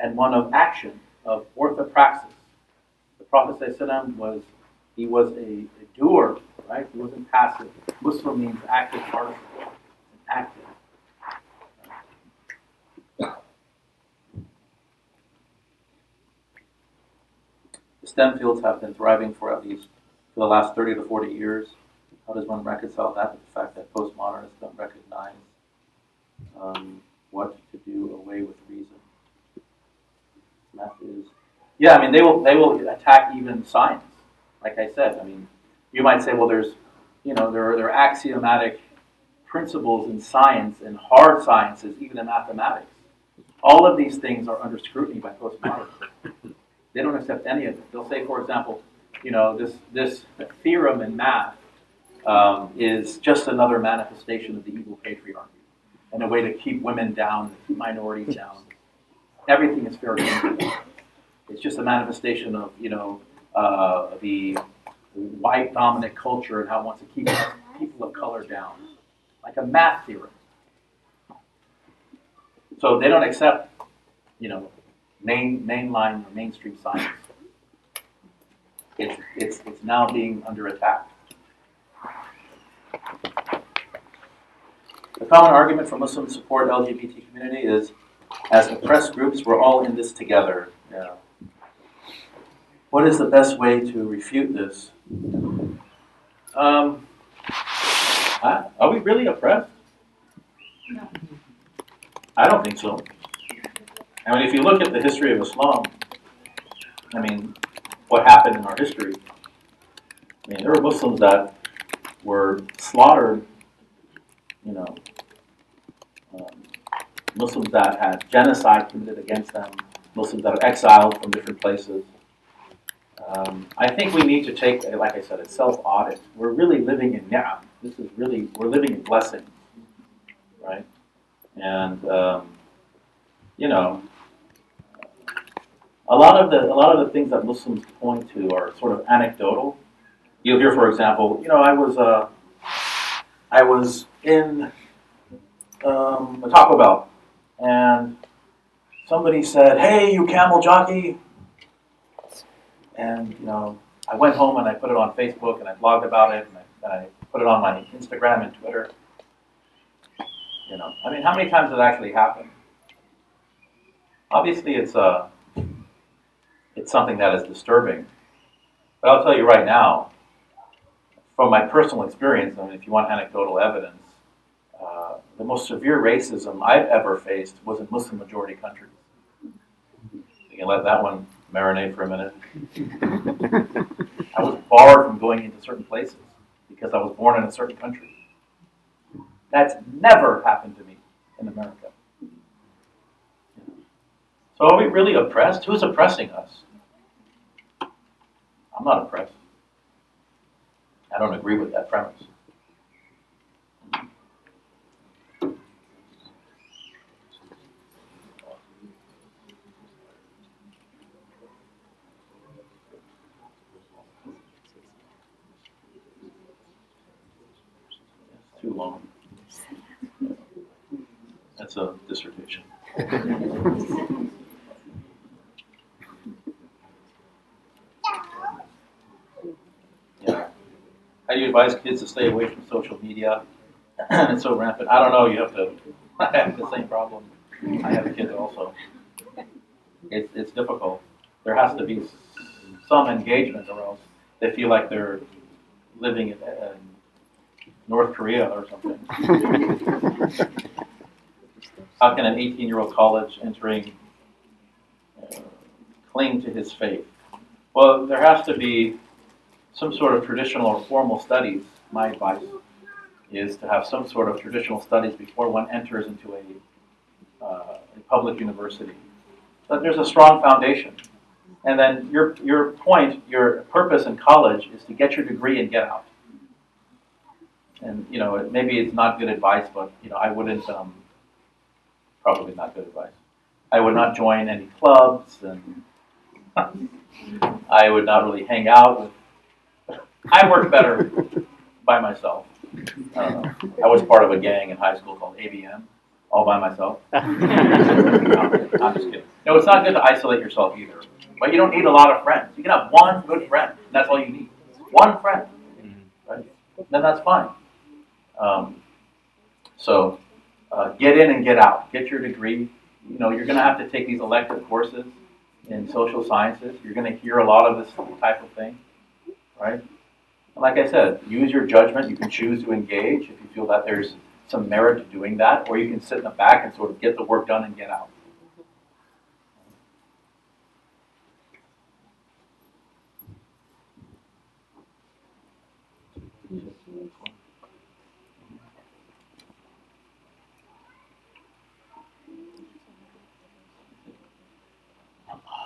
And one of action, of orthopraxis. The Prophet ﷺ was a doer, right? He wasn't passive. Muslim means active participle, active. The STEM fields have been thriving for the last 30 to 40 years. How does one reconcile that with the fact that postmodernists don't recognize what to do away with reason? That is, yeah. I mean, they will attack even science. Like I said, I mean, you might say, well, there are axiomatic principles in science and hard sciences, even in mathematics. All of these things are under scrutiny by postmodernists. They don't accept any of it. They'll say, for example, this theorem in math is just another manifestation of the evil patriarchy and a way to keep women down, keep minorities down. Everything is fair game. It's just a manifestation of, you know, the white dominant culture and how it wants to keep people of color down, like a math theorem. So they don't accept, you know, mainline or mainstream science. It's now being under attack. The common argument for Muslim support LGBT community is, as oppressed groups, we're all in this together. Yeah. What is the best way to refute this? Are we really oppressed? No. I don't think so. I mean, if you look at the history of Islam, I mean, what happened in our history? I mean, there were Muslims that were slaughtered, you know, Muslims that had genocide committed against them, Muslims that are exiled from different places. I think we need to take, like I said, a self-audit. We're really living in ni'am. This is really, we're living in blessing, right? And you know, a lot of the things that Muslims point to are sort of anecdotal. You'll hear, for example, you know, I was in a Taco Bell, and somebody said, "Hey, you camel jockey," and you know, I went home and I put it on Facebook and I blogged about it and I put it on my Instagram and Twitter. You know, I mean, how many times did it actually happen? Obviously, it's something that is disturbing. But I'll tell you right now, from my personal experience, I mean, if you want anecdotal evidence, the most severe racism I've ever faced was in Muslim-majority countries. You can let that one marinate for a minute. I was barred from going into certain places because I was born in a certain country. That's never happened to me in America. So are we really oppressed? Who's oppressing us? I'm not oppressed. I don't agree with that premise. It's too long. That's a dissertation. Yeah. How do you advise kids to stay away from social media? It's so rampant. I don't know. You have to. I have the same problem. I have kids also. It's difficult. There has to be some engagement, or else they feel like they're living in North Korea or something. How can an 18-year-old college entering cling to his faith? Well, there has to be some sort of traditional or formal studies. My advice is to have some sort of traditional studies before one enters into a public university. But there's a strong foundation. And then your point, your purpose in college is to get your degree and get out. And, you know, maybe it's not good advice, but, you know, I wouldn't, probably not good advice. I would not join any clubs, and I would not really hang out with. I work better by myself. I don't know. I was part of a gang in high school called ABM, all by myself. No, I'm just kidding. No, it's not good to isolate yourself either. But you don't need a lot of friends. You can have one good friend, and that's all you need. One friend, right? Then that's fine. So get in and get out. Get your degree. You know, you're going to have to take these elective courses in social sciences. You're going to hear a lot of this type of thing, right? And like I said, use your judgment. You can choose to engage if you feel that there's some merit to doing that, or you can sit in the back and sort of get the work done and get out.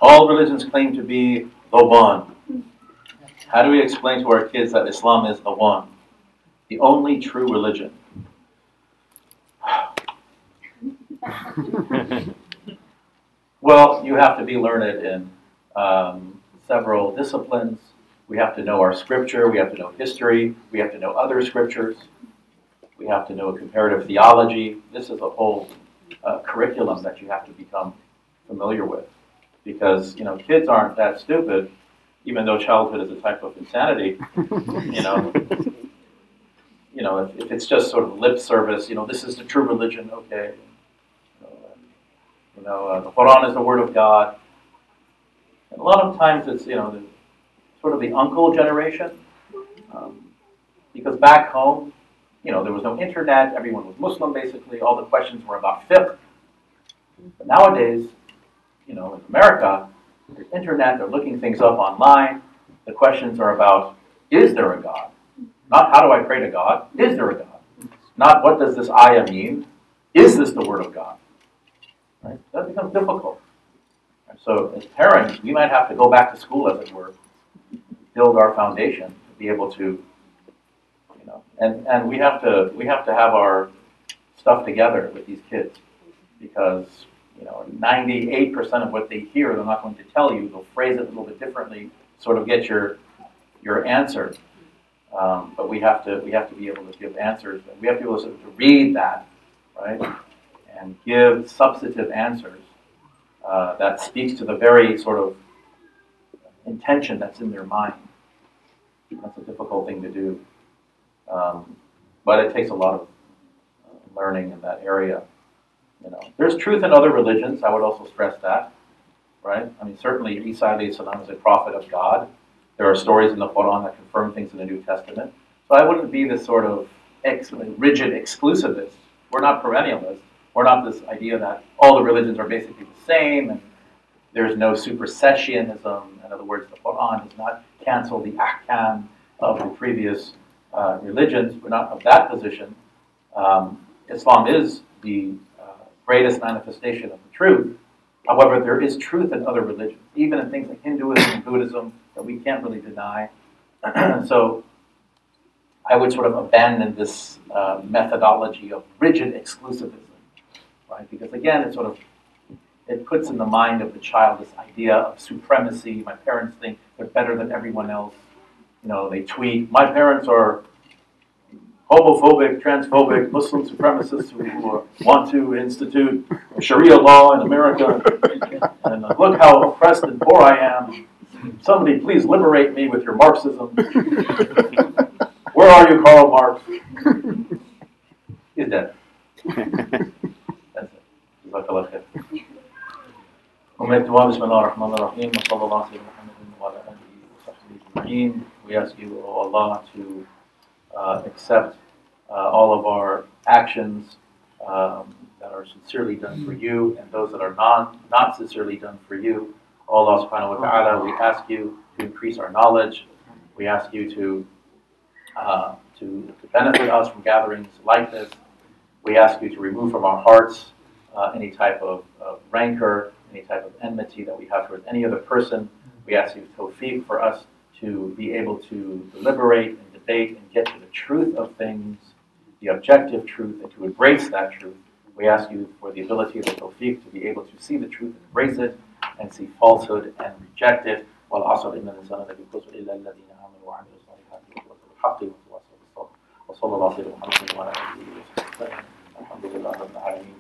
All religions claim to be the one. How do we explain to our kids that Islam is the one, the only true religion? Well, you have to be learned in several disciplines. We have to know our scripture, we have to know history, we have to know other scriptures, we have to know comparative theology. This is a whole curriculum that you have to become familiar with. Because, you know, kids aren't that stupid, even though childhood is a type of insanity. If it's just sort of lip service, this is the true religion, okay. The Quran is the word of God. And a lot of times it's, sort of the uncle generation. Because back home, there was no internet, everyone was Muslim basically, all the questions were about fiqh. But nowadays, in America, there's internet, they're looking things up online. The questions are about, is there a God? Not how do I pray to God? Is there a God? Not what does this ayah mean? Is this the word of God? Right? That becomes difficult. And so as parents, we might have to go back to school, as it were, build our foundation to be able to, and we have to have our stuff together with these kids, because 98% of what they hear, they're not going to tell you. They'll phrase it a little bit differently, sort of get your answer. But we have to be able to give answers. We have to be able to read that, right, and give substantive answers that speaks to the very sort of intention that's in their mind. That's a difficult thing to do, but it takes a lot of learning in that area. There's truth in other religions. I would also stress that, right? I mean, certainly Isa alayhi salam is a prophet of God. There are stories in the Quran that confirm things in the New Testament. So I wouldn't be this sort of rigid exclusivist. We're not perennialists. We're not this idea that all the religions are basically the same and there's no supersessionism. In other words, the Quran does not cancel the ahkam of the previous religions. We're not of that position. Islam is the greatest manifestation of the truth. However, there is truth in other religions, even in things like Hinduism and Buddhism that we can't really deny. So I would sort of abandon this methodology of rigid exclusivism, right? Because again, it puts in the mind of the child this idea of supremacy. My parents think they're better than everyone else. They tweet, my parents are homophobic, transphobic, Muslim supremacists who want to institute Sharia law in America. And look how oppressed and poor I am. Somebody please liberate me with your Marxism. Where are you, Karl Marx? He's dead. That's it. Jazakallah khair. We ask you, O Allah, to accept all of our actions that are sincerely done for you and those that are not sincerely done for you. O Allah subhanahu wa ta'ala, we ask you to increase our knowledge. We ask you to benefit us from gatherings like this. We ask you to remove from our hearts any type of rancor, any type of enmity that we have towards any other person. We ask you tawfiq for us to be able to deliberate and debate and get to the truth of things, the objective truth, and to embrace that truth. We ask you for the ability of the tawfiq to be able to see the truth and embrace it, and see falsehood and reject it. وَالْعَصْرِ إِنَّ الْإِنسَانَ لَفِي خُسْرٍ إِلَّا الَّذِينَ آمَنُوا وَعَمِلُوا الصَّالِحَاتِ وَتَوَاصَوْا بِالْحَقِّ وَتَوَاصَوْا بِالصَّبْرِ وصلى الله على محمد وعلى آله وصحبه الحمد لله رب العالمين.